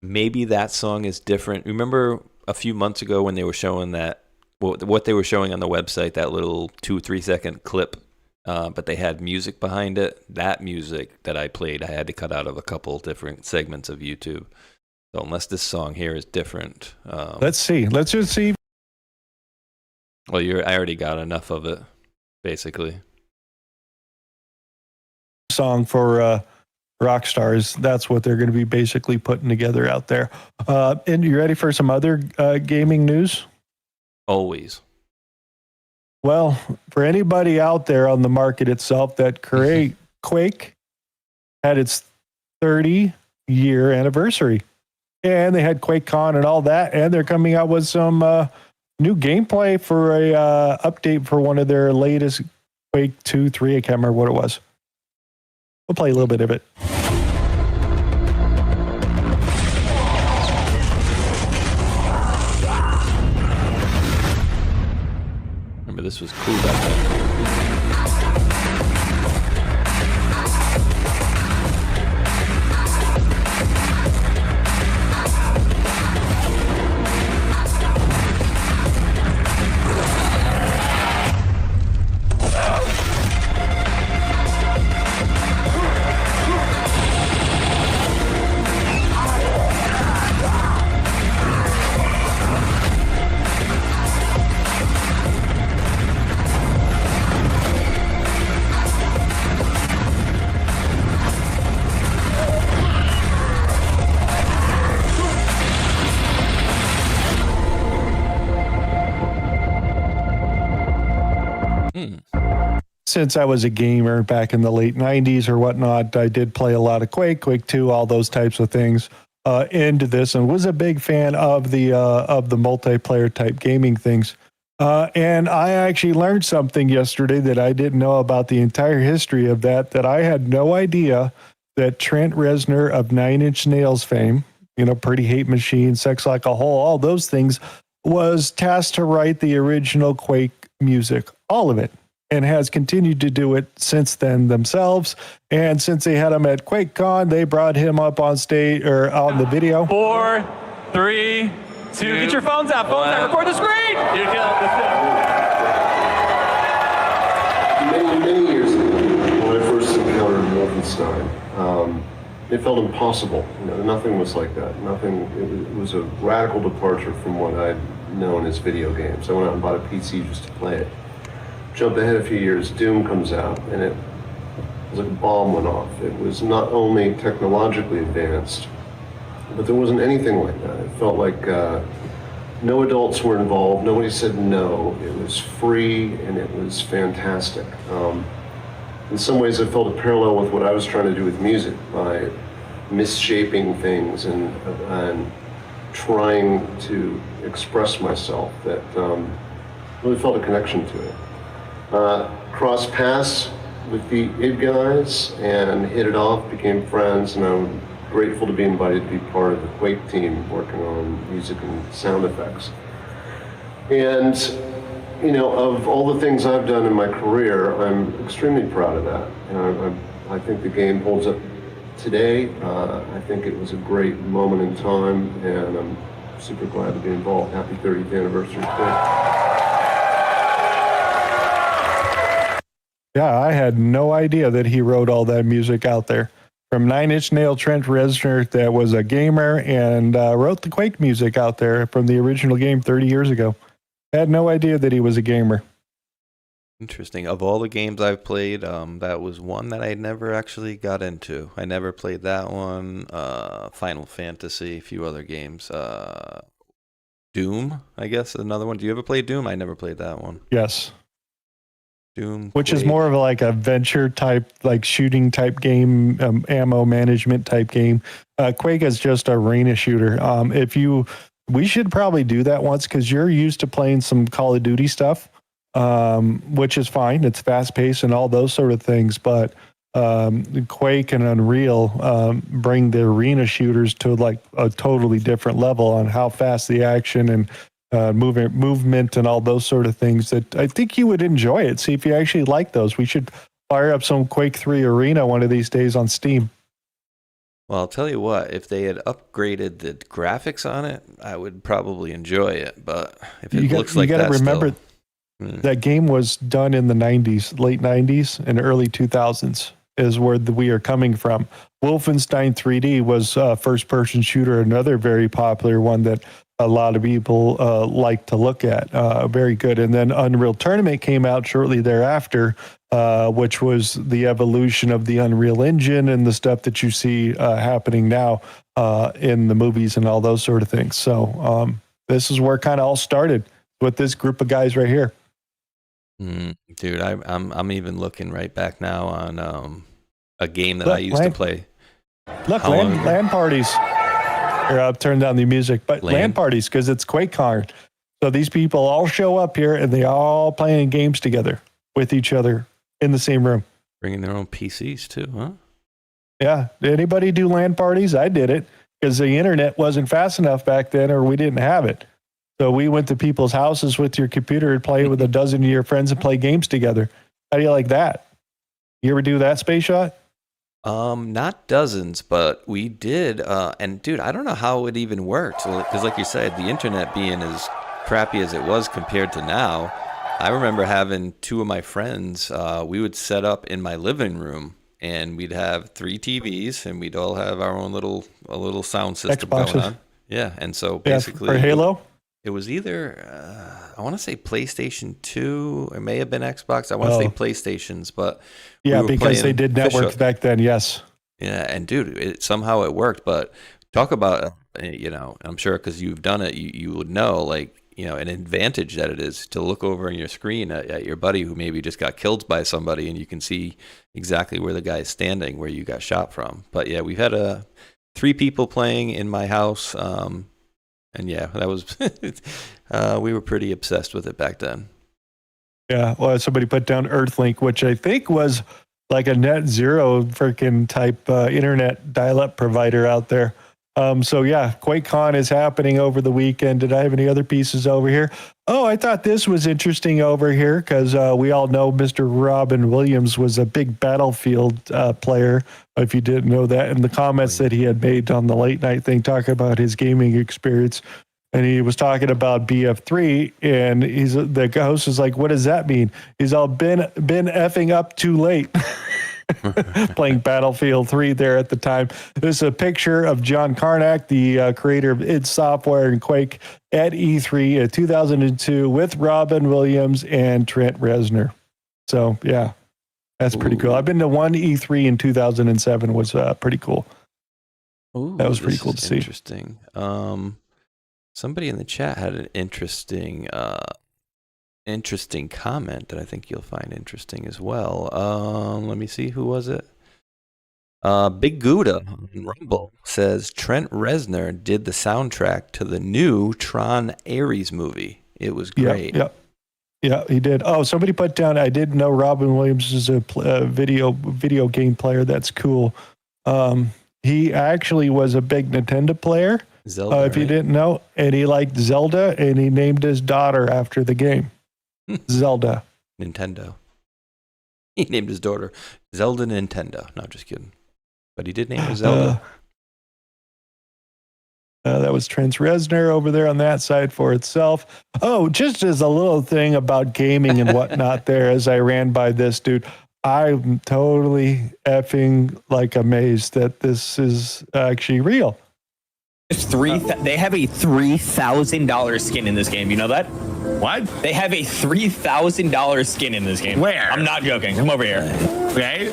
maybe that song is different. Remember a few months ago when they were showing that, what they were showing on the website, that little 2-3 second clip, but they had music behind it. That music that I played, I had to cut out of a couple different segments of YouTube. So unless this song here is different. Let's see. Let's just see. Well, I already got enough of it, basically. Song for Rockstars. That's what they're going to be basically putting together out there. And you ready for some other gaming news? Always. Well, for anybody out there on the market itself, that Quake had its 30-year anniversary. And they had QuakeCon and all that, and they're coming out with some new gameplay for a update for one of their latest Quake 2, 3, I can't remember what it was. We'll play a little bit of it. Remember, this was cool back then. Since I was a gamer back in the late 90s or whatnot, I did play a lot of Quake 2, all those types of things into this, and was a big fan of the multiplayer type gaming things. And I actually learned something yesterday that I didn't know about the entire history of that I had no idea that Trent Reznor of Nine Inch Nails fame, Pretty Hate Machine, Sex Like a Hole, all those things, was tasked to write the original Quake music, all of it, and has continued to do it since then themselves. And since they had him at QuakeCon, they brought him up on stage or out in the video. 4, 3, 2, get your phones out, record the screen. You killed Many years ago, when I first encountered Wolfenstein, it felt impossible. Nothing was like that. Nothing. It was a radical departure from what I'd known as video games. I went out and bought a PC just to play it. Jump ahead a few years, Doom comes out, and it was like a bomb went off. It was not only technologically advanced, but there wasn't anything like that. It felt like no adults were involved, nobody said no. It was free, and it was fantastic. In some ways, I felt a parallel with what I was trying to do with music by misshaping things and trying to express myself. That really felt a connection to it. Crossed paths with the id guys and hit it off, became friends, and I'm grateful to be invited to be part of the Quake team working on music and sound effects. And, of all the things I've done in my career, I'm extremely proud of that. I think the game holds up today. I think it was a great moment in time, and I'm super glad to be involved. Happy 30th anniversary. Yeah, I had no idea that he wrote all that music out there. From Nine Inch Nail, Trent Reznor, that was a gamer and wrote the Quake music out there from the original game 30 years ago. I had no idea that he was a gamer. Interesting. Of all the games I've played, that was one that I never actually got into. I never played that one. Final Fantasy, a few other games. Doom, I guess, another one. Do you ever play Doom? I never played that one. Yes. Doom, which Quake. is more of like a venture type, like shooting type game, ammo management type game. Quake is just arena shooter. We should probably do that once because you're used to playing some Call of Duty stuff, which is fine. It's fast paced and all those sort of things. But Quake and Unreal bring the arena shooters to like a totally different level on how fast the action and movement and all those sort of things that I think you would enjoy it. See if you actually like those. We should fire up some Quake 3 Arena one of these days on Steam. Well, I'll tell you what, if they had upgraded the graphics on it, I would probably enjoy it. But if it looks like that, you got to remember that game was done in the 90s, late 90s and early 2000s is where we are coming from. Wolfenstein 3D was a first-person shooter, another very popular one that a lot of people like to look at. Very good. And then Unreal Tournament came out shortly thereafter, which was the evolution of the Unreal Engine and the stuff that you see happening now in the movies and all those sort of things. So this is where it kind of all started with this group of guys right here. Dude, I'm even looking right back now on a game that I used to play. Look, LAN parties. Here, I'll turn down the music, but LAN parties because it's QuakeCon. So these people all show up here and they all playing games together with each other in the same room. Bringing their own PCs too, huh? Yeah. Did anybody do LAN parties? I did it because the internet wasn't fast enough back then, or we didn't have it. So we went to people's houses with your computer and play with a dozen of your friends and play games together. How do you like that? You ever do that, Spaceshot? Not dozens, but we did. And dude, I don't know how it even worked. Because like you said, the internet being as crappy as it was compared to now, I remember having two of my friends, we would set up in my living room and we'd have 3 TVs and we'd all have our own little sound system Xboxes. going on. Yeah. And so basically for Halo? It was either, I want to say PlayStation 2. It may have been Xbox. I want to say PlayStations, but yeah, we were because they playing did networks Fish-Hook. back then. Yes. Yeah, and dude, somehow it worked. But talk about, I'm sure because you've done it, you would know, like, an advantage that it is to look over on your screen at your buddy who maybe just got killed by somebody, and you can see exactly where the guy is standing, where you got shot from. But yeah, we've had 3 people playing in my house. And yeah, that was, we were pretty obsessed with it back then. Yeah. Well, somebody put down Earthlink, which I think was like a net zero freaking type internet dial-up provider out there. So yeah, QuakeCon is happening over the weekend. Did I have any other pieces over here? Oh, I thought this was interesting over here because we all know Mr. Robin Williams was a big Battlefield player. If you didn't know that, in the comments that he had made on the late night thing, talking about his gaming experience, and he was talking about BF3, and the host is like, "What does that mean?" He's all been effing up too late. Playing Battlefield 3 there at the time. There's a picture of John Carmack, the creator of id Software and Quake, at E3 in 2002 with Robin Williams and Trent Reznor. So yeah, that's pretty cool. I've been to one E3 in 2007. Was pretty cool. That was pretty cool to see. Interesting. Somebody in the chat had an interesting comment that I think you'll find interesting as well. Let me see, who was it? Big Gouda on Rumble says Trent Reznor did the soundtrack to the new Tron Ares movie. It was great. Yeah, he did. Oh, somebody put down, I didn't know Robin Williams is a video game player. That's cool. He actually was a big Nintendo player, Zelda, if you didn't know, and he liked Zelda, and he named his daughter after the game. Zelda. Nintendo. He named his daughter Zelda Nintendo. No, just kidding. But he did name her Zelda. That was Trent Reznor over there on that side for itself. Oh, just as a little thing about gaming and whatnot there, as I ran by this, dude, I'm totally effing like amazed that this is actually real. It's they have a $3,000 skin in this game. You know that? What? They have a $3,000 skin in this game. Where? I'm not joking. Come over here. Okay.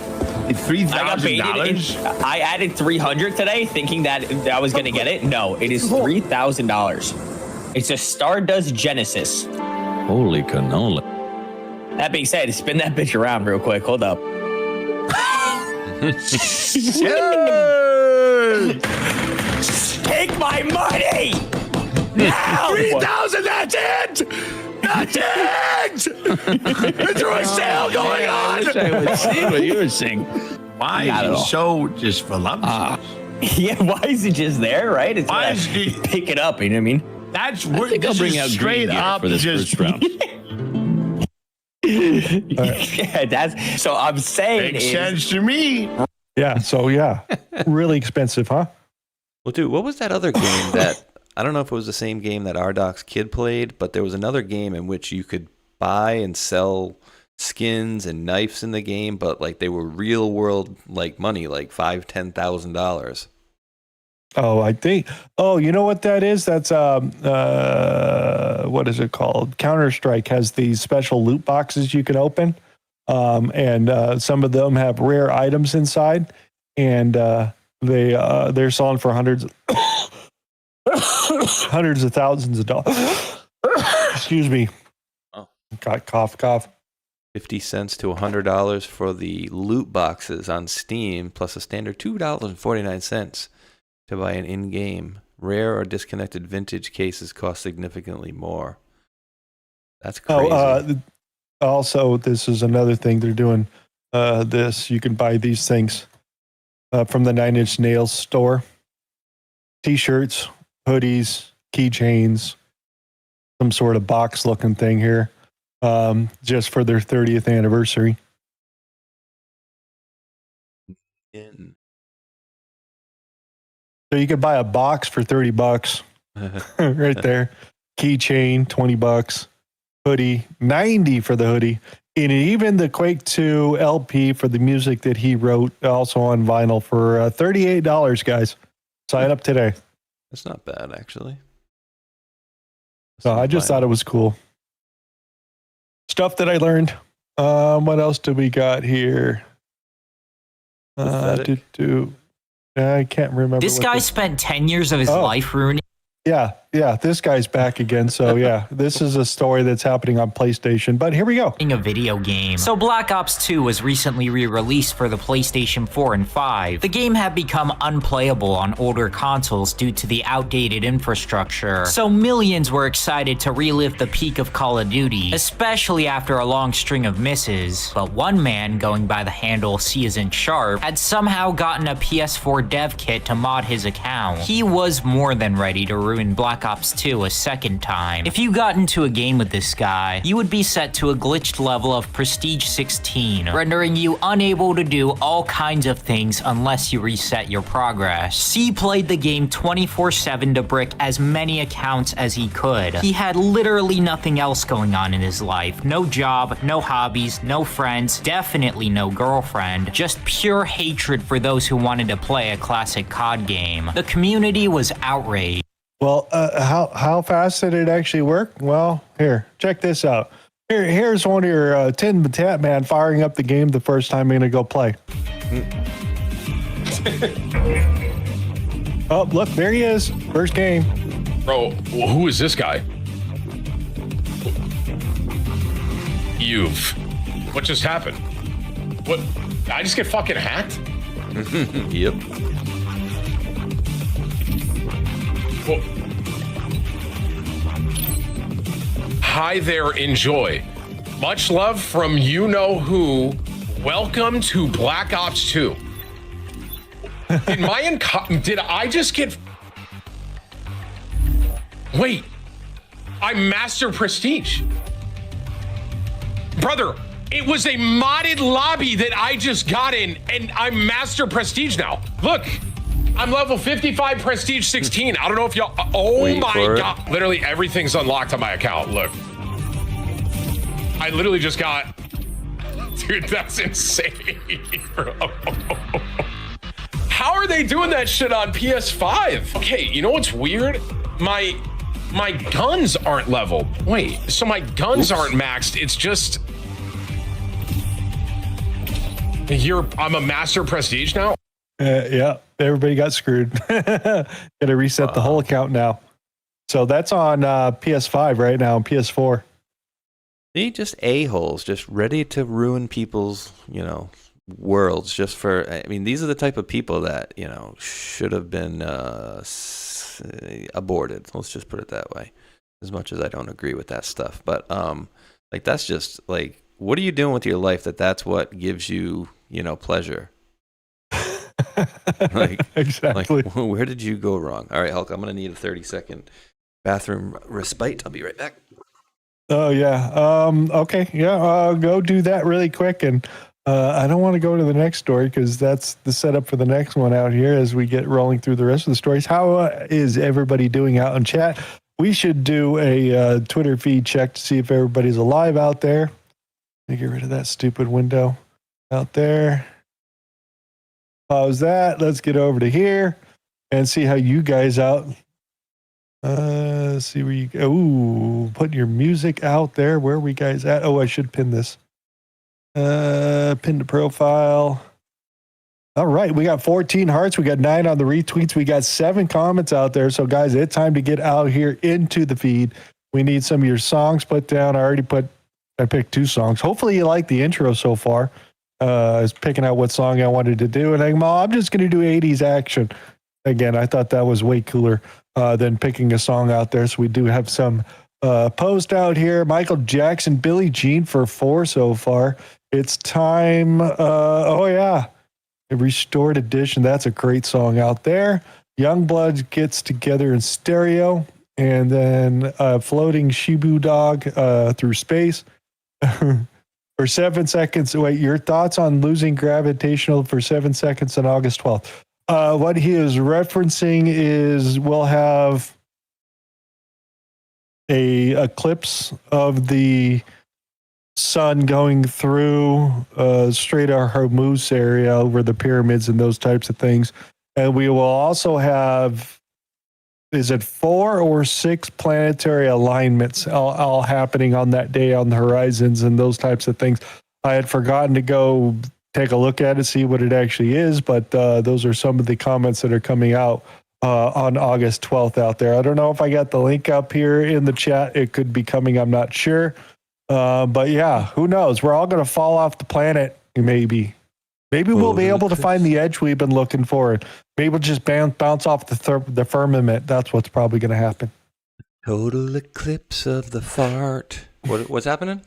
It's $3,000. I added 300 today, thinking that I was going to get it. No, it is $3,000. It's a Stardust Genesis. Holy cannoli. That being said, spin that bitch around real quick. Hold up. Take my money! Now! 3,000, that's it! That's it! Is there a sale going on? I wish I would see what you were saying. Why Not at is all. it so just voluptuous? Yeah, why is it just there, right? It's Why why is he- pick it up, you know what I mean? That's I think I'll this bring is out straight green gear up for this just first round. Yeah, that's so I'm saying makes is, sense to me. Yeah, so yeah, really expensive, huh? Well, dude, what was that other game that, I don't know if it was the same game that Ardoc's kid played, but there was another game in which you could buy and sell skins and knives in the game, but like they were real world like money, like $5,000-$10,000. Oh, I think. Oh, you know what that is? That's what is it called? Counter-Strike has these special loot boxes you can open, and some of them have rare items inside, and they're selling for hundreds of thousands of dollars. Excuse me. Oh. Got cough. 50 cents to $100 for the loot boxes on Steam, plus a standard $2.49 to buy an in-game. Rare or disconnected vintage cases cost significantly more. That's crazy. Also, this is another thing they're doing. You can buy these things. from the 9 Inch Nails store. T-shirts, hoodies, keychains, some sort of box looking thing here, just for their 30th anniversary. So you could buy a box for $30 right there. Keychain, $20. Hoodie, $90 for the hoodie. And even the Quake 2 LP for the music that he wrote, also on vinyl, for $38, guys. Sign up today. That's not bad, actually. So I just thought it was cool. Stuff that I learned. What else do we got here? I can't remember. This guy spent 10 years of his life ruining. Yeah, this guy's back again. So yeah, this is a story that's happening on PlayStation. But here we go. A video game. So Black Ops 2 was recently re-released for the PlayStation 4 and 5. The game had become unplayable on older consoles due to the outdated infrastructure. So millions were excited to relive the peak of Call of Duty, especially after a long string of misses. But one man, going by the handle Season Sharp, had somehow gotten a PS4 dev kit to mod his account. He was more than ready to ruin Black Ops 2 a second time. If you got into a game with this guy, you would be set to a glitched level of Prestige 16, rendering you unable to do all kinds of things unless you reset your progress. C played the game 24/7 to brick as many accounts as he could. He had literally nothing else going on in his life. No job, no hobbies, no friends, definitely no girlfriend, just pure hatred for those who wanted to play a classic COD game. The community was outraged. Well, how fast did it actually work? Well, here, check this out. Here's one of your Tin Tap Man firing up the game the first time I'm going to go play. Oh, look, there he is. First game. Bro, who is this guy? What just happened? What? I just get fucking hacked? Yep. Well, hi there, enjoy. Much love from you-know-who. Welcome to Black Ops 2. Did I just get... Wait. I'm Master Prestige. Brother, it was a modded lobby that I just got in, and I'm Master Prestige now. Look. I'm level 55, Prestige 16. I don't know if y'all... Oh my God. Literally everything's unlocked on my account. Look. I literally just got... Dude, that's insane, bro. How are they doing that shit on PS5? Okay, you know what's weird? My guns aren't leveled. Wait, so my guns aren't maxed. It's just... I'm a Master Prestige now? Yeah, everybody got screwed. Got to reset the whole account now. So that's on PS5 right now, and PS4. They just a-holes, just ready to ruin people's, worlds. Just for, I mean, these are the type of people that should have been aborted. Let's just put it that way. As much as I don't agree with that stuff, but that's just what are you doing with your life that's what gives you, pleasure? Exactly. Where did you go wrong? All right, Hulk, I'm gonna need a 30-second bathroom respite. I'll be right back. Oh yeah. Okay. Yeah. Go do that really quick, and I don't want to go to the next story because that's the setup for the next one out here as we get rolling through the rest of the stories. How is everybody doing out in chat? We should do a Twitter feed check to see if everybody's alive out there. Let me get rid of that stupid window out there. Pause that. Let's get over to here and see how you guys out. See where you go. Ooh, putting your music out there. Where are we guys at? Oh, I should pin this. Pin to profile. All right, we got 14 hearts. We got 9 on the retweets. We got 7 comments out there. So, guys, it's time to get out here into the feed. We need some of your songs put down. I picked 2 songs. Hopefully you like the intro so far. I was picking out what song I wanted to do, and I'm just going to do 80s action. Again, I thought that was way cooler than picking a song out there. So we do have some post out here. Michael Jackson, Billie Jean for 4 so far. It's time. Oh, yeah. The Restored Edition. That's a great song out there. Youngblood Gets Together in Stereo. And then Floating Shibu Dog Through Space. For 7 seconds. Wait, your thoughts on Losing Gravitational for 7 seconds on August 12th? What he is referencing is we'll have a eclipse of the sun going through Strait of Hormuz area over the pyramids and those types of things. And we will also have, is it 4 or 6 planetary alignments all happening on that day on the horizons and those types of things. I had forgotten to go take a look at it, see what it actually is, but those are some of the comments that are coming out on August 12th out there. I don't know if I got the link up here in the chat. It could be coming, I'm not sure. But yeah, who knows? We're all going to fall off the planet, maybe. Maybe we'll be able to find the edge we've been looking for. Maybe we'll just bounce off the firmament. That's what's probably going to happen. Total eclipse of the fart. What's happening?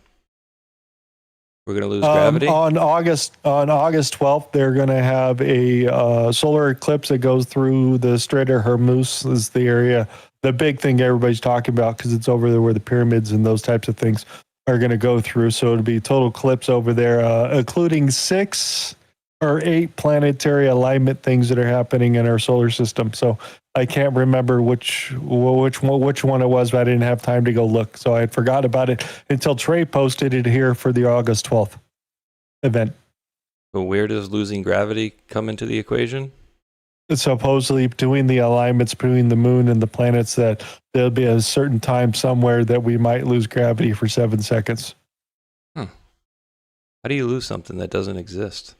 We're going to lose gravity? On August 12th, they're going to have a solar eclipse that goes through the Strait of Hormuz is the area, the big thing everybody's talking about because it's over there where the pyramids and those types of things are going to go through. So it'll be a total eclipse over there, including 6 or 8 planetary alignment things that are happening in our solar system. So I can't remember which one it was, but I didn't have time to go look. So I had forgot about it until Trey posted it here for the August 12th event. But where does losing gravity come into the equation? It's supposedly doing the alignments between the moon and the planets that there'll be a certain time somewhere that we might lose gravity for 7 seconds. How do you lose something that doesn't exist?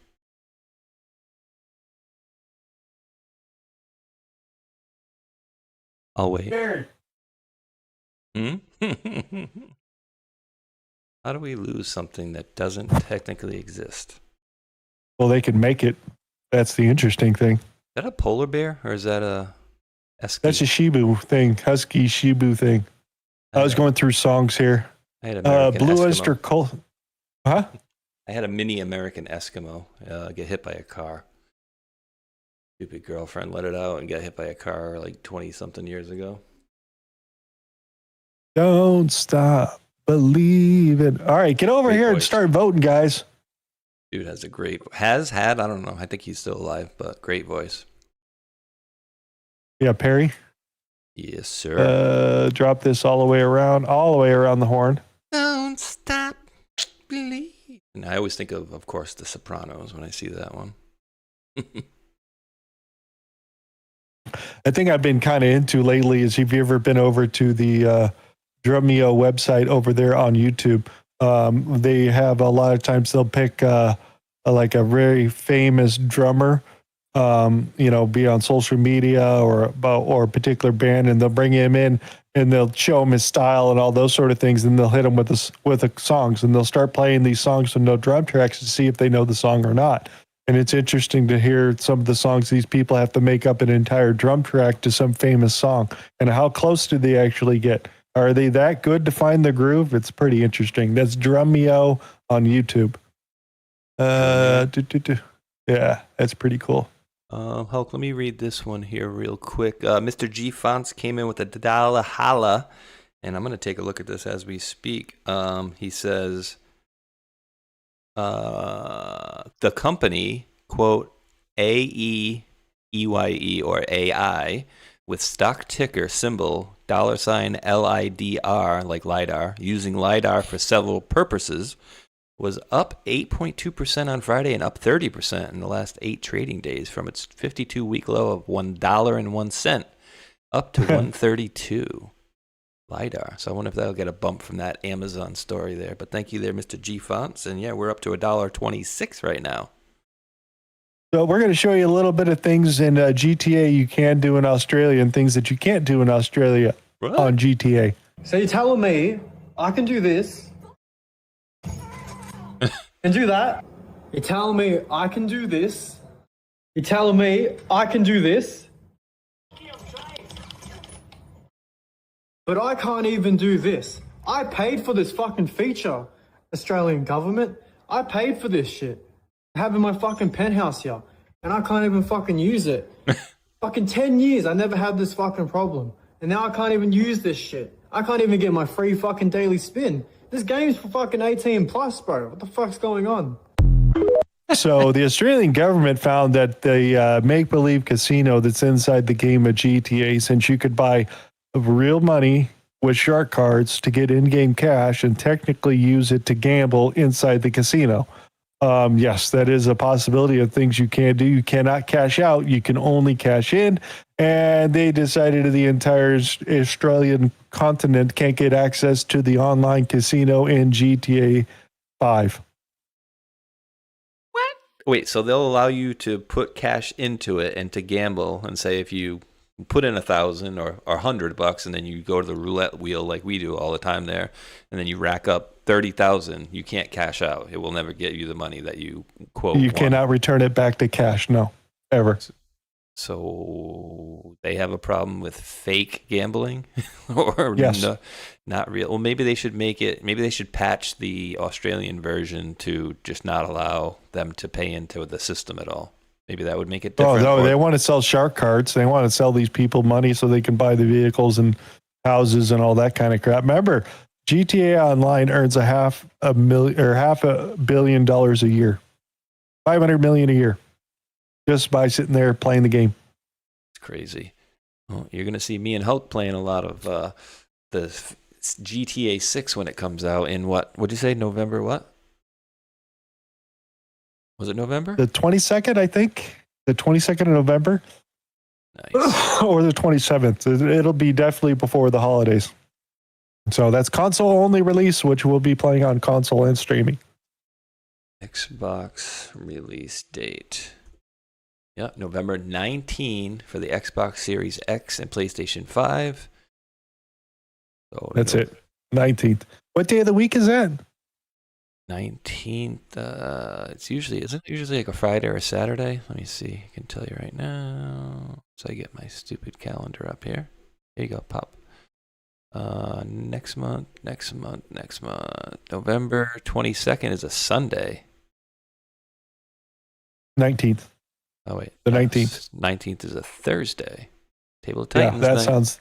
I'll wait. How do we lose something that doesn't technically exist? Well, they can make it. That's the interesting thing. Is that a polar bear or is that a Husky? That's a Shibu thing. Husky Shibu thing. I was going through songs here. I had American Blue Eskimo. Oyster Cult. Huh? I had a mini American Eskimo get hit by a car. Stupid girlfriend let it out and got hit by a car like 20-something years ago. Don't stop believing. All right, get over here and start voting, guys. Dude has had, I don't know. I think he's still alive, but great voice. Yeah, Perry. Yes, sir. Drop this all the way around the horn. Don't stop believing. And I always think of course, The Sopranos when I see that one. I think I've been kind of into lately is if you ever been over to the Drumeo website over there on YouTube, they have a lot of times they'll pick like a very famous drummer, be on social media or a particular band, and they'll bring him in and they'll show him his style and all those sort of things, and they'll hit him with the songs, and they'll start playing these songs with no drum tracks to see if they know the song or not. And it's interesting to hear some of the songs these people have to make up an entire drum track to some famous song. And how close do they actually get? Are they that good to find the groove? It's pretty interesting. That's Drumeo on YouTube. Yeah, that's pretty cool. Hulk, let me read this one here real quick. Mr. G Fonts came in with a Dala Hala, and I'm going to take a look at this as we speak. He says... the company, quote, AEEYE or AI, with stock ticker symbol $LIDR, like LIDAR, using LIDAR for several purposes, was up 8.2% on Friday and up 30% in the last 8 trading days from its 52-week low of $1.01 up to 132. LIDAR. So I wonder if that'll get a bump from that Amazon story there. But thank you there, Mr. G Fonts. And yeah, we're up to $1.26 right now. So we're going to show you a little bit of things in GTA you can do in Australia and things that you can't do in Australia on GTA. So you're telling me I can do this and do that? You're telling me I can do this? You're telling me I can do this? But I can't even do this. I paid for this fucking feature, Australian government. I paid for this shit. I have in my fucking penthouse here. and I can't even fucking use it. Fucking 10 years, I never had this fucking problem. And now I can't even use this shit. I can't even get my free fucking daily spin. This game's for fucking 18 plus, bro. What the fuck's going on? So the Australian government found that the make-believe casino that's inside the game of GTA, since you could buy real money with shark cards to get in-game cash and technically use it to gamble inside the casino. Yes, that is a possibility of things you can do. You cannot cash out. You can only cash in. And they decided the entire Australian continent can't get access to the online casino in GTA 5. Wait, so they'll allow you to put cash into it and to gamble, and say if you put in $1,000 or $100, and then you go to the roulette wheel like we do all the time there, and then you rack up 30,000, you can't cash out. It will never get you the money that you quote. You cannot return it back to cash. No, ever. So they have a problem with fake gambling, or yes. no, not real. Well, maybe they should make it. Maybe they should patch the Australian version to just not allow them to pay into the system at all. Maybe that would make it different. Oh no, they want to sell shark cards. They want to sell these people money so they can buy the vehicles and houses and all that kind of crap. Remember, GTA Online earns $500 million a year, $500 million a year, just by sitting there playing the game. It's crazy. Well, you're gonna see me and Hulk playing a lot of the GTA 6 when it comes out in what'd you say, November? What was it? November? The 22nd, I think. The 22nd of November. Nice. Or the 27th. It'll be definitely before the holidays. So that's console only release, which we'll be playing on console and streaming. Xbox release date. Yeah, November 19 for the Xbox Series X and PlayStation 5. So that's it. 19th. What day of the week is that? 19th. Isn't it usually like a Friday or a Saturday? Let me see. I can tell you right now. So I get my stupid calendar up here. Here you go, Pop. Next month. November 22nd is a Sunday. 19th. Oh wait, the 19th. 19th is a Thursday. Table of Titans.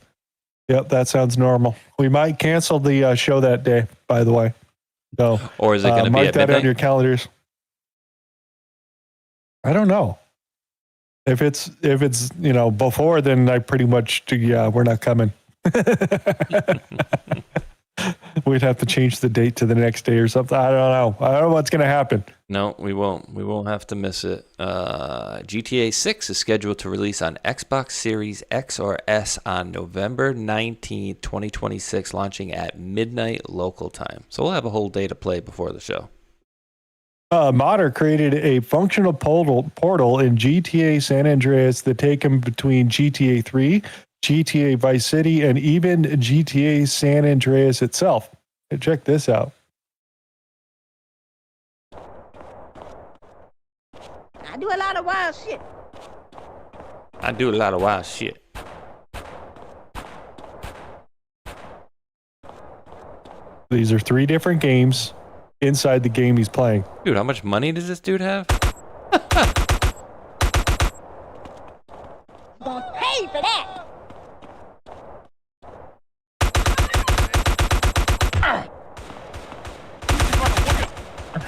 Yeah, that sounds normal. We might cancel the show that day, by the way. So, or is it going to be mark at that midnight? on your calendars? I don't know. If it's before, then I pretty much we're not coming. We'd have to change the date to the next day or something. I don't know what's going to happen. No, we won't. We won't have to miss it. GTA 6 is scheduled to release on Xbox Series X or S on November 19th, 2026, launching at midnight local time. So we'll have a whole day to play before the show. Modder created a functional portal in GTA San Andreas that take him between GTA 3, GTA Vice City, and even GTA San Andreas itself. Hey, check this out. I do a lot of wild shit. These are 3 different games inside the game he's playing. Dude, how much money does this dude have? Gonna pay for that.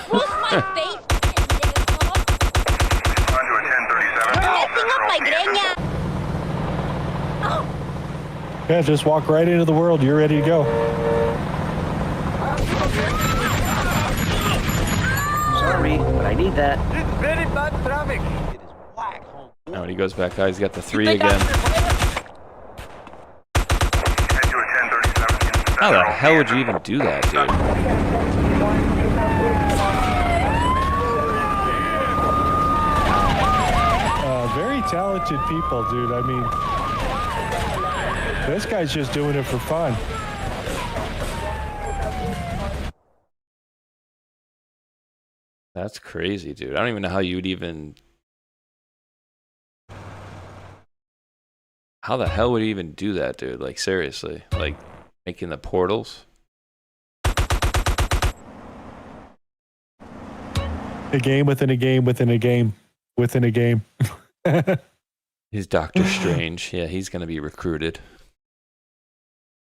What's my face? Messing up my greña. Yeah, just walk right into the world. You're ready to go. Sorry, but I need that. It's very bad traffic. Oh, and he goes back. He's got the 3 again. How the hell would you even do that, dude? Very talented people, dude. I mean, this guy's just doing it for fun. That's crazy, dude. I don't even know how you would even... How the hell would you even do that, dude? Like, seriously. Like, making the portals? A game within a game within a game within a game. He's Doctor Strange. Yeah, he's going to be recruited.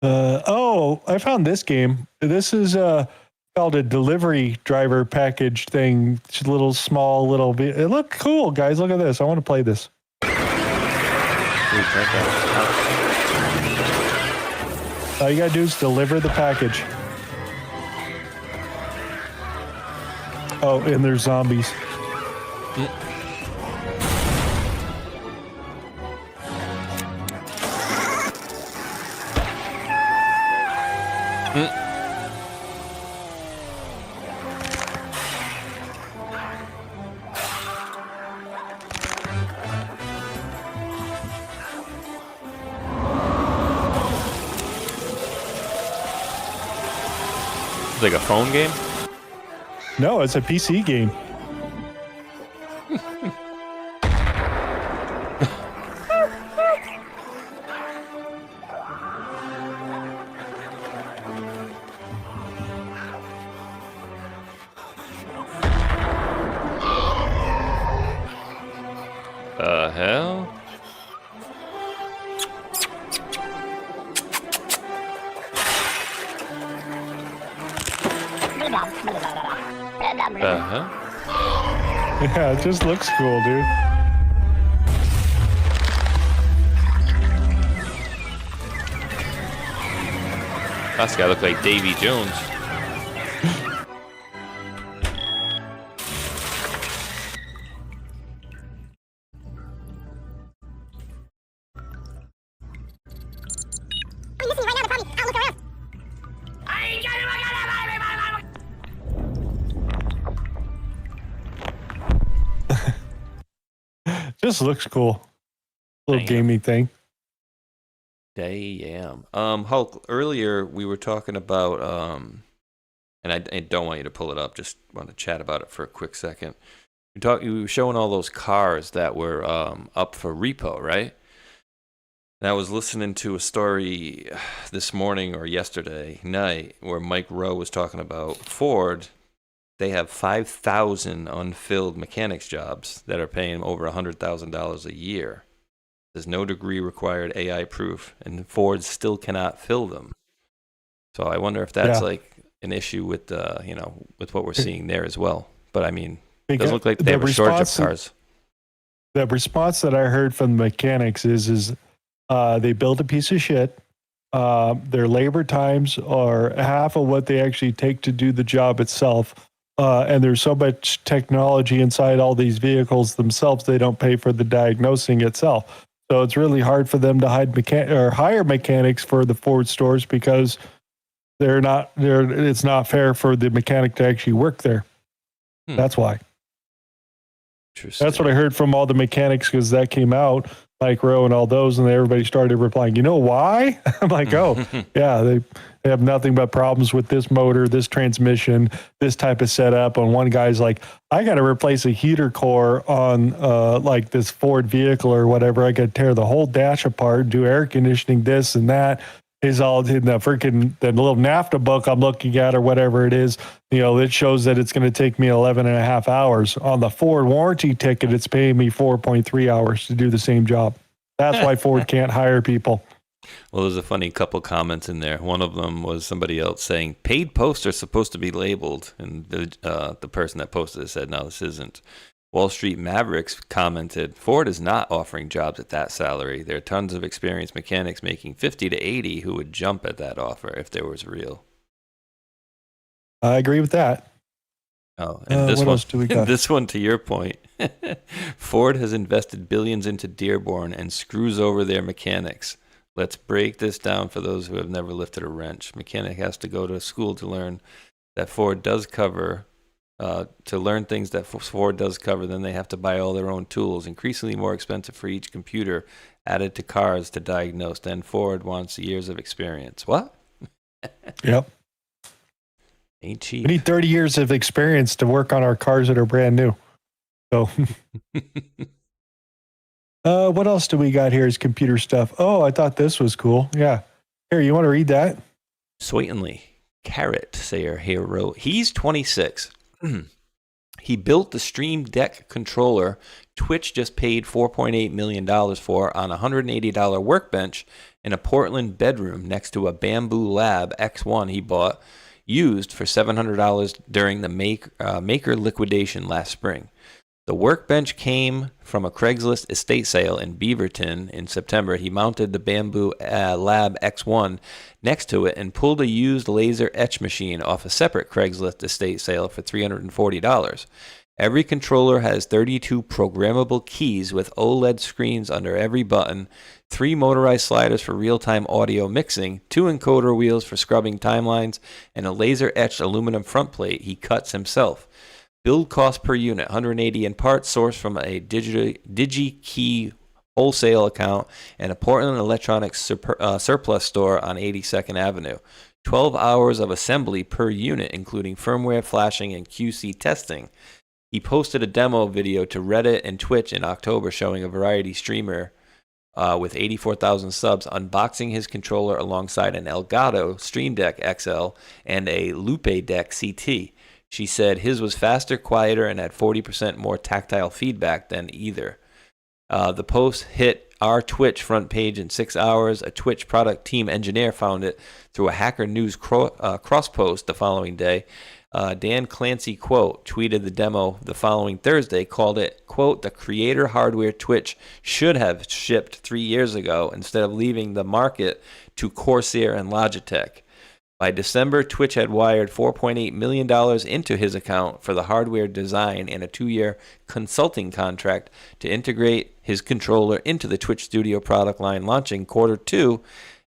I found this game. This is called a delivery driver package thing. It's a little small, it looked cool, guys. Look at this. I want to play this. All you gotta do is deliver the package. Oh, and there's zombies. It's like a phone game? No, it's a PC game. The hell? Yeah, it just looks cool, dude. This guy look like Davy Jones. Just looks cool. Little gamey thing. Damn. Hulk, earlier we were talking about, and I don't want you to pull it up, just want to chat about it for a quick second. You were showing all those cars that were up for repo, right? And I was listening to a story this morning or yesterday night where Mike Rowe was talking about Ford. They have 5,000 unfilled mechanics jobs that are paying over $100,000 a year. There's no degree required, AI proof, and Ford still cannot fill them. So I wonder if that's like an issue with with what we're seeing there as well. But I mean, it doesn't look like they have a shortage of cars. The response that I heard from the mechanics is they build a piece of shit. Their labor times are half of what they actually take to do the job itself. And there's so much technology inside all these vehicles themselves, they don't pay for the diagnosing itself. So it's really hard for them to hire mechanics for the Ford stores because it's not fair for the mechanic to actually work there. That's why. That's what I heard from all the mechanics because that came out, Mike Rowe and all those, and everybody started replying, you know why? I'm like, oh, yeah, they have nothing but problems with this motor, this transmission, this type of setup. And one guy's like, I got to replace a heater core on like this Ford vehicle or whatever. I got to tear the whole dash apart, do air conditioning, this and that. Is all in the little NAFTA book I'm looking at or whatever it is. It shows that it's going to take me 11 and a half hours. On the Ford warranty ticket, it's paying me 4.3 hours to do the same job. That's why Ford can't hire people. Well, there's a funny couple comments in there. One of them was somebody else saying, paid posts are supposed to be labeled. And the person that posted it said, no, this isn't. Wall Street Mavericks commented, Ford is not offering jobs at that salary. There are tons of experienced mechanics making 50 to 80 who would jump at that offer if there was real. I agree with that. Oh, and this what one, else do we got? This one, to your point, Ford has invested billions into Dearborn and screws over their mechanics. Let's break this down for those who have never lifted a wrench. Mechanic has to go to school to learn that Ford does cover. To learn things that Ford does cover, then they have to buy all their own tools, increasingly more expensive for each computer added to cars to diagnose. Then Ford wants years of experience. What? Yep. Ain't cheap. We need 30 years of experience to work on our cars that are brand new. So, what else do we got here is computer stuff. Oh, I thought this was cool. Yeah. Here, you want to read that? Certainly. Carrot, Sayer here wrote. He's 26. He built the Stream Deck controller Twitch just paid $4.8 million for on a $180 workbench in a Portland bedroom next to a Bamboo Lab X1 he bought, used for $700 during the Maker liquidation last spring. The workbench came from a Craigslist estate sale in Beaverton in September. He mounted the Bamboo Lab X1 next to it and pulled a used laser etch machine off a separate Craigslist estate sale for $340. Every controller has 32 programmable keys with OLED screens under every button, 3 motorized sliders for real-time audio mixing, 2 encoder wheels for scrubbing timelines, and a laser-etched aluminum front plate he cuts himself. Build cost per unit, $180 in parts, sourced from a DigiKey wholesale account and a Portland Electronics surplus store on 82nd Avenue. 12 hours of assembly per unit, including firmware, flashing, and QC testing. He posted a demo video to Reddit and Twitch in October showing a variety streamer with 84,000 subs unboxing his controller alongside an Elgato Stream Deck XL and a Lupe Deck CT. She said his was faster, quieter, and had 40% more tactile feedback than either. The post hit our Twitch front page in 6 hours. A Twitch product team engineer found it through a Hacker News cross post the following day. Dan Clancy, quote, tweeted the demo the following Thursday, called it, quote, the creator hardware Twitch should have shipped 3 years ago instead of leaving the market to Corsair and Logitech. By December, Twitch had wired $4.8 million into his account for the hardware design and a 2-year consulting contract to integrate his controller into the Twitch Studio product line, launching Q2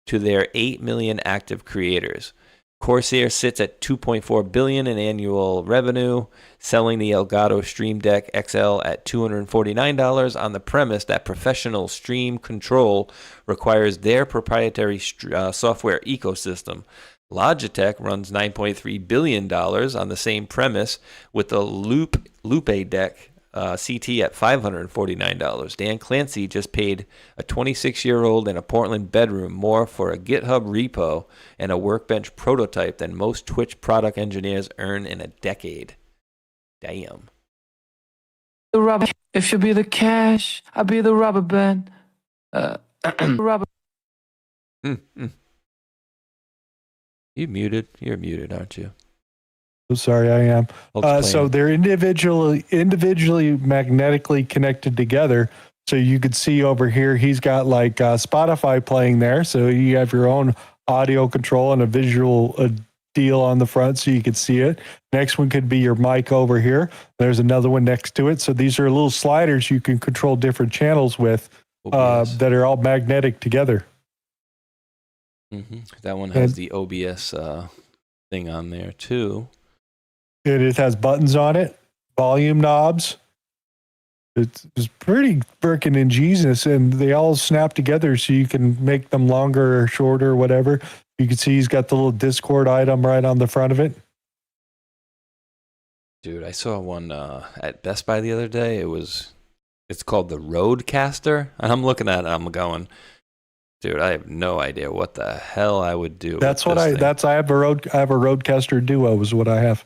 to their 8 million active creators. Corsair sits at $2.4 billion in annual revenue, selling the Elgato Stream Deck XL at $249 on the premise that professional stream control requires their proprietary software ecosystem. Logitech runs $9.3 billion on the same premise with the Lupe Deck CT at $549. Dan Clancy just paid a 26-year-old in a Portland bedroom more for a GitHub repo and a Workbench prototype than most Twitch product engineers earn in a decade. Damn. The rubber. It should be the cash. I'll be the rubber band. Rubber. You muted? You're muted, aren't you? I'm sorry, I am. So they're individually magnetically connected together. So you could see over here, he's got like Spotify playing there. So you have your own audio control and a visual deal on the front so you can see it. Next one could be your mic over here. There's another one next to it. So these are little sliders you can control different channels with that are all magnetic together. Mm-hmm. That one has the OBS thing on there too. It has buttons on it, volume knobs. It's pretty freaking ingenious, and they all snap together so you can make them longer or shorter or whatever. You can see he's got the little Discord item right on the front of it. Dude, I saw one at Best Buy the other day. It's called the Rodecaster, and I'm looking at it, I'm going, dude, I have no idea what the hell I would do. That's what I have a Rodecaster Duo is what I have.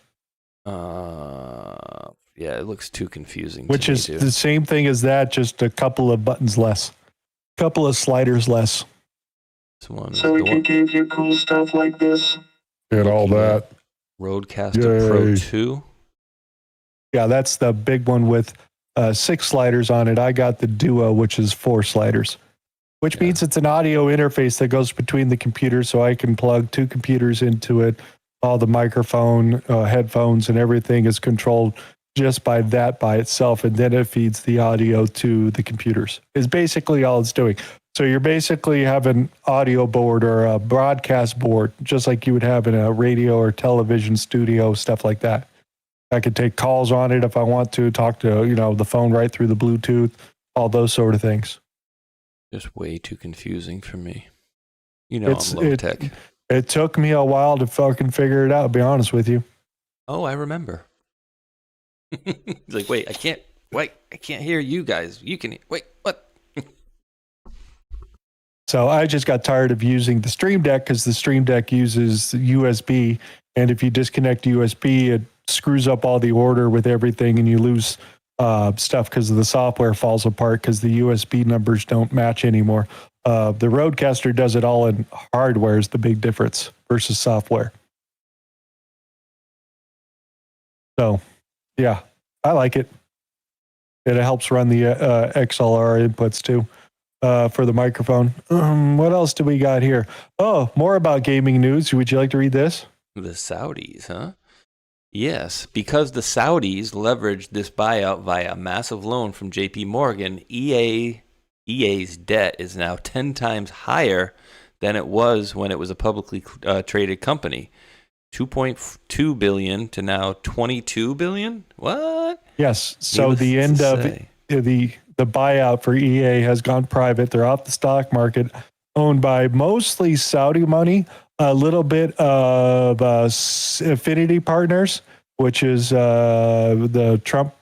Yeah, it looks too confusing. Which is the same thing as that, just a couple of buttons less, couple of sliders less. So we can give you cool stuff like this. Get all that. Rodecaster Pro 2. Yeah, that's the big one with 6 sliders on it. I got the Duo, which is 4 sliders, which means it's an audio interface that goes between the computers, so I can plug 2 computers into it. All the microphone, headphones, and everything is controlled just by that by itself, and then it feeds the audio to the computers. Is basically all it's doing. So you're basically having an audio board or a broadcast board, just like you would have in a radio or television studio, stuff like that. I could take calls on it if I want to, talk to the phone right through the Bluetooth, all those sort of things. Just way too confusing for me. I'm low tech. It took me a while to fucking figure it out, to be honest with you. Oh, I remember. He's like, wait, I can't hear you guys. You can, wait, what? So I just got tired of using the Stream Deck because the Stream Deck uses USB, and if you disconnect USB, it screws up all the order with everything, and you lose stuff because the software falls apart because the USB numbers don't match anymore. The Rodecaster does it all in hardware is the big difference versus software. So, yeah, I like it. It helps run the XLR inputs too for the microphone. What else do we got here? Oh, more about gaming news. Would you like to read this? The Saudis, huh? Yes, because the Saudis leveraged this buyout via a massive loan from JP Morgan, EA's debt is now 10 times higher than it was when it was a publicly traded company. 2.2 billion to now 22 billion? What? Yes. So the end of the buyout for EA has gone private. They're off the stock market, owned by mostly Saudi money, a little bit of Affinity Partners, which is the Trump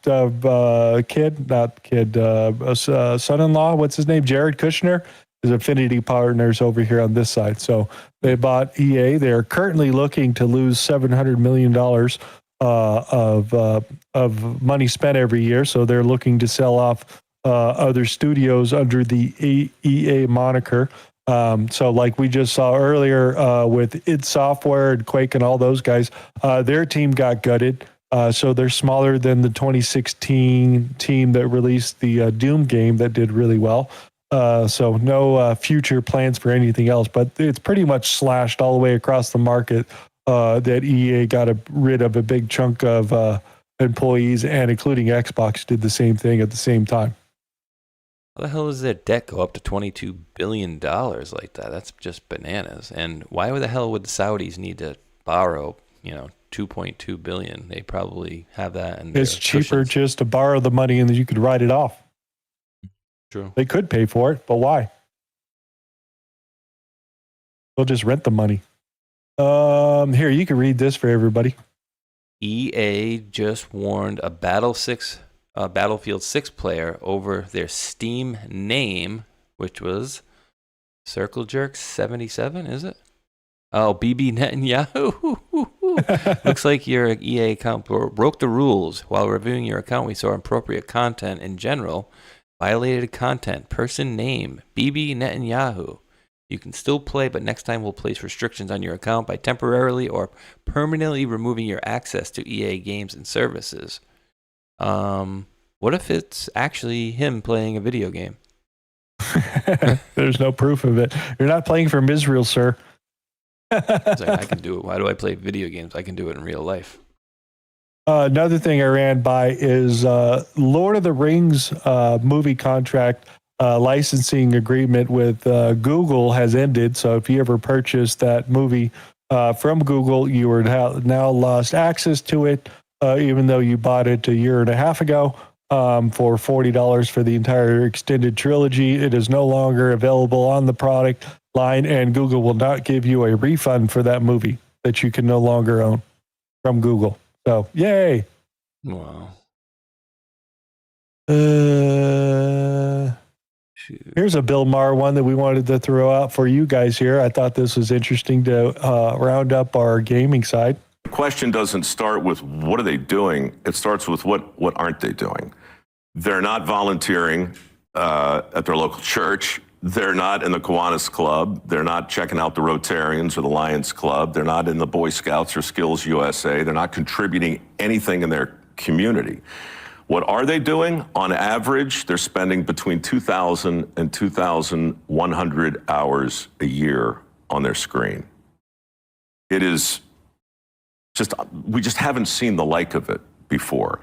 son-in-law. What's his name? Jared Kushner is Affinity Partners over here on this side. So they bought EA. They are currently looking to lose $700 million of money spent every year. So they're looking to sell off other studios under the EA moniker. So like we just saw earlier with id Software and Quake and all those guys, their team got gutted. So they're smaller than the 2016 team that released the Doom game that did really well. So no future plans for anything else, but it's pretty much slashed all the way across the market that EA got rid of a big chunk of employees, and including Xbox did the same thing at the same time. How the hell does their debt go up to $22 billion like that? That's just bananas. And why the hell would the Saudis need to borrow, $2.2 billion? They probably have that. And it's cheaper just to borrow the money and then you could write it off. True. They could pay for it, but why? They'll just rent the money. Here, you can read this for everybody. EA just warned a Battlefield 6 player over their Steam name, which was Circle Jerk 77, is it? Oh, BB Netanyahu. Looks like your EA account broke the rules. While reviewing your account, we saw inappropriate content in general. Violated content. Person name, BB Netanyahu. You can still play, but next time we'll place restrictions on your account by temporarily or permanently removing your access to EA games and services. What if it's actually him playing a video game? There's no proof of it. You're not playing from Israel, sir. It's like, I can do it. Why do I play video games? I can do it in real life. Another thing I ran by is Lord of the Rings movie contract licensing agreement with Google has ended. So if you ever purchased that movie from Google, you are now lost access to it, even though you bought it a year and a half ago for $40 for the entire extended trilogy. It is no longer available on the product line, and Google will not give you a refund for that movie that you can no longer own from Google. So, yay. Wow. Here's a Bill Maher one that we wanted to throw out for you guys here. I thought this was interesting to round up our gaming side. The question doesn't start with what are they doing? It starts with what aren't they doing? They're not volunteering at their local church. They're not in the Kiwanis Club. They're not checking out the Rotarians or the Lions Club. They're not in the Boy Scouts or Skills USA. They're not contributing anything in their community. What are they doing? On average, they're spending between 2,000 and 2,100 hours a year on their screen. It is just, we just haven't seen the like of it before.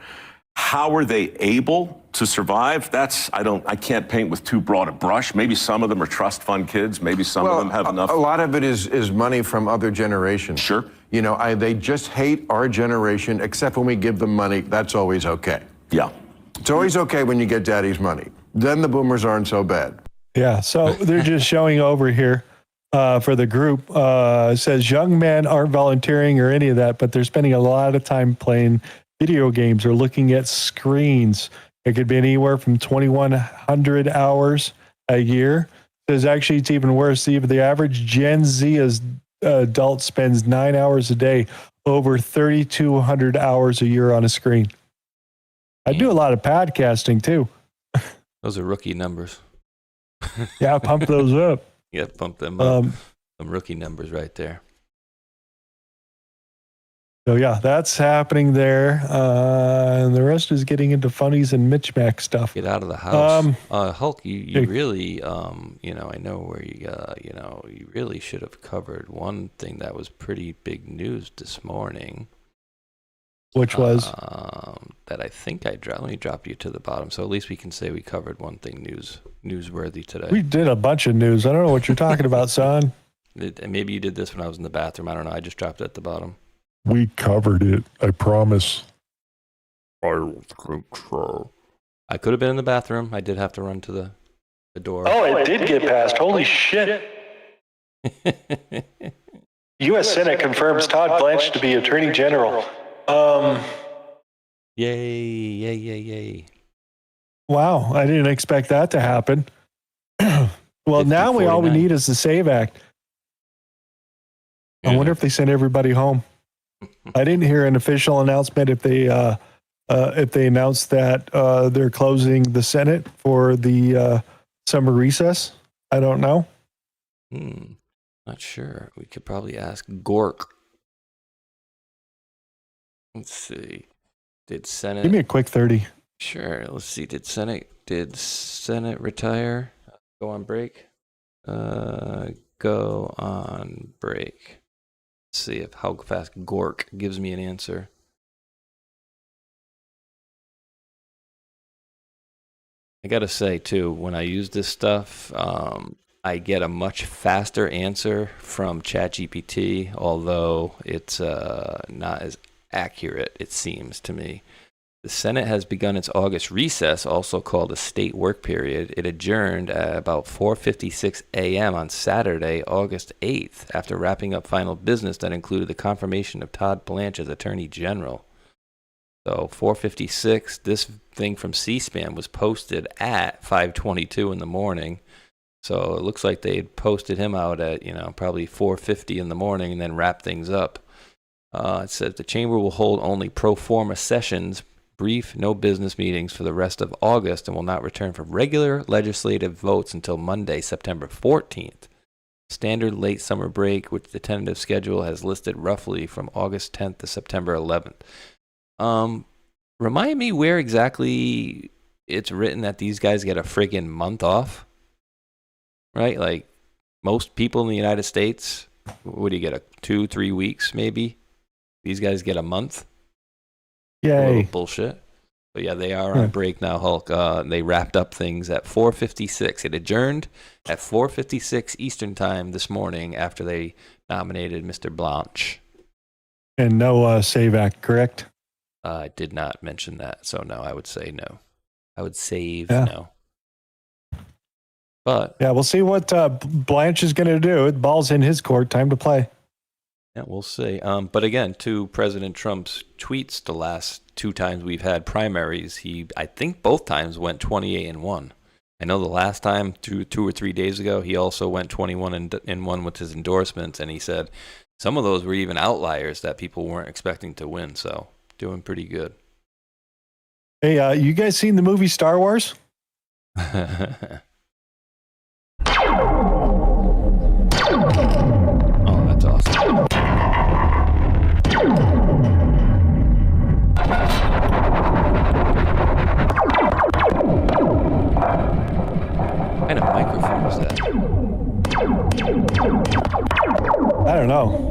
How are they able to survive? I can't paint with too broad a brush. Maybe some of them are trust fund kids. Maybe some of them have enough. A lot of it is money from other generations. Sure. They just hate our generation, except when we give them money. That's always okay. Yeah. It's always okay when you get daddy's money. Then the boomers aren't so bad. Yeah. So they're just showing over here for the group. It says young men aren't volunteering or any of that, but they're spending a lot of time playing video games or looking at screens. It could be anywhere from 2,100 hours a year. There's actually, it's even worse. The average Gen Z adult spends 9 hours a day over 3,200 hours a year on a screen. I do a lot of podcasting too. Those are rookie numbers. Yeah, pump those up. Yeah, pump them up. Some rookie numbers right there. So yeah, that's happening there. And the rest is getting into funnies and Mitch Mac stuff. Get out of the house. Hulk, you really, I know where you really should have covered one thing that was pretty big news this morning. Which was? That I think I dropped. Let me drop you to the bottom. So at least we can say we covered one thing newsworthy today. We did a bunch of news. I don't know what you're talking about, son. Maybe you did this when I was in the bathroom. I don't know. I just dropped it at the bottom. We covered it, I promise. I could have been in the bathroom. I did have to run to the door. Oh, it did get passed. Holy shit. U.S. Senate confirms Todd Blanche to be Attorney General. Yay. Wow, I didn't expect that to happen. Well, now all we need is the SAVE Act. I wonder if they sent everybody home. I didn't hear an official announcement if they announced that they're closing the Senate for the summer recess. I don't know. Not sure. We could probably ask Gork. Let's see. Did Senate... Give me a quick 30. Sure. Let's see. Did Senate retire? Go on break? Go on break. Let's see how fast Gork gives me an answer. I gotta say, too, when I use this stuff, I get a much faster answer from ChatGPT, although it's not as accurate, it seems to me. The Senate has begun its August recess, also called a state work period. It adjourned at about 4:56 a.m. on Saturday, August 8th, after wrapping up final business that included the confirmation of Todd Blanche as Attorney General. So 4:56, this thing from C-SPAN was posted at 5:22 in the morning. So it looks like they posted him out at, probably 4:50 in the morning and then wrap things up. It says the chamber will hold only pro forma sessions, brief, no business meetings for the rest of August, and will not return for regular legislative votes until Monday, September 14th. Standard late summer break, which the tentative schedule has listed roughly from August 10th to September 11th. Remind me where exactly it's written that these guys get a friggin' month off? Right? Like most people in the United States, what do you get, 2-3 weeks maybe? These guys get a month? Yay. A little bullshit. But yeah, they are on break now, Hulk. They wrapped up things at 4:56. It adjourned at 4:56 Eastern time this morning after they nominated Mr. Blanche. And no SAVE Act, correct? I did not mention that, so no, I would say no. I would save no. But yeah, we'll see what Blanche is going to do. The ball's in his court. Time to play. Yeah, we'll see. But again, to President Trump's tweets, the last 2 times we've had primaries, I think both times went 28-1. I know the last time, 2 or 3 days ago, he also went 21-1 with his endorsements, and he said some of those were even outliers that people weren't expecting to win. So doing pretty good. Hey, you guys seen the movie Star Wars? Oh, that's awesome. What kind of microphone is that? I don't know.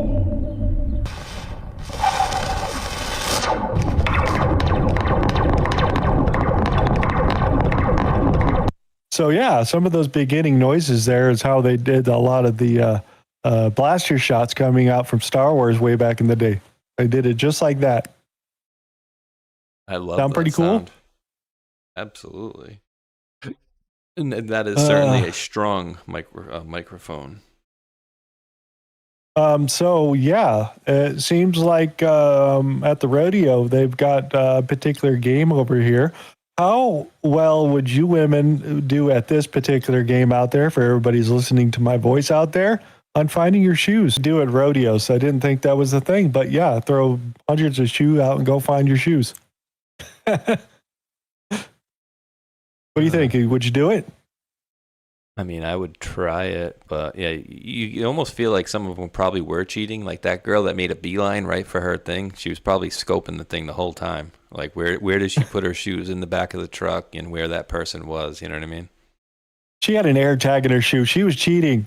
So yeah, some of those beginning noises there is how they did a lot of the blaster shots coming out from Star Wars way back in the day. They did it just like that. I love Sound that pretty cool? sound. Absolutely. And that is certainly a strong microphone. So yeah, it seems like at the rodeo they've got a particular game over here. How well would you women do at this particular game out there? For everybody's listening to my voice out there, on finding your shoes. Do at rodeos. So I didn't think that was a thing, but yeah, throw hundreds of shoes out and go find your shoes. What do you think? Would you do it? I mean, I would try it, but yeah, you almost feel like some of them probably were cheating. Like that girl that made a beeline right for her thing, she was probably scoping the thing the whole time. Like where did she put her shoes in the back of the truck and where that person was? You know what I mean? She had an air tag in her shoe. She was cheating.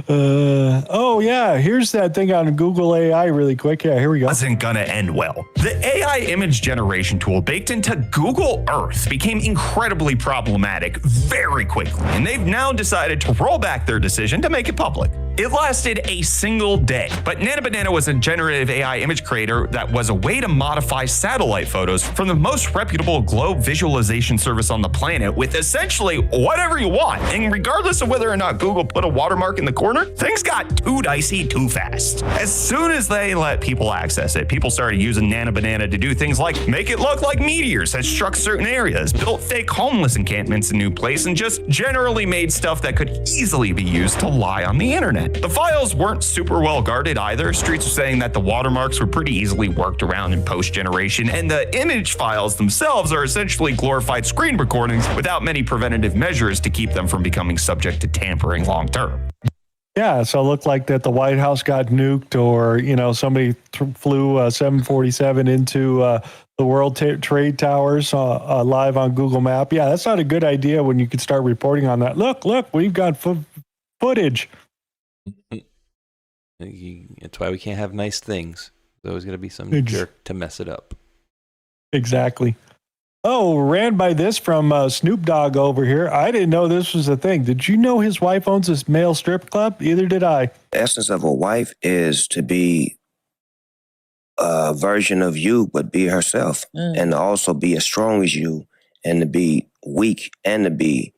Oh yeah, here's that thing on Google AI really quick. Yeah, here we go. Wasn't gonna end well. The AI image generation tool baked into Google Earth became incredibly problematic very quickly, and they've now decided to roll back their decision to make it public. It lasted a single day, but Nana Banana was a generative AI image creator that was a way to modify satellite photos from the most reputable globe visualization service on the planet with essentially whatever you want. And regardless of whether or not Google put a watermark in the corner, things got too dicey too fast. As soon as they let people access it, people started using Nana Banana to do things like make it look like meteors had struck certain areas, built fake homeless encampments in new places, and just generally made stuff that could easily be used to lie on the internet. The files weren't super well guarded either. Streets are saying that the watermarks were pretty easily worked around in post-generation, and the image files themselves are essentially glorified screen recordings without many preventative measures to keep them from becoming subject to tampering long term. Yeah, so it looked like that the White House got nuked, or somebody flew a 747 into the World Trade Towers live on Google Map. Yeah, that's not a good idea when you could start reporting on that. Look, we've got footage. That's why we can't have nice things. There's always going to be some jerk to mess it up. Exactly. Oh, ran by this from Snoop Dogg over here. I didn't know this was a thing. Did you know his wife owns this male strip club? Either did I. The essence of a wife is to be a version of you, but be herself, and to also be as strong as you, and to be weak, and to be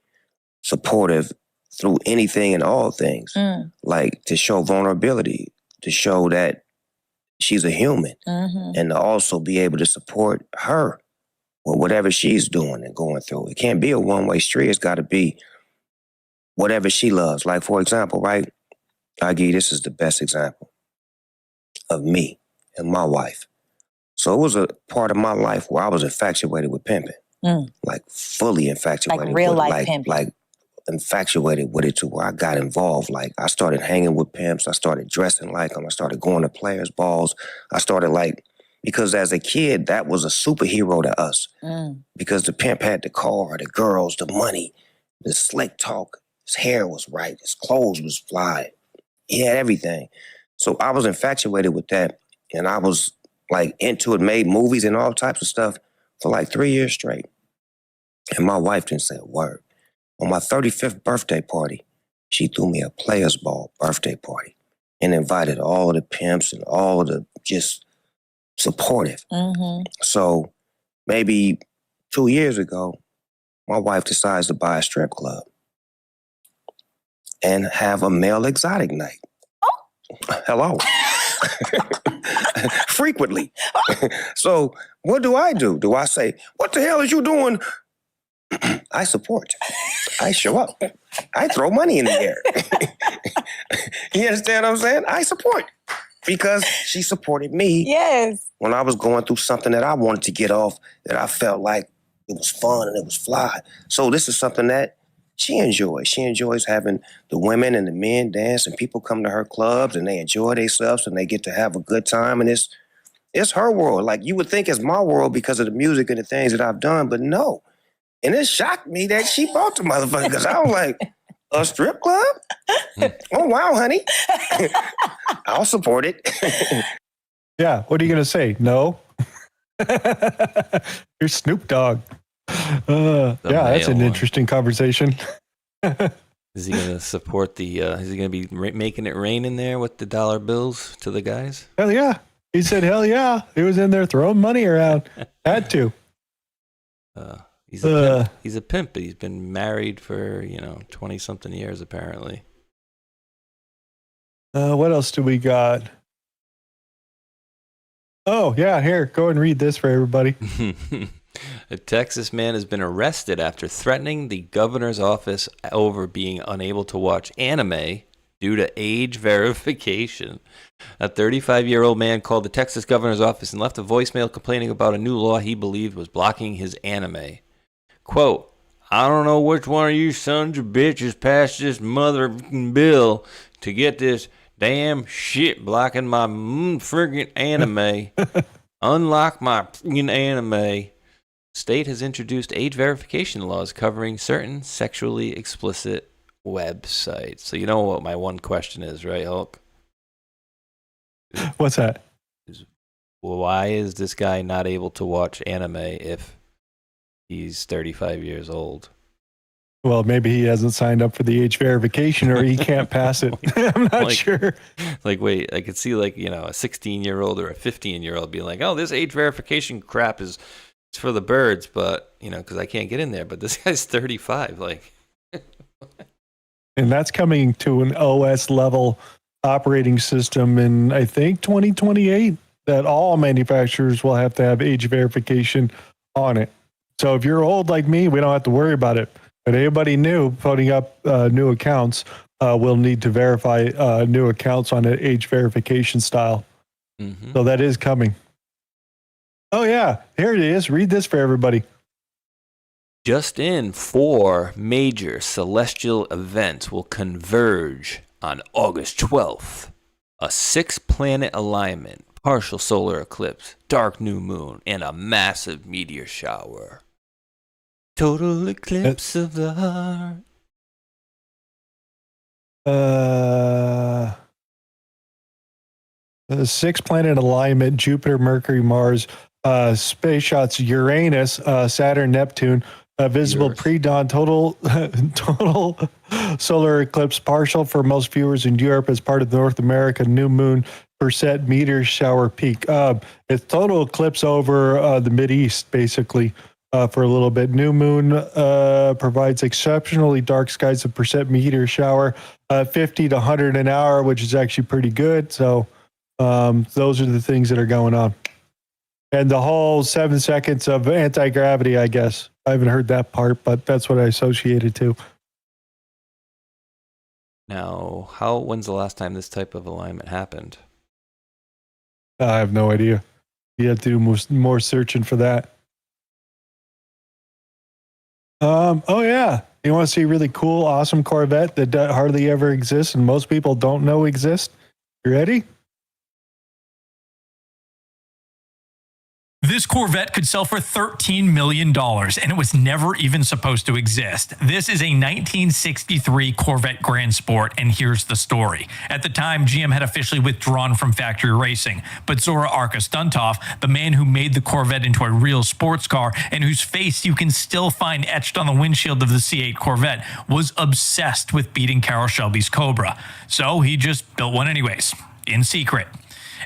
supportive through anything and all things. Like to show vulnerability, to show that she's a human, and to also be able to support her with whatever she's doing and going through. It can't be a one-way street. It's got to be whatever she loves. Like, for example, right? Agi, this is the best example of me and my wife. So it was a part of my life where I was infatuated with pimping. Like fully infatuated. Like real with, life pimping. Like infatuated with it to where I got involved. Like I started hanging with pimps. I started dressing like them. I started going to players' balls. I started because as a kid, that was a superhero to us. Because the pimp had the car, the girls, the money, the slick talk. His hair was right. His clothes was fly. He had everything. So I was infatuated with that. And I was into it, made movies and all types of stuff for 3 years straight. And my wife didn't say a word. On my 35th birthday party, she threw me a players' ball birthday party and invited all of the pimps and all of the just supportive. So maybe 2 years ago, my wife decides to buy a strip club and have a male exotic night. Hello. Frequently. So what do? Do I say, what the hell is you doing? I support. I show up. I throw money in the air. You understand what I'm saying? I support. Because she supported me. Yes. When I was going through something that I wanted to get off, that I felt like it was fun and it was fly. So this is something that she enjoys. She enjoys having the women and the men dance, and people come to her clubs and they enjoy themselves and they get to have a good time. And it's her world. Like you would think it's my world because of the music and the things that I've done, but no. And it shocked me that she bought the motherfucker because I was like, a strip club? Oh, wow, honey. I'll support it. Yeah, what are you going to say? No? You're Snoop Dogg. That's an interesting conversation. Is he going to support is he going to be making it rain in there with the dollar bills to the guys? Hell yeah. He said, hell yeah. He was in there throwing money around. Had to. He's a pimp, but he's been married for, 20-something years, apparently. What else do we got? Oh, yeah, here, go and read this for everybody. A Texas man has been arrested after threatening the governor's office over being unable to watch anime due to age verification. A 35-year-old man called the Texas governor's office and left a voicemail complaining about a new law he believed was blocking his anime. Quote, I don't know which one of you sons of bitches passed this mother bill to get this damn shit blocking my friggin' anime. Unlock my friggin' anime. State has introduced age verification laws covering certain sexually explicit websites. So you know what my one question is, right, Hulk? What's that? Why is this guy not able to watch anime if he's 35 years old? Well, maybe he hasn't signed up for the age verification or he can't pass it. I'm not sure. Like, wait, I could see a 16-year-old or a 15-year-old being like, oh, this age verification crap is for the birds, but, because I can't get in there. But this guy's 35. And that's coming to an OS level operating system in, I think, 2028, that all manufacturers will have to have age verification on it. So if you're old like me, we don't have to worry about it. But anybody new putting up new accounts will need to verify new accounts on an age verification style. Mm-hmm. So that is coming. Oh, yeah. Here it is. Read this for everybody. Just in, 4 major celestial events will converge on August 12th. A 6-planet alignment, partial solar eclipse, dark new moon, and a massive meteor shower. Total eclipse of the heart. The 6-planet alignment, Jupiter, Mercury, Mars, Spaceshot's Uranus, Saturn, Neptune, visible pre-dawn, total solar eclipse, partial for most viewers in Europe as part of the North America new moon percent meteor shower peak. It's total eclipse over the Mideast, basically. For a little bit. New moon provides exceptionally dark skies, a percent meteor shower, 50 to 100 an hour, which is actually pretty good. So those are the things that are going on. And the whole 7 seconds of anti-gravity, I guess. I haven't heard that part, but that's what I associated to. Now, when's the last time this type of alignment happened? I have no idea. You have to do more searching for that. Oh yeah. You want to see a really cool, awesome Corvette that hardly ever exists and most people don't know exists? You ready? This Corvette could sell for $13 million, and it was never even supposed to exist. This is a 1963 Corvette Grand Sport, and here's the story. At the time, GM had officially withdrawn from factory racing, but Zora Arkus Duntov, the man who made the Corvette into a real sports car and whose face you can still find etched on the windshield of the C8 Corvette, was obsessed with beating Carroll Shelby's Cobra. So he just built one anyways, in secret.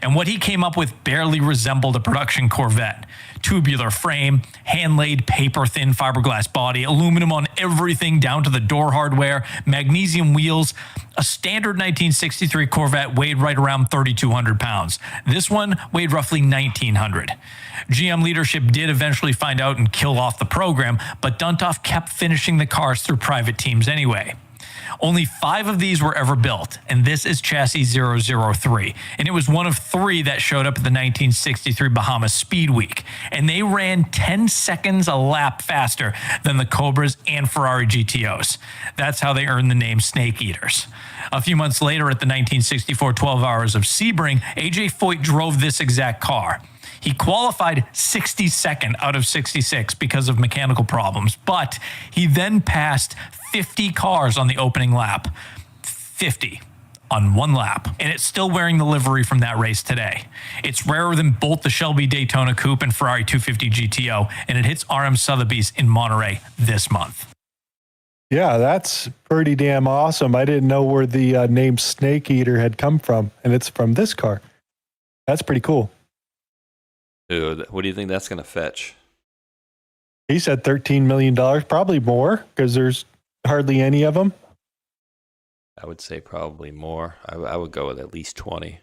And what he came up with barely resembled a production Corvette. Tubular frame, hand-laid paper-thin fiberglass body, aluminum on everything down to the door hardware, magnesium wheels. A standard 1963 Corvette weighed right around 3,200 pounds. This one weighed roughly 1,900. GM leadership did eventually find out and kill off the program, but Duntov kept finishing the cars through private teams anyway. Only 5 of these were ever built, and this is chassis 003, and it was one of 3 that showed up at the 1963 Bahamas Speed Week, and they ran 10 seconds a lap faster than the Cobras and Ferrari GTOs. That's how they earned the name Snake Eaters. A few months later at the 1964 12 Hours of Sebring, AJ Foyt drove this exact car. He qualified 62nd out of 66 because of mechanical problems, but he then passed 50 cars on the opening lap. 50 on one lap. And it's still wearing the livery from that race today. It's rarer than both the Shelby Daytona Coupe and Ferrari 250 GTO, and it hits RM Sotheby's in Monterey this month. Yeah, that's pretty damn awesome. I didn't know where the name Snake Eater had come from, and it's from this car. That's pretty cool. Dude, what do you think that's going to fetch? He said $13 million, probably more, because there's hardly any of them. I would say probably more. I would go with at least 20.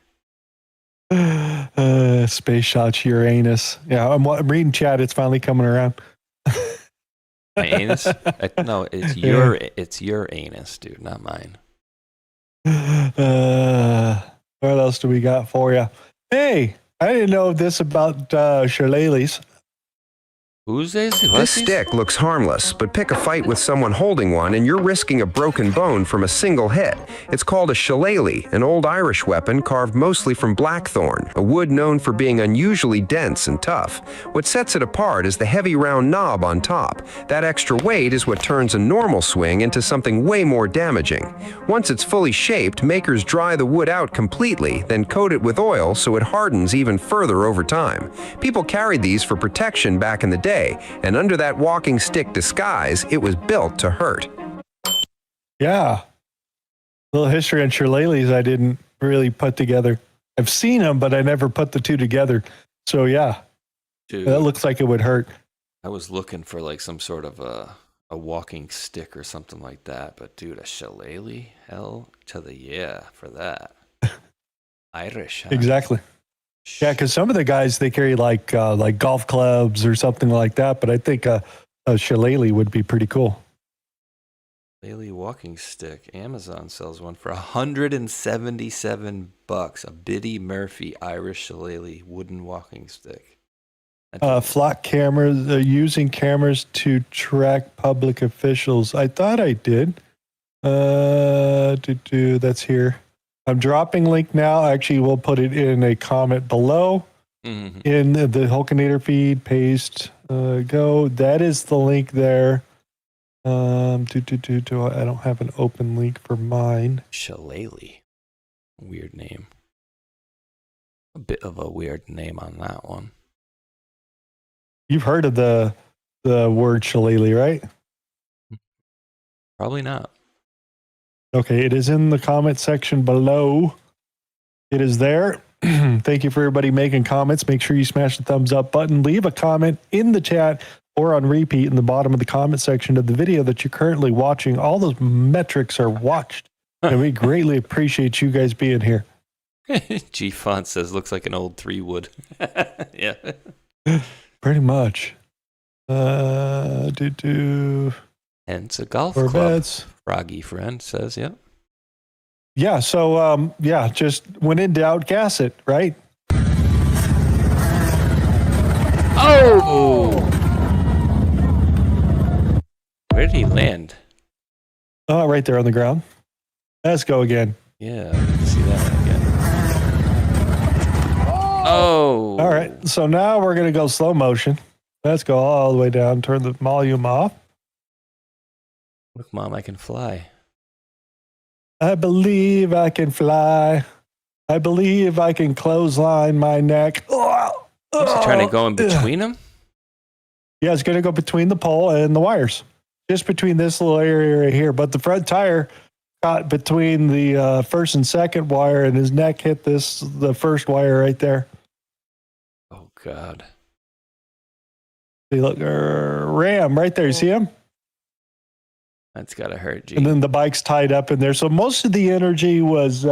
Spaceshot Uranus. Yeah, I'm reading chat. It's finally coming around. My anus? No, it's your anus, dude, not mine. What else do we got for you? Hey, I didn't know this about shillelaghs. Who's this? This stick looks harmless, but pick a fight with someone holding one and you're risking a broken bone from a single hit. It's called a shillelagh, an old Irish weapon carved mostly from blackthorn, a wood known for being unusually dense and tough. What sets it apart is the heavy round knob on top. That extra weight is what turns a normal swing into something way more damaging. Once it's fully shaped, makers dry the wood out completely, then coat it with oil so it hardens even further over time. People carried these for protection back in the day, and under that walking stick disguise, it was built to hurt. Yeah. Little history on shillelaghs I didn't really put together. I've seen them, but I never put the two together. So yeah, Dude, that looks like it would hurt. I was looking for like some sort of a walking stick or something like that, but dude, a shillelagh? Hell to the yeah for that. Irish, huh? Exactly. Yeah, because some of the guys, they carry like golf clubs or something like that, but I think a shillelagh would be pretty cool. Shillelagh walking stick. Amazon sells one for $177. A Biddy Murphy Irish shillelagh wooden walking stick. Flock cameras, using cameras to track public officials. I thought I did. That's here. I'm dropping link now. Actually, we'll put it in a comment below in the Hulkanator feed. Paste, go. That is the link there. I don't have an open link for mine. Shillelagh. Weird name. A bit of a weird name on that one. You've heard of the word shillelagh, right? Probably not. Okay, it is in the comment section below. It is there. Thank you for everybody making comments. Make sure you smash the thumbs up button. Leave a comment in the chat or on repeat in the bottom of the comment section of the video that you're currently watching. All those metrics are watched, and we greatly appreciate you guys being here. G Font says looks like an old 3-wood. Yeah. Pretty much. And it's a golf club. Beds. Froggy friend says, yeah. Yeah, so, just when in doubt, gas it, right? Oh! Where did he land? Oh, right there on the ground. Let's go again. Yeah, I can see that one again. Oh! All right, so now we're going to go slow motion. Let's go all the way down, turn the volume off. Look, Mom, I can fly. I believe I can fly. I believe I can clothesline my neck. Is he trying to go in between them? Yeah, it's going to go between the pole and the wires. Just between this little area right here. But the front tire got between the first and second wire, and his neck hit the first wire right there. Oh, God. See, look, ram right there. You see him? That's got to hurt, G. And then the bike's tied up in there. So most of the energy was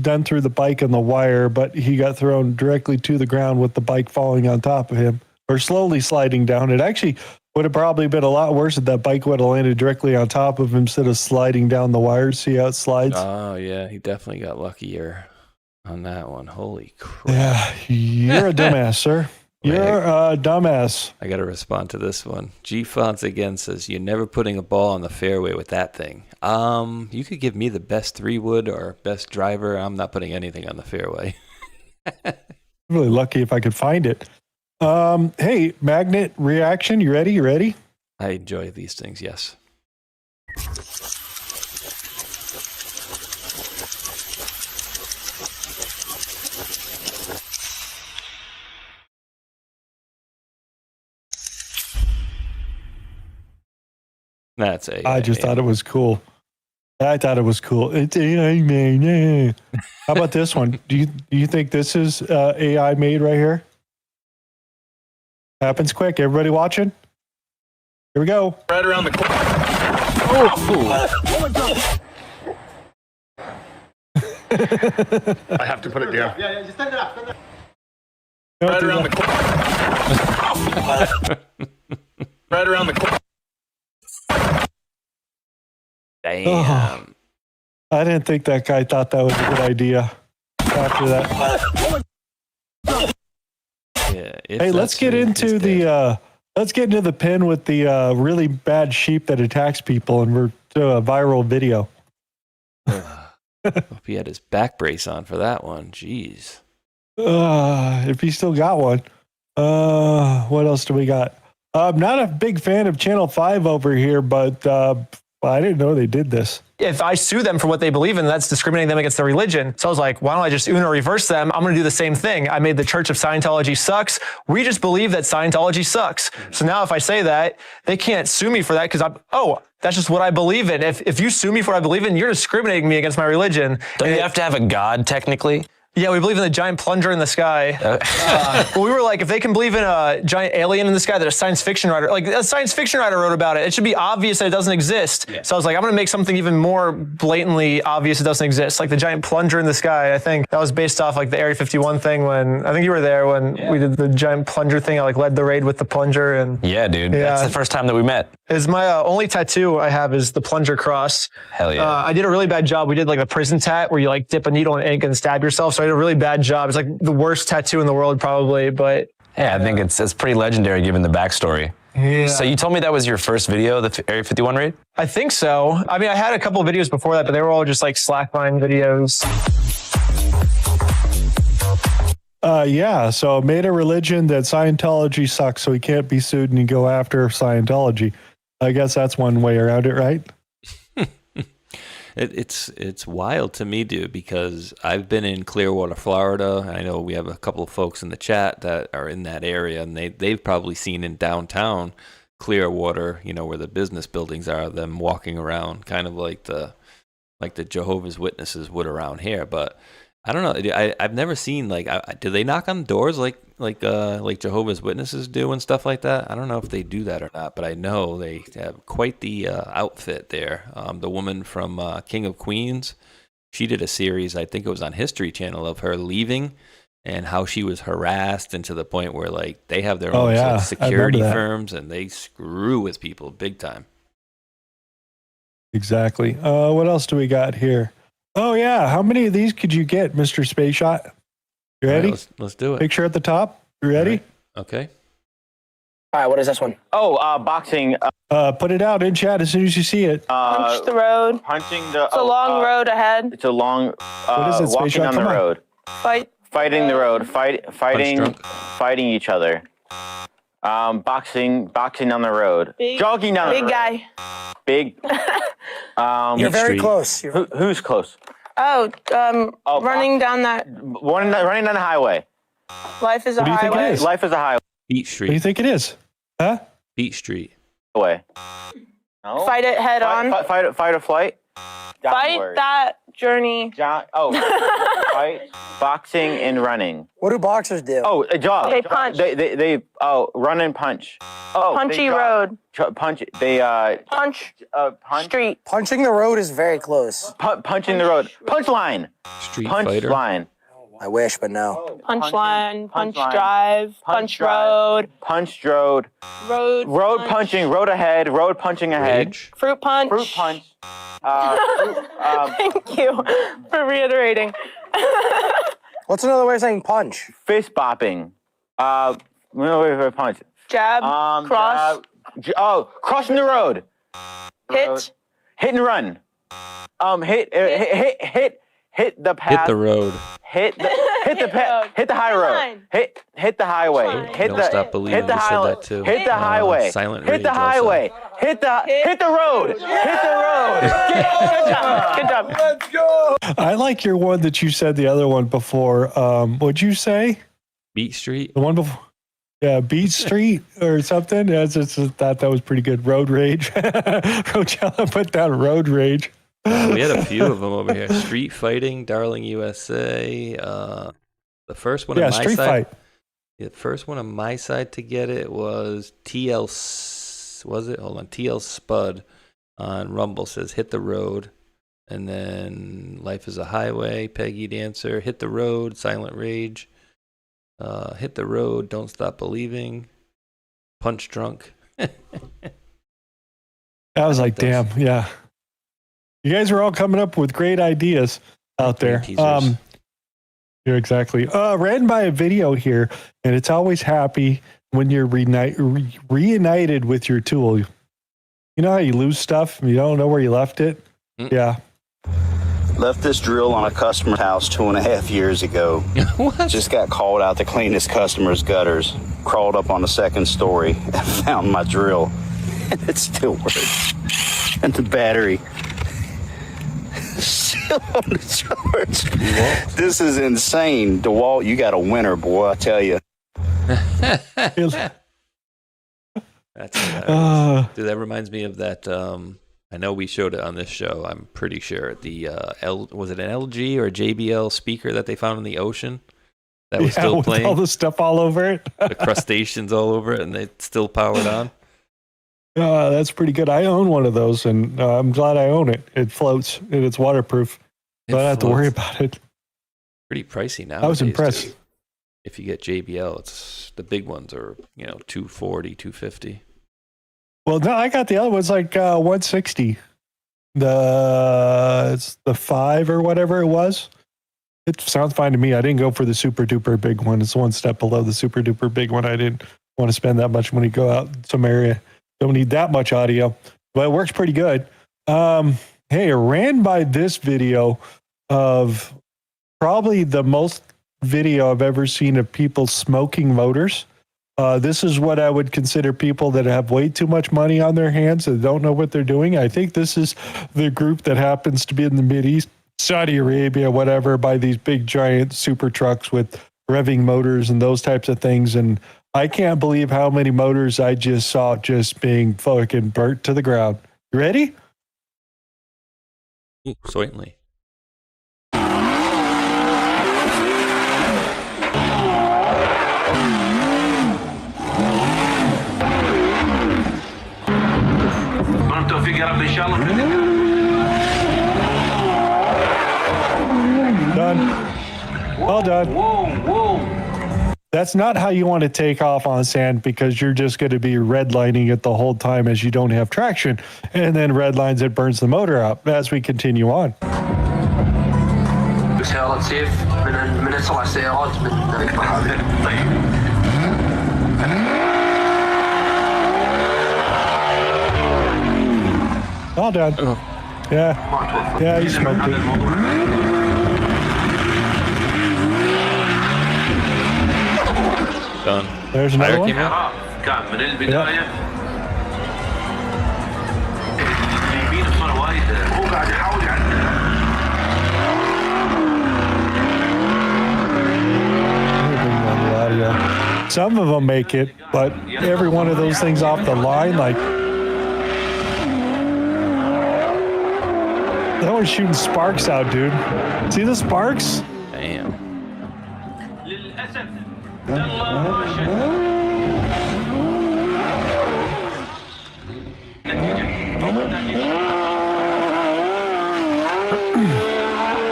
done through the bike and the wire, but he got thrown directly to the ground with the bike falling on top of him or slowly sliding down. It actually would have probably been a lot worse if that bike would have landed directly on top of him instead of sliding down the wires. See how it slides? Oh, yeah. He definitely got luckier on that one. Holy crap. Yeah, you're a dumbass, sir. You're a dumbass. I got to respond to this one. G Fonts again says, you're never putting a ball on the fairway with that thing. You could give me the best 3-wood or best driver. I'm not putting anything on the fairway. Really lucky if I could find it. Hey, magnet reaction. You ready? You ready? I enjoy these things, yes. That's a. I just thought it was cool. I thought it was cool. It's AI made. How about this one? Do you think this is AI made right here? Happens quick. Everybody watching? Here we go. Right around the corner. Oh my God. I have to put it down. Yeah, just stand it up. Right around the corner. Right around the corner. Damn. I didn't think that guy thought that was a good idea. After that, Yeah. hey, let's get into the pin with the really bad sheep that attacks people, and we're to a viral video. Hope he had his back brace on for that one. Jeez. If he still got one. What else do we got? I'm not a big fan of Channel 5 over here, but I didn't know they did this. If I sue them for what they believe in, that's discriminating them against their religion. So I was like, why don't I just Uno reverse them? I'm going to do the same thing. I made the Church of Scientology sucks. We just believe that Scientology sucks. So now if I say that, they can't sue me for that because that's just what I believe in. If you sue me for what I believe in, you're discriminating me against my religion. Don't you have to have a god technically? Yeah, we believe in the giant plunger in the sky. Well, we were like, if they can believe in a giant alien in the sky that a science fiction writer, like a science fiction writer wrote about it, it should be obvious that it doesn't exist. Yeah. So I was like, I'm going to make something even more blatantly obvious it doesn't exist, like the giant plunger in the sky. I think that was based off like the Area 51 thing when, I think you were there when we did the giant plunger thing. I like led the raid with the plunger. And yeah, dude, that's the first time that we met. Is my only tattoo I have is the plunger cross. Hell yeah. I did a really bad job. We did like a prison tat where you like dip a needle in ink and stab yourself. So I did a really bad job. It's like the worst tattoo in the world probably, but. Yeah, I think it's pretty legendary given the backstory. Yeah. So you told me that was your first video, the Area 51 raid? I think so. I mean, I had a couple of videos before that, but they were all just like slackline videos. Yeah, so made a religion that Scientology sucks, so he can't be sued and you go after Scientology. I guess that's one way around it, right? It's wild to me, dude, because I've been in Clearwater, Florida. And I know we have a couple of folks in the chat that are in that area, and they've probably seen in downtown Clearwater, you know, where the business buildings are, them walking around, kind of like the Jehovah's Witnesses would around here. But I don't know. I've never seen do they knock on doors like Jehovah's Witnesses do and stuff like that? I don't know if they do that or not, but I know they have quite the outfit there. The woman from King of Queens, she did a series, I think it was on History Channel, of her leaving and how she was harassed, and to the point where like they have their own security firms and they screw with people big time. Exactly. What else do we got here? Oh, yeah. How many of these could you get, Mr. Spaceshot? You ready? Right, let's do it. Picture at the top. You ready? Right. Okay. All right, what is this one? Oh, boxing. Put it out in chat as soon as you see it. Punch the road. Punching the. It's a long road ahead. It's a long. What is it, walking Spaceshot? on the road. Fighting the road. Fighting each other. Boxing on the road. Jogging down the road. Big guy. Big. You're very close. Who's close? Running down that. Running down the highway. Life is a highway. Life is a highway. Beat Street. What do you think it is? Huh? Beat Street. Away. No. Fight it head on. Fight or flight. Fight that journey. Fight, boxing and running. What do boxers do? Oh, a jog. They punch. They run and punch. Oh, Punchy road. Punch. Punch. Street. Punching the road is very close. Punching the road. Punch line. Street punch fighter. Line. I wish, but no. Punch line. Punch drive. Punch road. Punch road. Road punching. Road ahead. Road punching ahead. Rage. Fruit punch. Fruit punch. Thank you for reiterating. What's another way of saying punch? Fist bopping. Another way for punch. Jab. Cross. Crossing the road. Hit. Hit and run. Hit the path. Hit the road. Hit the high road. Hit the highway. Don't stop believing. Hit the said that too. Hit the highway. Silent Hit rage the highway. also. Hit the road. Hit the road. Good job. Let's go. I like your one that you said the other one before. What'd you say? Beat Street. The one before. Yeah, Beat Street or something. I just thought that was pretty good. Road Rage. Coachella put down Road Rage. We had a few of them over here. Street Fighting, Darling USA. The first one on my Street side. Fight. The first one on my side to get it was TL. Was it? Hold on. TL Spud on Rumble says hit the road, and then Life is a Highway. Peggy Dancer, Hit the Road. Silent Rage. Hit the Road. Don't Stop Believing. Punch Drunk. I was like, damn, yeah. You guys are all coming up with great ideas out there. Teasers. Yeah, exactly. Ran by a video here, and it's always happy when you're reunited with your tool. You know how you lose stuff and you don't know where you left it? Yeah. Left this drill on a customer's house 2.5 years ago. What? Just got called out to clean his customer's gutters. Crawled up on the second story and found my drill. And it still works. And the battery still on the charge. This is insane. DeWalt, you got a winner, boy, I tell you. That's hilarious. Dude, that reminds me of that. I know we showed it on this show. I'm pretty sure the was it an LG or a JBL speaker that they found in the ocean that was still with playing? all the stuff all over it. The crustaceans all over it, and it's still powered on. That's pretty good. I own one of those, and I'm glad I own it. It floats, and it's waterproof. So I don't have to worry about it. Pretty pricey now. I was impressed. Too. If you get JBL, it's the big ones are $240, $250. Well, no, I got the other one's like $160. It's the 5 or whatever it was. It sounds fine to me. I didn't go for the super duper big one. It's one step below the super duper big one. I didn't want to spend that much money. Go out in some area. Don't need that much audio, but it works pretty good. Hey, I ran by this video of probably the most video I've ever seen of people smoking motors. This is what I would consider people that have way too much money on their hands and don't know what they're doing. I think this is the group that happens to be in the Mideast, Saudi Arabia, whatever, by these big giant super trucks with revving motors and those types of things. And I can't believe how many motors I just saw just being fucking burnt to the ground. You ready? Ooh, certainly. Done. All done. Whoa. That's not how you want to take off on sand, because you're just going to be redlining it the whole time as you don't have traction, and then redlines it burns the motor out as we continue on. سيارات سيف من اسرع السيارات من All done. Yeah. Yeah, you smoked it. Done. There's another one. كان من البداية جايبين بصورة وايد هو قاعد يحاول Some of them make it, but every one of those things off the line, like that one's shooting sparks out, dude. See the sparks? Damn.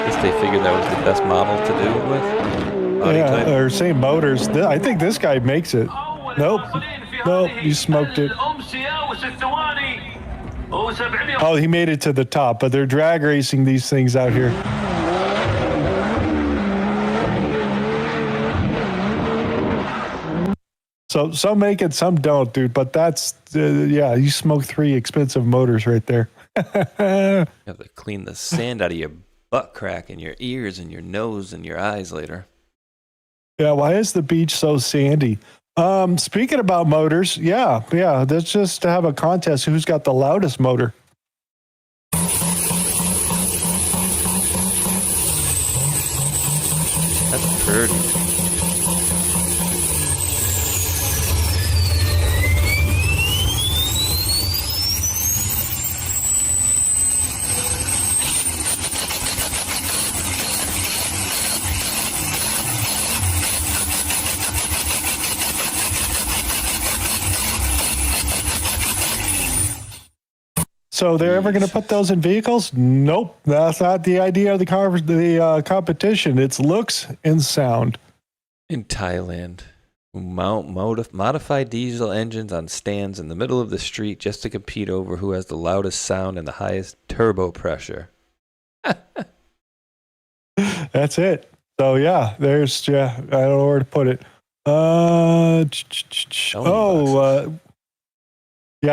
Guess they figured that was the best model to do it with. Yeah, or same motors. I think this guy makes it. Nope. Nope, you smoked it. Oh, he made it to the top, but they're drag racing these things out here. So some make it, some don't, dude. But that's, yeah, you smoke 3 expensive motors right there. You have to clean the sand out of your butt crack and your ears and your nose and your eyes later. Yeah, why is the beach so sandy? Speaking about motors, yeah, let's just have a contest. Who's got the loudest motor? That's pretty. So they're ever going to put those in vehicles? Nope, that's not the idea of the competition. It's looks and sound. In Thailand. Modify diesel engines on stands in the middle of the street just to compete over who has the loudest sound and the highest turbo pressure. That's it. So yeah, there's I don't know where to put it. Yeah,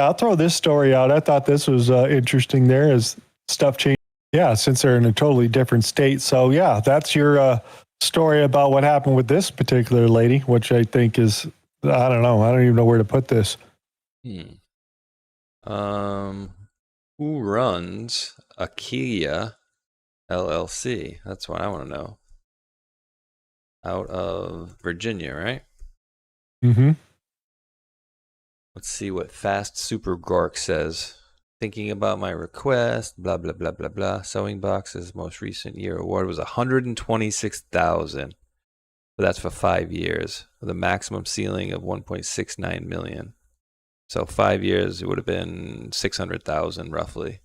I'll throw this story out. I thought this was interesting. There as stuff changed. Yeah, since they're in a totally different state. So yeah, that's your story about what happened with this particular lady, which I think is, I don't know. I don't even know where to put this. Who runs Akia LLC? That's what I want to know. Out of Virginia, right? Mm-hmm. Let's see what Fast Super Gork says. Thinking about my request, blah, blah, blah, blah, blah. Sewing Box's most recent year award was $126,000. But that's for 5 years, with a maximum ceiling of $1.69 million. So 5 years, it would have been $600,000 roughly.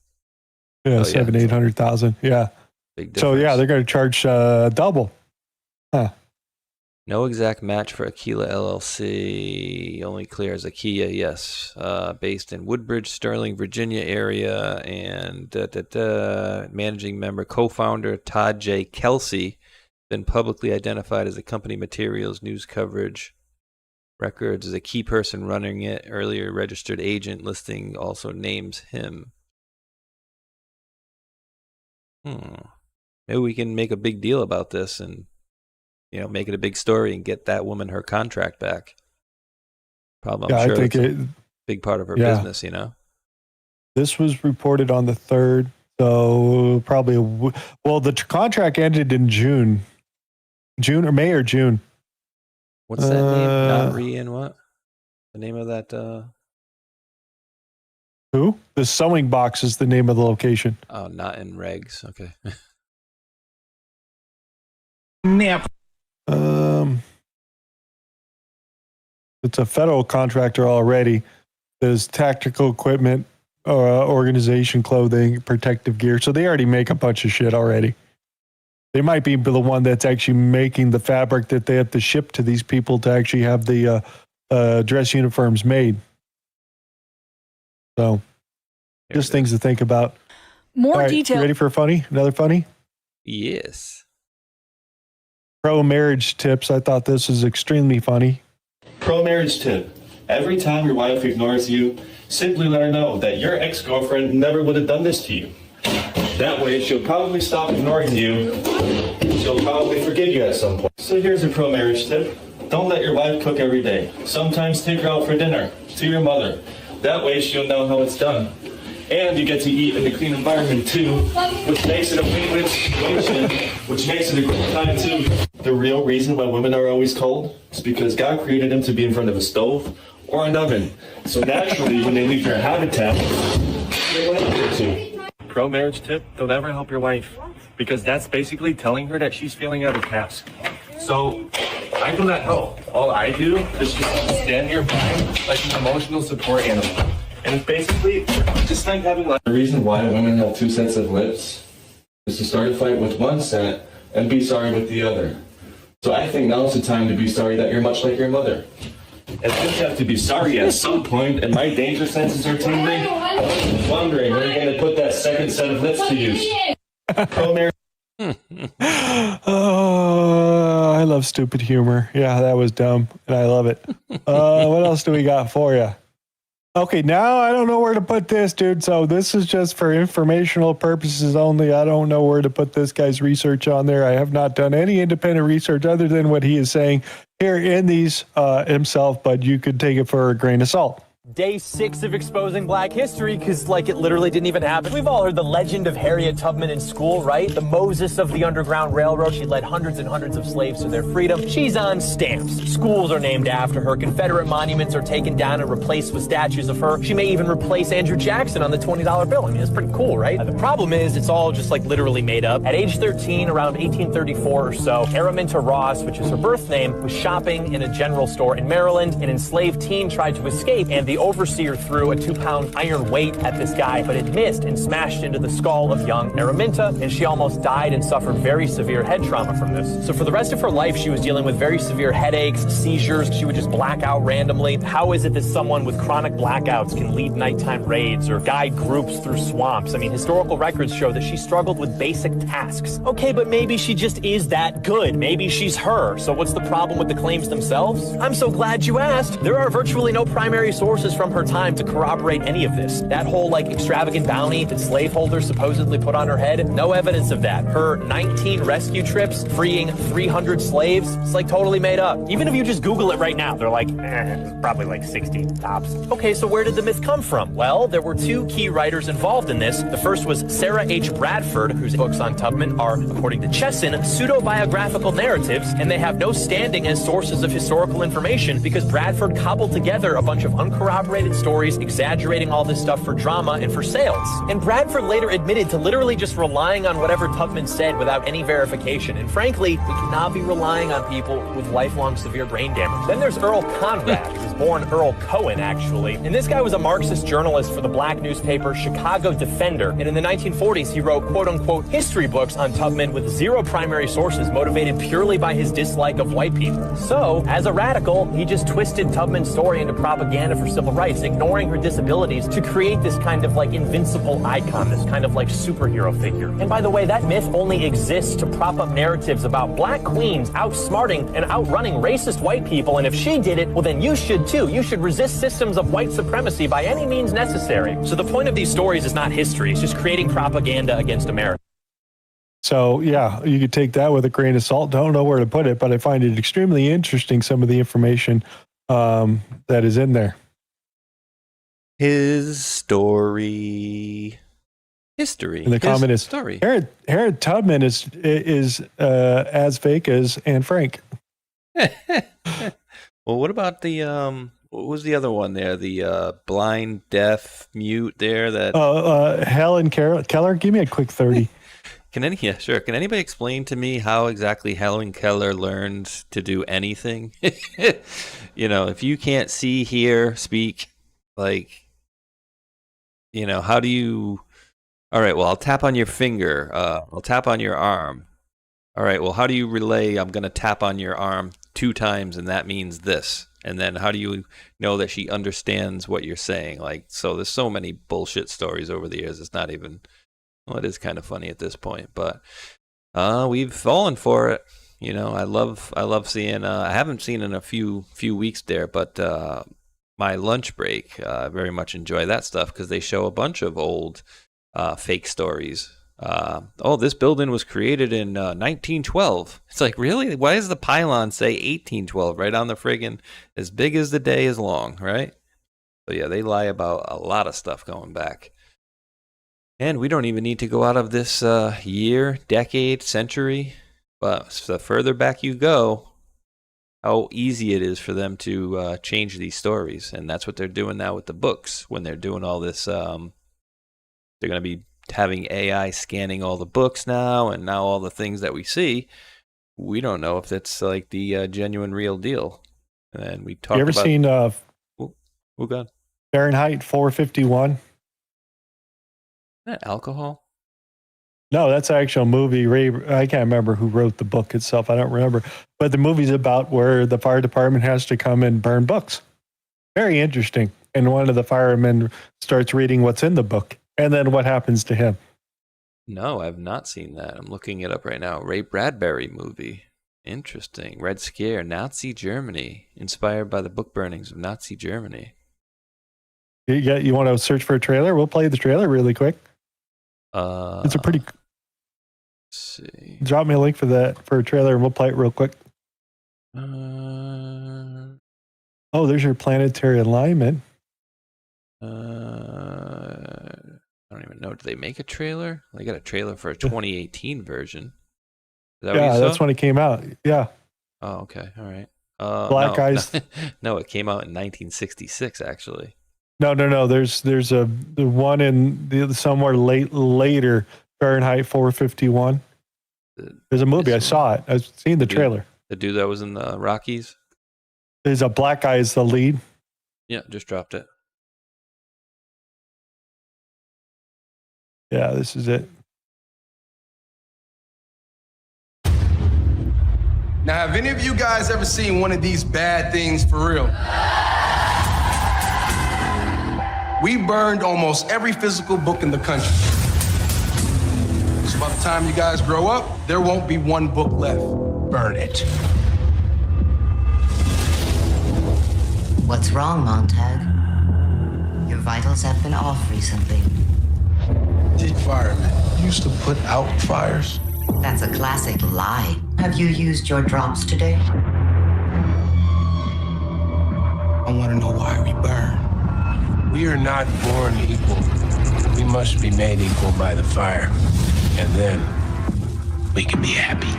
Yeah, so, $800,000. Yeah. Big difference. So yeah, they're going to charge double. Huh. No exact match for Aquila LLC. Only clear as Akia, yes. Based in Woodbridge, Sterling, Virginia area. And managing member, co-founder Todd J. Kelsey. Been publicly identified as the company materials, news coverage, records as a key person running it. Earlier registered agent listing also names him. Maybe we can make a big deal about this and make it a big story and get that woman her contract back. Probably, I'm sure I think it's a big part of her business, This was reported on the 3rd, so probably, the contract ended in June or May or June. What's that name? Not and what? The name of that? Who? The Sewing Box is the name of the location. Oh, not in regs. Okay. Nap. It's a federal contractor already. There's tactical equipment, organization clothing, protective gear. So they already make a bunch of shit already. They might be the one that's actually making the fabric that they have to ship to these people to actually have the dress uniforms made. So just things to think about. More detail. You ready for a funny? Another funny? Yes. Pro marriage tips. I thought this was extremely funny. Pro marriage tip. Every time your wife ignores you, simply let her know that your ex-girlfriend never would have done this to you. That way, she'll probably stop ignoring you. She'll probably forgive you at some point. So here's a pro marriage tip. Don't let your wife cook every day. Sometimes take her out for dinner, to your mother. That way, she'll know how it's done. And you get to eat in a clean environment too, which makes it a win-win situation, which makes it a great time too. The real reason why women are always cold is because God created them to be in front of a stove or an oven. So naturally, when they leave their habitat, they're going to too. Pro marriage tip, don't ever help your wife, because that's basically telling her that she's failing at her task. So I do not help. All I do is just stand nearby like an emotional support animal. And it's basically just like having like the reason why women have two sets of lips is to start a fight with one set and be sorry with the other. So I think now's the time to be sorry that you're much like your mother. And since you have to be sorry at some point and my danger senses are tingling, I'm wondering when you're going to put that second set of lips to use. Oh, I love stupid humor. Yeah, that was dumb, and I love it. What else do we got for you? Okay, now I don't know where to put this, dude. So this is just for informational purposes only. I don't know where to put this guy's research on there. I have not done any independent research other than what he is saying here in these himself, but you could take it for a grain of salt. Day 6 of exposing Black history, because it literally didn't even happen. We've all heard the legend of Harriet Tubman in school, right? The Moses of the Underground Railroad. She led hundreds and hundreds of slaves to their freedom. She's on stamps. Schools are named after her. Confederate monuments are taken down and replaced with statues of her. She may even replace Andrew Jackson on the $20 bill. I mean, it's pretty cool, right? The problem is it's all just literally made up. At age 13, around 1834 or so, Araminta Ross, which is her birth name, was shopping in a general store in Maryland. An enslaved teen tried to escape, and the overseer threw a 2-pound iron weight at this guy, but it missed and smashed into the skull of young Araminta, and she almost died and suffered very severe head trauma from this. So for the rest of her life, she was dealing with very severe headaches, seizures. She would just black out randomly. How is it that someone with chronic blackouts can lead nighttime raids or guide groups through swamps? I mean, historical records show that she struggled with basic tasks. Okay, but maybe she just is that good. Maybe she's her. So what's the problem with the claims themselves? I'm so glad you asked. There are virtually no primary sources from her time to corroborate any of this. That whole like extravagant bounty that slaveholders supposedly put on her head, no evidence of that. Her 19 rescue trips freeing 300 slaves, it's like totally made up. Even if you just Google it right now, they're like, probably like 60 tops. Okay, so where did the myth come from? Well, there were two key writers involved in this. The first was Sarah H. Bradford, whose books on Tubman are, according to Chesson, pseudo-biographical narratives, and they have no standing as sources of historical information because Bradford cobbled together a bunch of uncorroborated stories, exaggerating all this stuff for drama and for sales. And Bradford later admitted to literally just relying on whatever Tubman said without any verification. And frankly, we cannot be relying on people with lifelong severe brain damage. Then there's Earl Conrad, who was born Earl Cohen, actually. And this guy was a Marxist journalist for the black newspaper Chicago Defender. And in the 1940s, he wrote quote-unquote history books on Tubman with zero primary sources, motivated purely by his dislike of white people. So, as a radical, he just twisted Tubman's story into propaganda for civil rights, ignoring her disabilities to create this kind of like invincible icon, this kind of like superhero figure. And by the way, that myth only exists to prop up narratives about black queens outsmarting and outrunning racist white people, and if she did it, well then you should too. You should resist systems of white supremacy by any means necessary. So the point of these stories is not history, it's just creating propaganda against America. So, yeah, you could take that with a grain of salt. Don't know where to put it, but I find it extremely interesting, some of the information that is in there. His story. History. And the comment is, story. Harriet Tubman is as fake as Anne Frank. Well, what about the what was the other one there? The blind, deaf, mute there. That Helen Keller. Give me a quick 30. Yeah, sure. Can anybody explain to me how exactly Helen Keller learned to do anything? You know, if you can't see, hear, speak, like, you know, how do you? All right, well, I'll tap on your finger. I'll tap on your arm. All right, well, how do you relay I'm going to tap on your arm 2 times and that means this? And then how do you know that she understands what you're saying? Like, so there's so many bullshit stories over the years. It's not even, well, it is kind of funny at this point, but we've fallen for it. You know, I love seeing, I haven't seen in a few weeks there, but my lunch break, I very much enjoy that stuff because they show a bunch of old fake stories. This building was created in 1912. It's like, really? Why does the pylon say 1812 right on the friggin' as big as the day is long, right? So yeah, they lie about a lot of stuff going back. And we don't even need to go out of this year, decade, century. But the further back you go, how easy it is for them to change these stories. And that's what they're doing now with the books. When they're doing all this, they're going to be having AI scanning all the books now, and now all the things that we see, we don't know if that's like the genuine real deal. And we talked about... You ever seen oh God. Fahrenheit 451? Isn't that alcohol? No, that's an actual movie. I can't remember who wrote the book itself. I don't remember. But the movie's about where the fire department has to come and burn books. Very interesting. And one of the firemen starts reading what's in the book. And then what happens to him? No, I've not seen that. I'm looking it up right now. Ray Bradbury movie. Interesting. Red Scare, Nazi Germany. Inspired by the book burnings of Nazi Germany. You want to search for a trailer? We'll play the trailer really quick. It's a pretty... Let's see. Drop me a link for a trailer and we'll play it real quick. Oh, there's your planetary alignment. I don't even know. Did they make a trailer? They got a trailer for a 2018 version. Is that Yeah, what you saw? that's when it came out. Yeah. Oh, okay. All right. Black Eyes. No, it came out in 1966, actually. No. There's the one in somewhere later, Fahrenheit 451. There's a movie. I saw it. I've seen the trailer. The dude that was in the Rockies? There's a black guy as the lead. Yeah, just dropped it. Yeah, this is it. Now, have any of you guys ever seen one of these bad things for real? We burned almost every physical book in the country. So by the time you guys grow up, there won't be one book left. Burn it. What's wrong, Montag? Your vitals have been off recently. The firemen used to put out fires. That's a classic lie. Have you used your drops today? I want to know why we burn. We are not born equal. We must be made equal by the fire. And then we can be happy.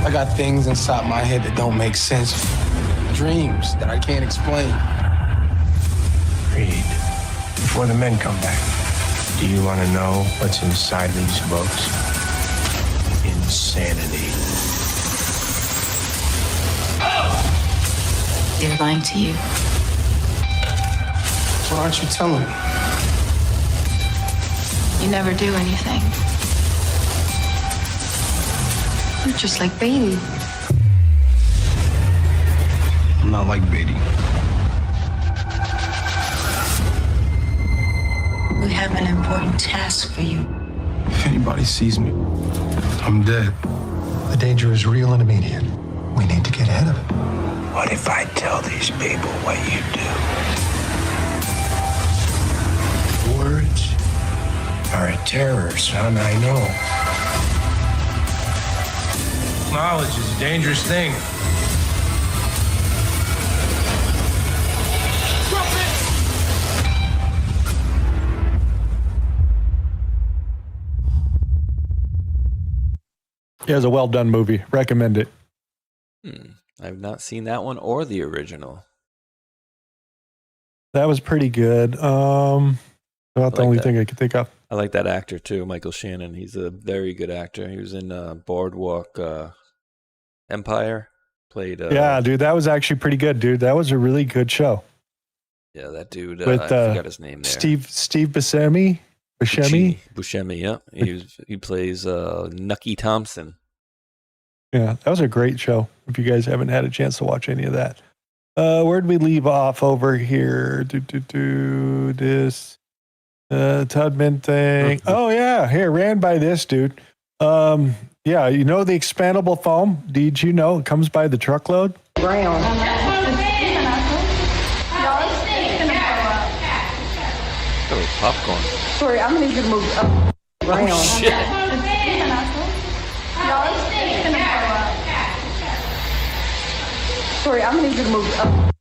I got things inside my head that don't make sense. Dreams that I can't explain. Read. Before the men come back, do you want to know what's inside these books? Insanity. They're lying to you. Why aren't you telling me? You never do anything. You're just like Beatty. I'm not like Beatty. We have an important task for you. If anybody sees me, I'm dead. The danger is real and immediate. We need to get ahead of it. What if I tell these people what you do? Words are a terror, son, I know. Knowledge is a dangerous thing. Yeah, it's a well done movie. Recommend it. I've not seen that one or the original. That was pretty good. About the only thing I could think of. I like that actor too, Michael Shannon. He's a very good actor. He was in Boardwalk Empire. Played. Yeah, dude, that was actually pretty good, dude. That was a really good show. Yeah, that dude. With, I forgot his name there. Steve Buscemi. Buscemi, yeah. He plays Nucky Thompson. Yeah, that was a great show. If you guys haven't had a chance to watch any of that. Where'd we leave off over here? This Tubman thing. Oh yeah, here, ran by this dude. Yeah, you know the expandable foam? Did you know it comes by the truckload? Brown. Oh, popcorn. Sorry, I'm gonna need you to move up. Brown. Oh, shit. Sorry, I'm gonna need you to move up.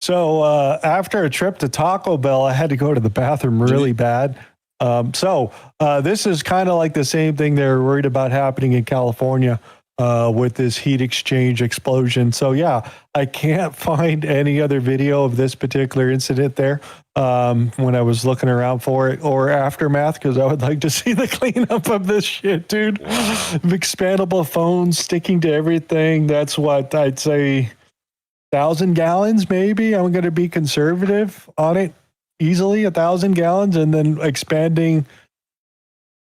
So after a trip to Taco Bell, I had to go to the bathroom really bad. This is kind of like the same thing they were worried about happening in California with this heat exchange explosion. So yeah, I can't find any other video of this particular incident there when I was looking around for it or aftermath, because I would like to see the cleanup of this shit, dude. Expandable phones sticking to everything. That's what I'd say. 1,000 gallons, maybe. I'm going to be conservative on it. Easily 1,000 gallons, and then expanding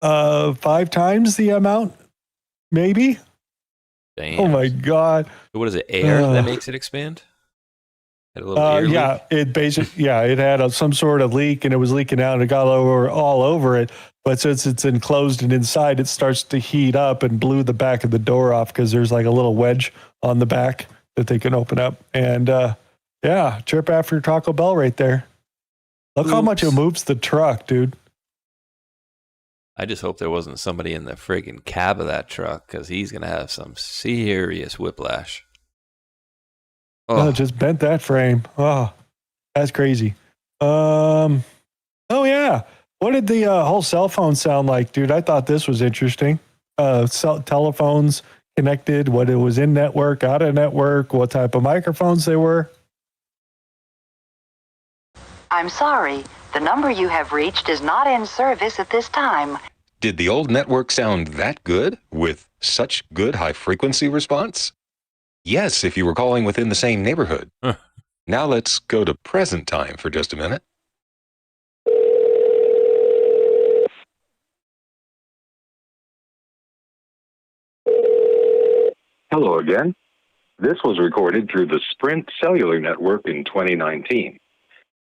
5 times the amount, maybe. Damn. Oh my god! What is it? Air that makes it expand? Had a little air leak? It basically, it had some sort of leak, and it was leaking out, and it got all over it. But since it's enclosed and inside, it starts to heat up and blew the back of the door off because there's like a little wedge on the back that they can open up. And trip after Taco Bell right there. Look how much it moves the truck, dude. I just hope there wasn't somebody in the friggin' cab of that truck, because he's going to have some serious whiplash. Oh, just bent that frame. Oh, that's crazy. Oh, yeah. What did the whole cell phone sound like, dude? I thought this was interesting. Telephones connected, what it was in network, out of network, what type of microphones they were. I'm sorry. The number you have reached is not in service at this time. Did the old network sound that good with such good high-frequency response? Yes, if you were calling within the same neighborhood. Now let's go to present time for just a minute. Hello again. This was recorded through the Sprint cellular network in 2019.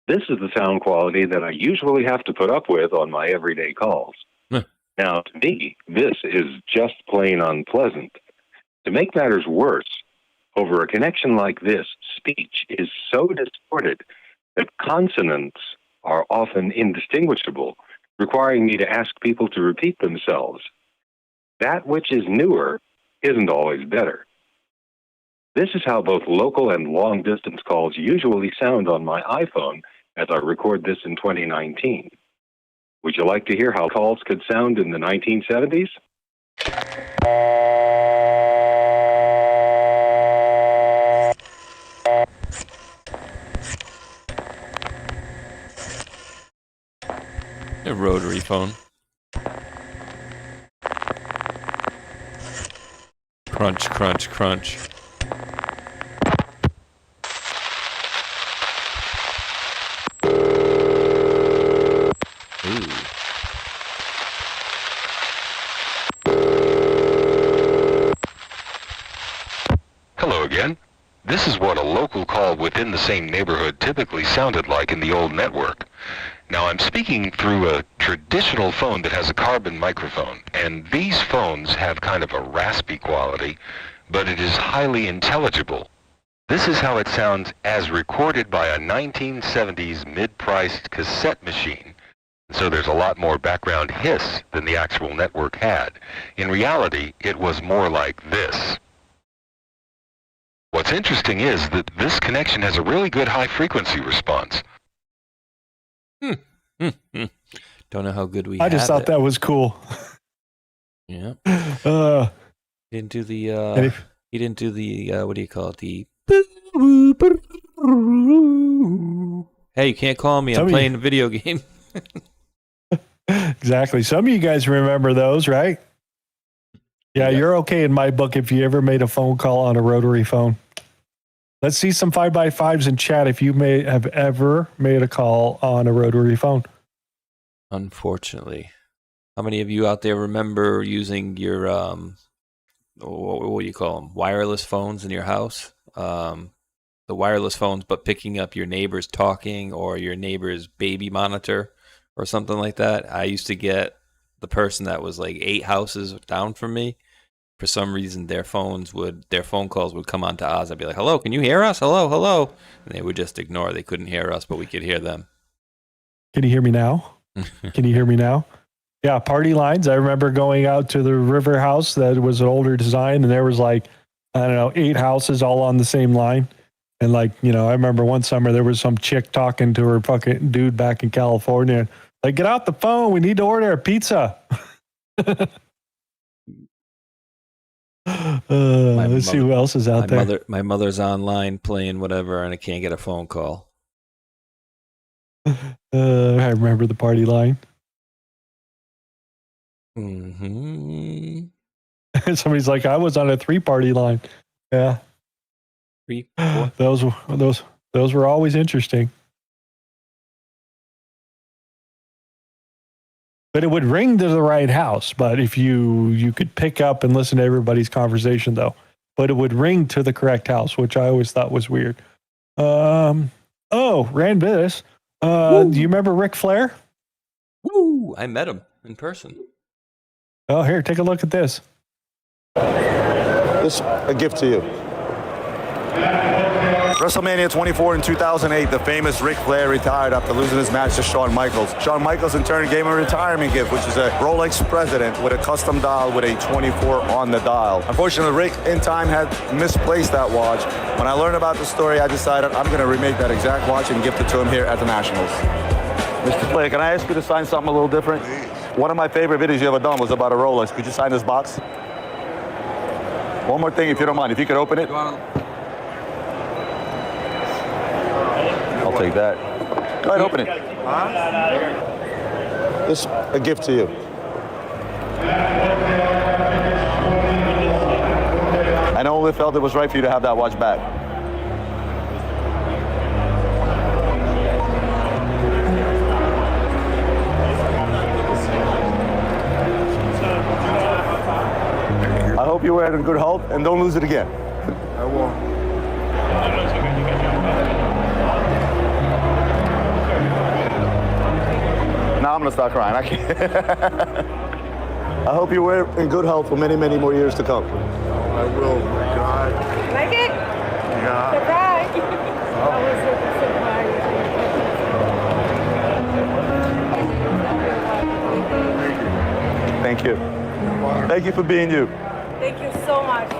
This is the sound quality that I usually have to put up with on my everyday calls. Now, to me, this is just plain unpleasant. To make matters worse, over a connection like this, speech is so distorted that consonants are often indistinguishable, requiring me to ask people to repeat themselves. That which is newer isn't always better. This is how both local and long-distance calls usually sound on my iPhone as I record this in 2019. Would you like to hear how calls could sound in the 1970s? A rotary phone. Crunch, crunch, crunch. Ooh. Hello again. This is what a local call within the same neighborhood typically sounded like in the old network. Now I'm speaking through a traditional phone that has a carbon microphone, and these phones have kind of a raspy quality, but it is highly intelligible. This is how it sounds as recorded by a 1970s mid-priced cassette machine. So there's a lot more background hiss than the actual network had. In reality, it was more like this. What's interesting is that this connection has a really good high-frequency response. Don't know how good we I just thought that was cool. Yeah. Uh, He didn't do the, he didn't do the, what do you call it? The, hey, you can't call me. I'm playing a video game. Exactly. Some of you guys remember those, right? Yeah, you're okay in my book if you ever made a phone call on a rotary phone. Let's see some 5x5s in chat if you may have ever made a call on a rotary phone. Unfortunately. How many of you out there remember using your, what do you call them? Wireless phones in your house? The wireless phones, but picking up your neighbor's talking or your neighbor's baby monitor or something like that. I used to get the person that was like 8 houses down from me. For some reason, their phone calls would come onto Oz. I'd be like, hello, can you hear us? Hello, hello. And they would just ignore. They couldn't hear us, but we could hear them. Can you hear me now? Can you hear me now? Yeah, party lines. I remember going out to the river house that was an older design, and there was like, I don't know, 8 houses all on the same line. And like, you know, I remember one summer there was some chick talking to her fucking dude back in California. Like, get out the phone. We need to order a pizza. Let's see who else is out there. My mother's online playing whatever, and I can't get a phone call. I remember the party line. Mm-hmm. Somebody's like, I was on a 3-party line. Yeah. 3, 4. Those were always interesting. But it would ring to the right house. But if you could pick up and listen to everybody's conversation, though. But it would ring to the correct house, which I always thought was weird. Rand Biss. Do you remember Ric Flair? Woo! I met him in person. Oh, here, take a look at this. This a gift to you. WrestleMania 24 in 2008, the famous Ric Flair retired after losing his match to Shawn Michaels. Shawn Michaels in turn gave him a retirement gift, which is a Rolex President with a custom dial with a 24 on the dial. Unfortunately, Rick in time had misplaced that watch. When I learned about the story, I decided I'm going to remake that exact watch and gift it to him here at the Nationals. Mr. Flair, can I ask you to sign something a little different? One of my favorite videos you ever done was about a Rolex. Could you sign this box? One more thing, if you don't mind. If you could open it. I'll take that. Go ahead, open it. This a gift to you. I only felt it was right for you to have that watch back. I hope you you wear it in good health and don't lose it again. I won't. Now I'm gonna start crying. I can't. I hope you wear it in good health for many, many more years to come. I will. God. Like it? Yeah. Surprise. Thank you. Thank you for being you. Thank you so much.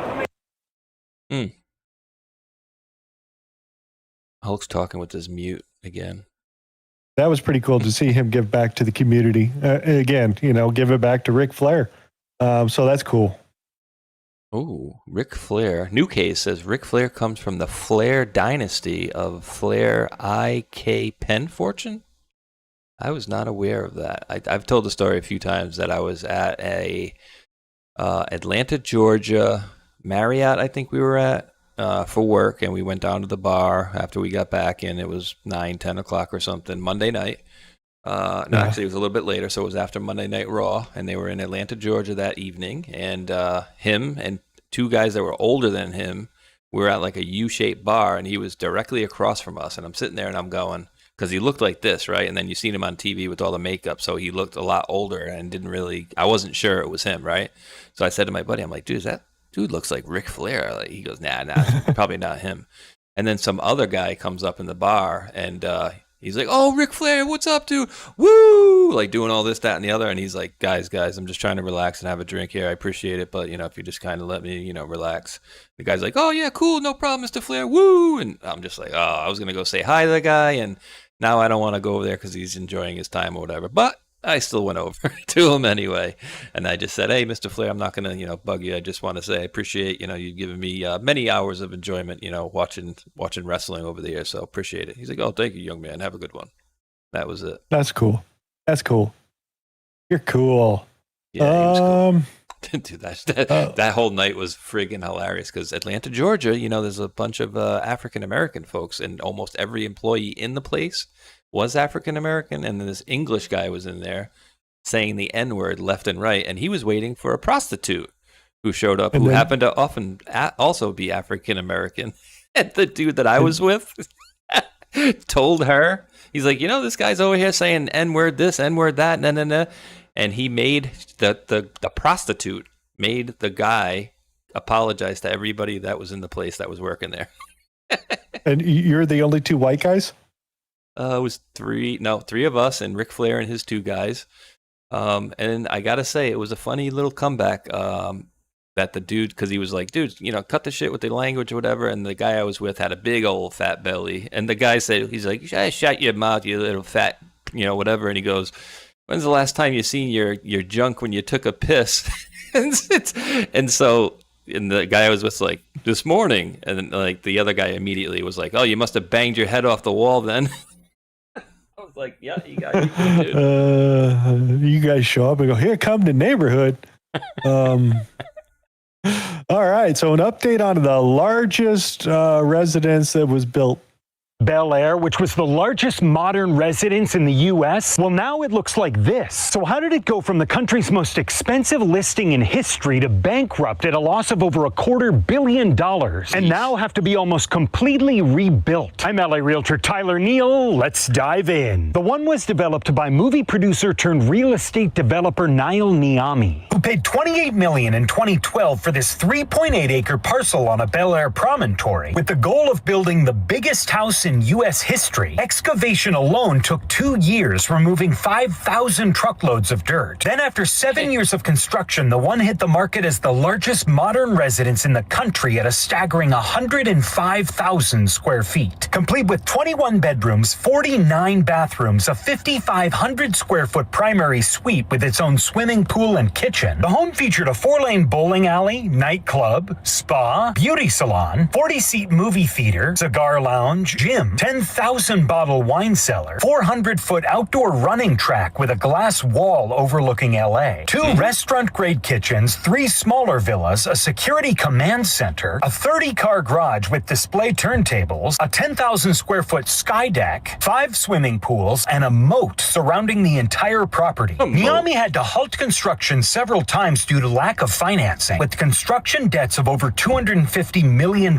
Hulk's talking with his mute again. That was pretty cool to see him give back to the community. Again, give it back to Ric Flair. So that's cool. Oh, Ric Flair. New Case says Ric Flair comes from the Flair dynasty of Flair IK Penn fortune. I was not aware of that. I've told the story a few times that I was at a Atlanta, Georgia Marriott, I think we were at, for work, and we went down to the bar after we got back in. It was 9, 10 o'clock or something, Monday night. Actually, it was a little bit later, so it was after Monday Night Raw, and they were in Atlanta, Georgia that evening, and him and two guys that were older than him, we were at like a U-shaped bar, and he was directly across from us, and I'm sitting there, and I'm going, because he looked like this, right? And then you seen him on TV with all the makeup, so he looked a lot older, and I wasn't sure it was him, right? So I said to my buddy, I'm like, dude, that dude looks like Ric Flair. Like, he goes, nah, probably not him. And then some other guy comes up in the bar, and he's like, oh, Ric Flair, what's up, dude? Woo! Like, doing all this, that, and the other. And he's like, guys, I'm just trying to relax and have a drink here. I appreciate it, but, if you just kind of let me, relax. The guy's like, oh, yeah, cool, no problem, Mr. Flair, woo! And I'm just like, oh, I was going to go say hi to the guy, and now I don't want to go over there because he's enjoying his time or whatever. But I still went over to him anyway. And I just said, hey, Mr. Flair, I'm not going to, bug you. I just want to say I appreciate, you giving me many hours of enjoyment, watching wrestling over the years. So appreciate it. He's like, oh, thank you, young man. Have a good one. That was it. That's cool. You're cool. Yeah, he was cool. Dude, that whole night was friggin' hilarious because Atlanta, Georgia, there's a bunch of African-American folks, and almost every employee in the place was African-American, and then this English guy was in there saying the N-word left and right, and he was waiting for a prostitute who showed up, who happened to often also be African-American. And the dude that I was with told her, he's like, this guy's over here saying N-word this, N-word that, nah. And he made the prostitute made the guy apologize to everybody that was in the place that was working there. And you're the only two white guys? It was three of us and Ric Flair and his two guys. And I got to say, it was a funny little comeback that the dude, because he was like, dude, cut the shit with the language or whatever. And the guy I was with had a big old fat belly. And the guy said, he's like, shut your mouth, you little fat, whatever. And he goes, when's the last time you seen your junk when you took a piss? and the guy I was with like, this morning. And then, like, the other guy immediately was like, oh, you must have banged your head off the wall then. I was like, yeah, you guys. You guys show up and go, here come the neighborhood. All right. So an update on the largest residence that was built. Bel Air, which was the largest modern residence in the U.S., well, now it looks like this. So how did it go from the country's most expensive listing in history to bankrupt at a loss of over $250 million and now have to be almost completely rebuilt? I'm LA Realtor Tyler Neal. Let's dive in. The One was developed by movie producer turned real estate developer Niall Niami, who paid $28 million in 2012 for this 3.8-acre parcel on a Bel Air promontory with the goal of building the biggest house in U.S. history. Excavation alone took 2 years, removing 5,000 truckloads of dirt. Then after 7 years of construction, the One hit the market as the largest modern residence in the country at a staggering 105,000 square feet. Complete with 21 bedrooms, 49 bathrooms, a 5,500 square foot primary suite with its own swimming pool and kitchen. The home featured a 4-lane bowling alley, nightclub, spa, beauty salon, 40-seat movie theater, cigar lounge, gym gym, 10,000 bottle wine cellar, 400-foot outdoor running track with a glass wall overlooking LA, 2 restaurant-grade kitchens, 3 smaller villas, a security command center, a 30-car garage with display turntables, a 10,000-square-foot sky deck, 5 swimming pools, and a moat surrounding the entire property. Niami had to halt construction several times due to lack of financing, with construction debts of over $250 million,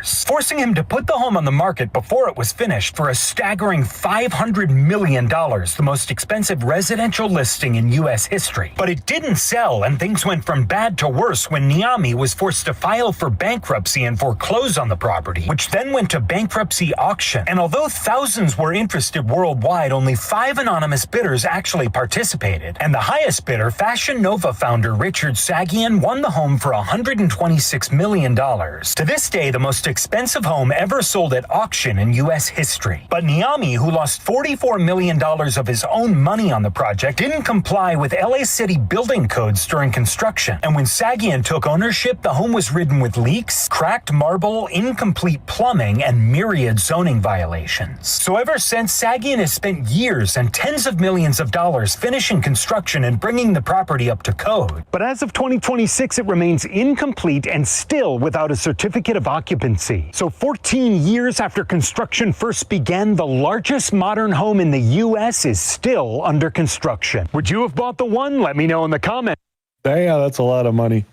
forcing him to put the home on the market before it was finished for a staggering $500 million, the most expensive residential listing in U.S. history. But it didn't sell, and things went from bad to worse when Niami was forced to file for bankruptcy and foreclose on the property, which then went to bankruptcy auction. And although thousands were interested worldwide, only 5 anonymous bidders actually participated, and the highest bidder, Fashion Nova founder Richard Sagian, won the home for $126 million. To this day, the most expensive home ever sold at auction in U.S. history. But Niami, who lost $44 million of his own money on the project, didn't comply with LA City building codes during construction. And when Sagian took ownership, the home was ridden with leaks, cracked marble, incomplete plumbing, and myriad zoning violations. So ever since, Sagian has spent years and tens of millions of dollars finishing construction and bringing the property up to code. But as of 2026, it remains incomplete and still without a certificate of occupancy. So 14 years after construction first began, the largest modern home in the U.S. is still under construction. Would you have bought the one? Let me know in the comments. Damn, that's a lot of money.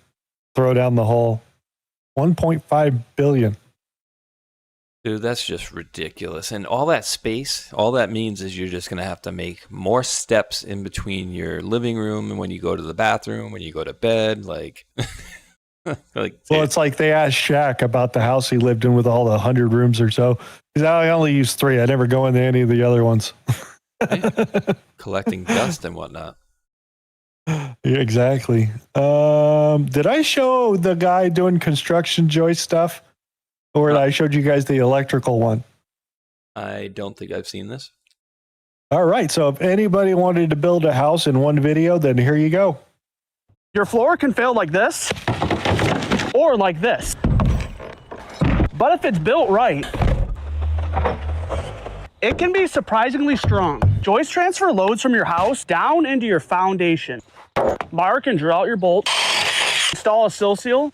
Throw down the hole. $1.5 billion. Dude, that's just ridiculous. And all that space, all that means is you're just going to have to make more steps in between your living room and when you go to the bathroom, when you go to bed. Like, Well, it's like they asked Shaq about the house he lived in with all the 100 rooms or so. He said, I only use 3. I never go into any of the other ones. collecting dust and whatnot. Yeah, exactly. Did I show the guy doing construction joist stuff? Or I showed you guys the electrical one? I don't think I've seen this. All right. So if anybody wanted to build a house in one video, then here you go. Your floor can fail like this or like this. But if it's built right, it can be surprisingly strong. Joist transfer loads from your house down into your foundation. Mark and drill out your bolts. Install a sill seal.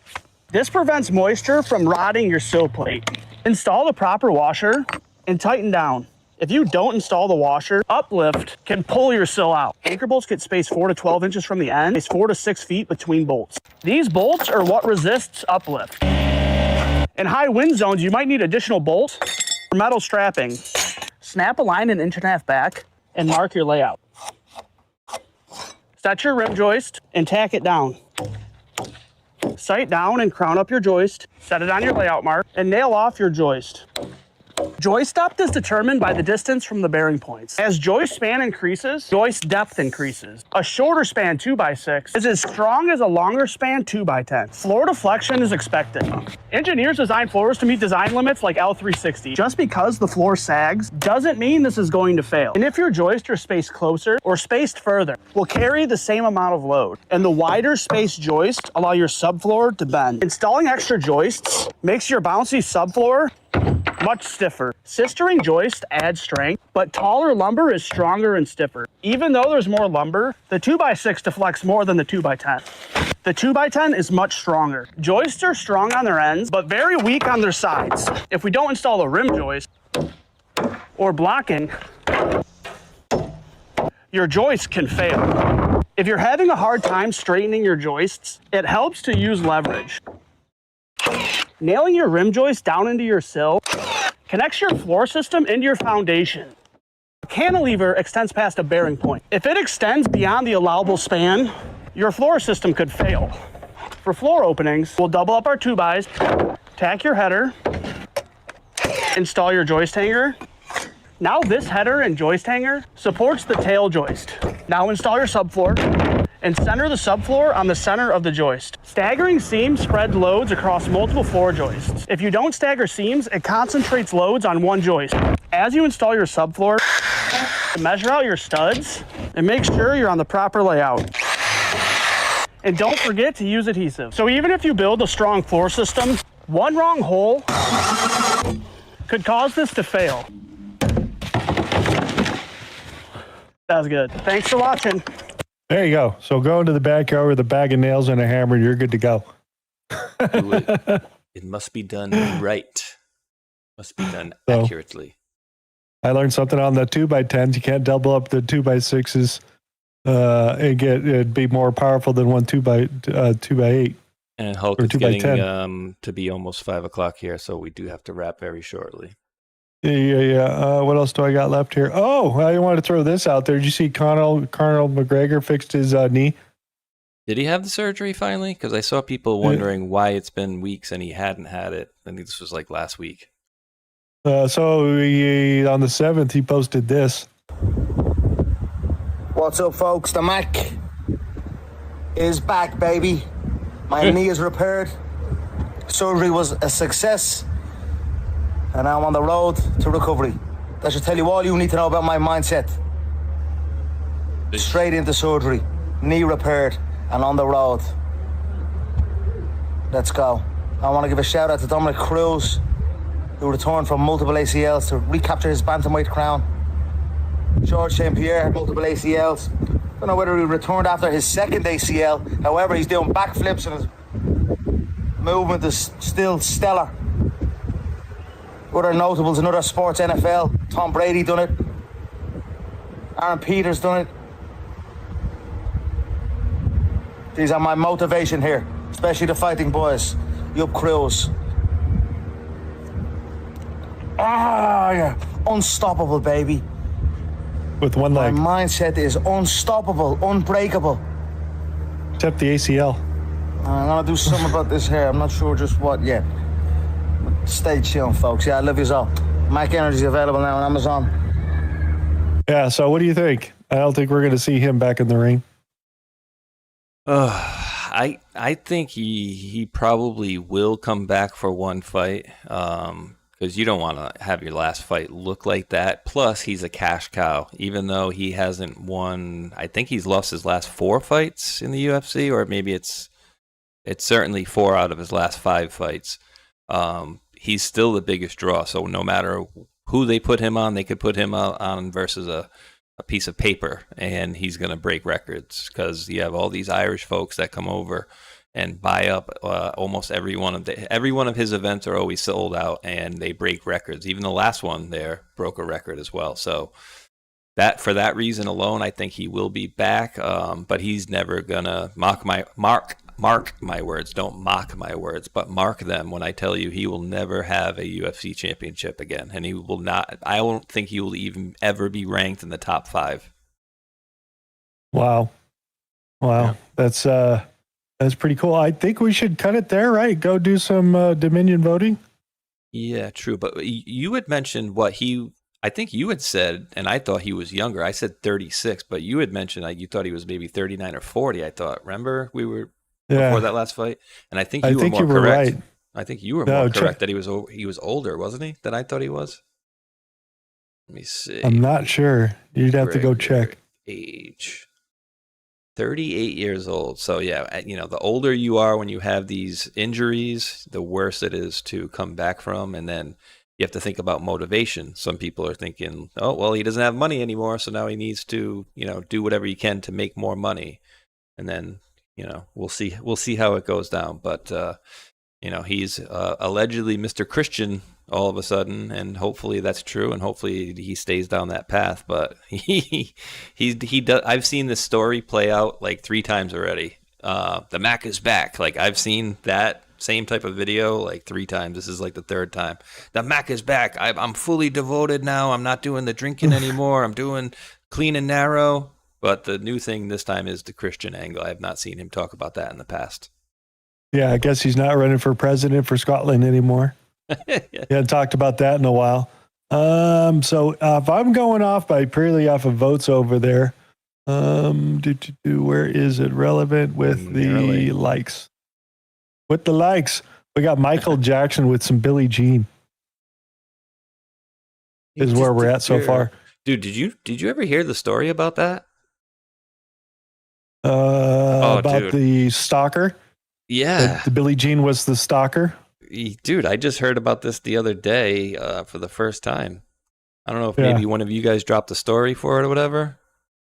This prevents moisture from rotting your sill plate. Install the proper washer and tighten down. If you don't install the washer, uplift can pull your sill out. Anchor bolts get spaced 4 to 12 inches from the end, spaced 4 to 6 feet between bolts. These bolts are what resists uplift. In high wind zones, you might need additional bolts or metal strapping. Snap a line 1.5 inches back and mark your layout. Set your rim joist and tack it down. Sight down and crown up your joist, set it on your layout mark, and nail off your joist. Joist depth is determined by the distance from the bearing points. As joist span increases, joist depth increases. A shorter span 2x6 is as strong as a longer span 2x10. Floor deflection is expected. Engineers design floors to meet design limits like L360. Just because the floor sags doesn't mean this is going to fail. And if your joists are spaced closer or spaced further, will carry the same amount of load. And the wider spaced joists allow your subfloor to bend. Installing extra joists makes your bouncy subfloor much stiffer. Sistering joist adds strength, but taller lumber is stronger and stiffer. Even though there's more lumber, the 2x6 deflects more than the 2x10. The 2x10 is much stronger. Joists are strong on their ends, but very weak on their sides. If we don't install a rim joist or blocking, your joist can fail. If you're having a hard time straightening your joists, it helps to use leverage. Nailing your rim joist down into your sill connects your floor system into your foundation. A cantilever extends past a bearing point. If it extends beyond the allowable span, your floor system could fail. For floor openings, we'll double up our 2x, tack your header, install your joist hanger. Now this header and joist hanger supports the tail joist. Now install your subfloor and center the subfloor on the center of the joist. Staggering seams spread loads across multiple floor joists. If you don't stagger seams, it concentrates loads on one joist. As you install your subfloor, measure out your studs and make sure you're on the proper layout. And don't forget to use adhesive. So even if you build a strong floor system, one wrong hole could cause this to fail. That was good. Thanks for watching. There you go. So go into the backyard with a bag of nails and a hammer, and you're good to go. Do it. It must be done right. Must be done So- accurately. I learned something on the 2x10s. You can't double up the 2x6s and it'd be more powerful than one 2x8. And Hulk Or is 2x10. getting to be almost 5 o'clock here, so we do have to wrap very shortly. Yeah. What else do I got left here? Oh, I want to throw this out there. Did you see Conor McGregor fixed his knee? Did he have the surgery finally? Because I saw people wondering why it's been weeks and he hadn't had it. I think this was like last week. So on the 7th, he posted this. What's up, folks? The Mac is back, baby. My knee is repaired. Surgery was a success. And I'm on the road to recovery. That should tell you all you need to know about my mindset. Straight into surgery, knee repaired, and on the road. Let's go. I want to give a shout out to Dominic Cruz, who returned from multiple ACLs to recapture his bantamweight crown. George St. Pierre had multiple ACLs. Don't know whether he returned after his second ACL. However, he's doing backflips and his movement is still stellar. Other notables in other sports, NFL, Tom Brady done it. Aaron Peters done it. These are my motivation here, especially the fighting boys. Yup, Cruz. Yeah. Unstoppable, baby. With one leg. My mindset is unstoppable, unbreakable. Except the ACL. I'm going to do something about this hair. I'm not sure just what yet. But stay tuned, folks. Yeah, I love you all. Mac Energy is available now on Amazon. Yeah, so what do you think? I don't think we're going to see him back in the ring. I think he probably will come back for one fight because you don't want to have your last fight look like that. Plus, he's a cash cow. Even though he hasn't won, I think he's lost his last 4 fights in the UFC, or maybe it's certainly 4 out of his last 5 fights. He's still the biggest draw. So no matter who they put him on, they could put him on versus a piece of paper, and he's going to break records because you have all these Irish folks that come over and buy up almost every one of his events are always sold out, and they break records. Even the last one there broke a record as well. So that for that reason alone, I think he will be back. But he's never gonna mark my words. Don't mock my words, but mark them when I tell you he will never have a UFC championship again, and he will not. I don't think he will even ever be ranked in the top 5. Wow. Yeah. That's pretty cool. I think we should cut it there, right? Go do some Dominion voting. Yeah, true. But you had mentioned I think you had said, and I thought he was younger. I said 36, but you had mentioned you thought he was maybe 39 or 40. I thought. Remember we were. Before that last fight, and I think you were more correct. Right. I think you were more correct that he was older, wasn't he? Than I thought he was. Let me see. I'm not sure. You'd have to go check. Age 38 years old. So yeah, the older you are when you have these injuries, the worse it is to come back from, and then you have to think about motivation. Some people are thinking, oh well, he doesn't have money anymore, so now he needs to do whatever he can to make more money, and then. We'll see how it goes down, but he's allegedly Mr. Christian all of a sudden, and hopefully that's true, and hopefully he stays down that path. But he does. I've seen this story play out like 3 times already. The Mac is back. Like I've seen that same type of video like 3 times. This is like the 3rd time. The Mac is back. I'm fully devoted now. I'm not doing the drinking anymore. I'm doing clean and narrow. But the new thing this time is the Christian angle. I have not seen him talk about that in the past. Yeah, I guess he's not running for president for Scotland anymore. He hadn't talked about that in a while. So if I'm going off purely off of votes over there, where is it relevant with the likes? With the likes, we got Michael Jackson with some Billie Jean. Is where we're at so far. Dude, did you ever hear the story about that? About the stalker? Yeah. The Billie Jean was the stalker? dude, I just heard about this the other day for the first time. I don't know if maybe one of you guys dropped a story for it or whatever.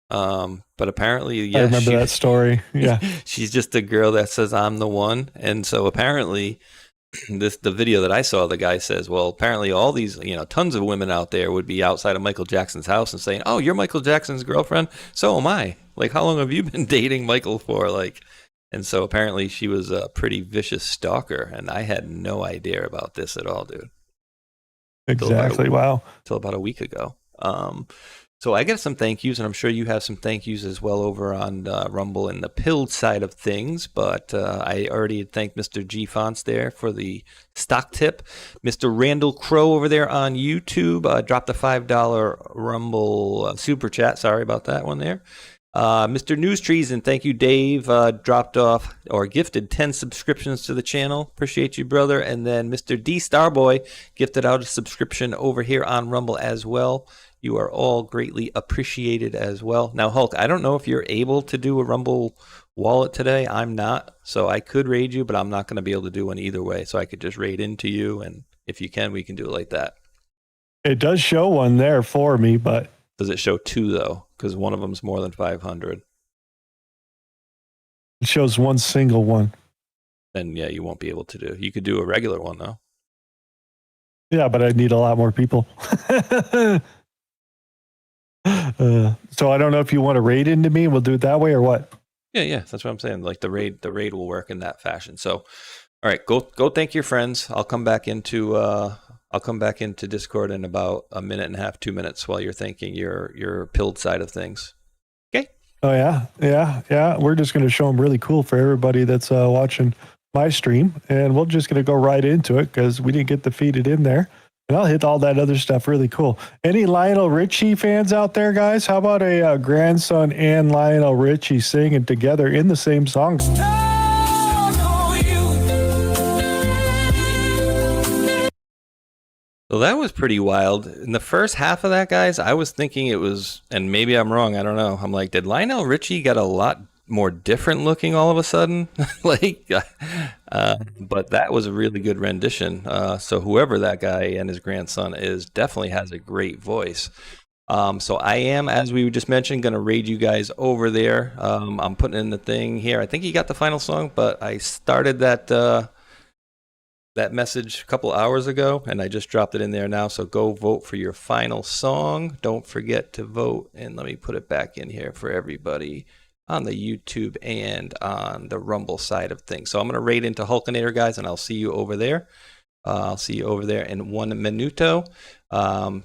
But apparently, I remember that story. Yeah. She's just a girl that says, I'm the one. And so apparently the video that I saw, the guy says, well, apparently all these, tons of women out there would be outside of Michael Jackson's house and saying, oh, you're Michael Jackson's girlfriend? So am I. Like, how long have you been dating Michael for? Like, and so apparently she was a pretty vicious stalker. And I had no idea about this at all, dude. Exactly. Wow. Until about a week ago. So I get some thank yous, and I'm sure you have some thank yous as well over on Rumble and the pilled side of things. But I already thanked Mr. G Fonts there for the stock tip. Mr. Randall Crow over there on YouTube dropped a $5 Rumble super chat. Sorry about that one there. Mr. News Trees, and thank you, Dave, dropped off or gifted 10 subscriptions to the channel. Appreciate you, brother. And then Mr. D Starboy gifted out a subscription over here on Rumble as well. You are all greatly appreciated as well. Now, Hulk, I don't know if you're able to do a Rumble wallet today. I'm not, so I could raid you, but I'm not going to be able to do one either way. So I could just raid into you, and if you can, we can do it like that. It does show one there for me, but... Does it show two, though? Because one of them's more than 500. It shows one single one. Then, yeah, you won't be able to do. You could do a regular one, though. Yeah, but I'd need a lot more people. So I don't know if you want to raid into me. We'll do it that way or what? Yeah, that's what I'm saying. Like the raid will work in that fashion. So, all right, go thank your friends. I'll come back into Discord in about a minute and a half, 2 minutes while you're thanking your pilled side of things. Okay. Oh yeah. We're just going to show them really cool for everybody that's watching my stream, and we're just going to go right into it because we didn't get defeated in there. And I'll hit all that other stuff really cool. Any Lionel Richie fans out there, guys? How about a grandson and Lionel Richie singing together in the same song? So that was pretty wild. In the first half of that, guys, I was thinking it was, and maybe I'm wrong, I don't know. I'm like, did Lionel Richie get a lot more different looking all of a sudden? But that was a really good rendition. So whoever that guy and his grandson is definitely has a great voice. So I am, as we just mentioned, going to raid you guys over there. I'm putting in the thing here. I think you got the final song, but I started that message a couple hours ago, and I just dropped it in there now. So go vote for your final song. Don't forget to vote. And let me put it back in here for everybody on the YouTube and on the Rumble side of things. So I'm going to raid into Hulkanator, guys, and I'll see you over there. I'll see you over there in 1 minuto.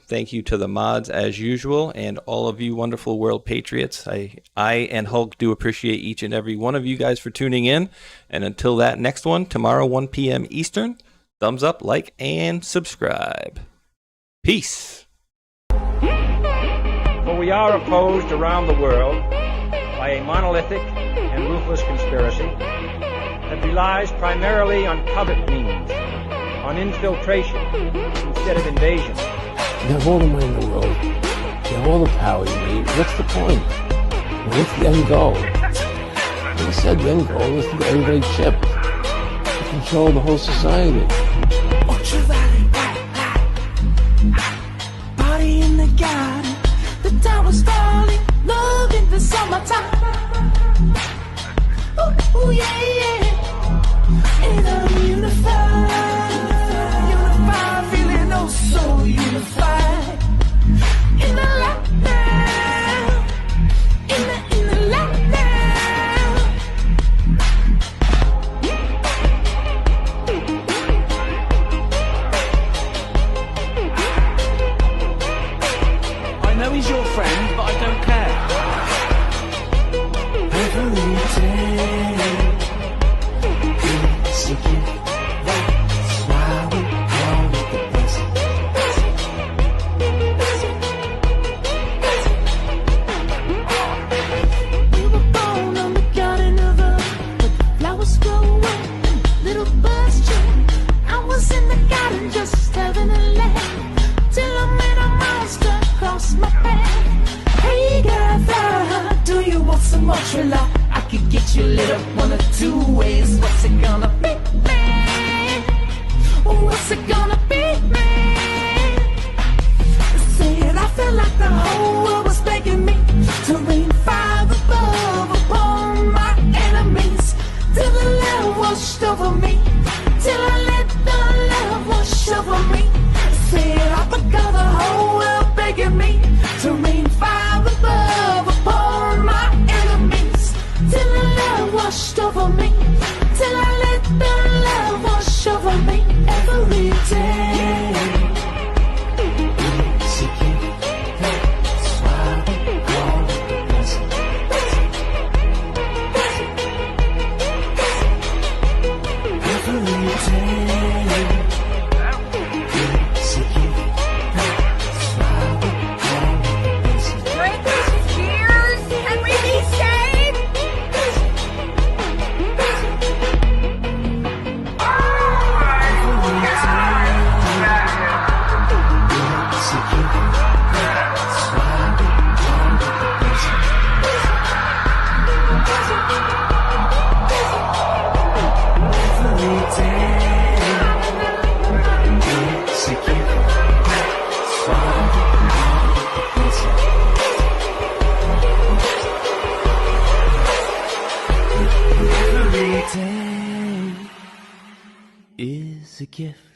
Thank you to the mods as usual, and all of you wonderful world patriots. I and Hulk do appreciate each and every one of you guys for tuning in. And until that next one, tomorrow, 1 p.m. Eastern, thumbs up, like, and subscribe. Peace. For we are opposed around the world by a monolithic and ruthless conspiracy that relies primarily on covert means, on infiltration instead of invasion. You have all the money in the world. You have all the power you need. What's the point? What's the end goal? Like I said, the end goal is to get everybody chipped. To control the whole society. Party in the garden, the tower's falling, love in the summertime. Ooh, yeah, yeah. And I'm unified, feeling oh so unified. In the lockdown, in the lockdown. I know he's your friend, but I don't care. Every day, it's a gift. That's why we call it the best. We were born on the garden of Earth, but the flowers grow up, little birds chirp. I was in the garden just having a laugh, till I met a monster cross my path. Hey Grandpa, do you want some mozzarella? I could get you lit up 1 or 2 ways. What's it gonna be? What's it gonna be, man? Said I felt like the whole world was begging me to rain fire above upon my enemies. Till the love washed over me, till I let the love wash over me. Said I forgot the whole world begging me to rain fire above upon my enemies. Till the love washed over me, till I let the love wash over me every day. Is a gift.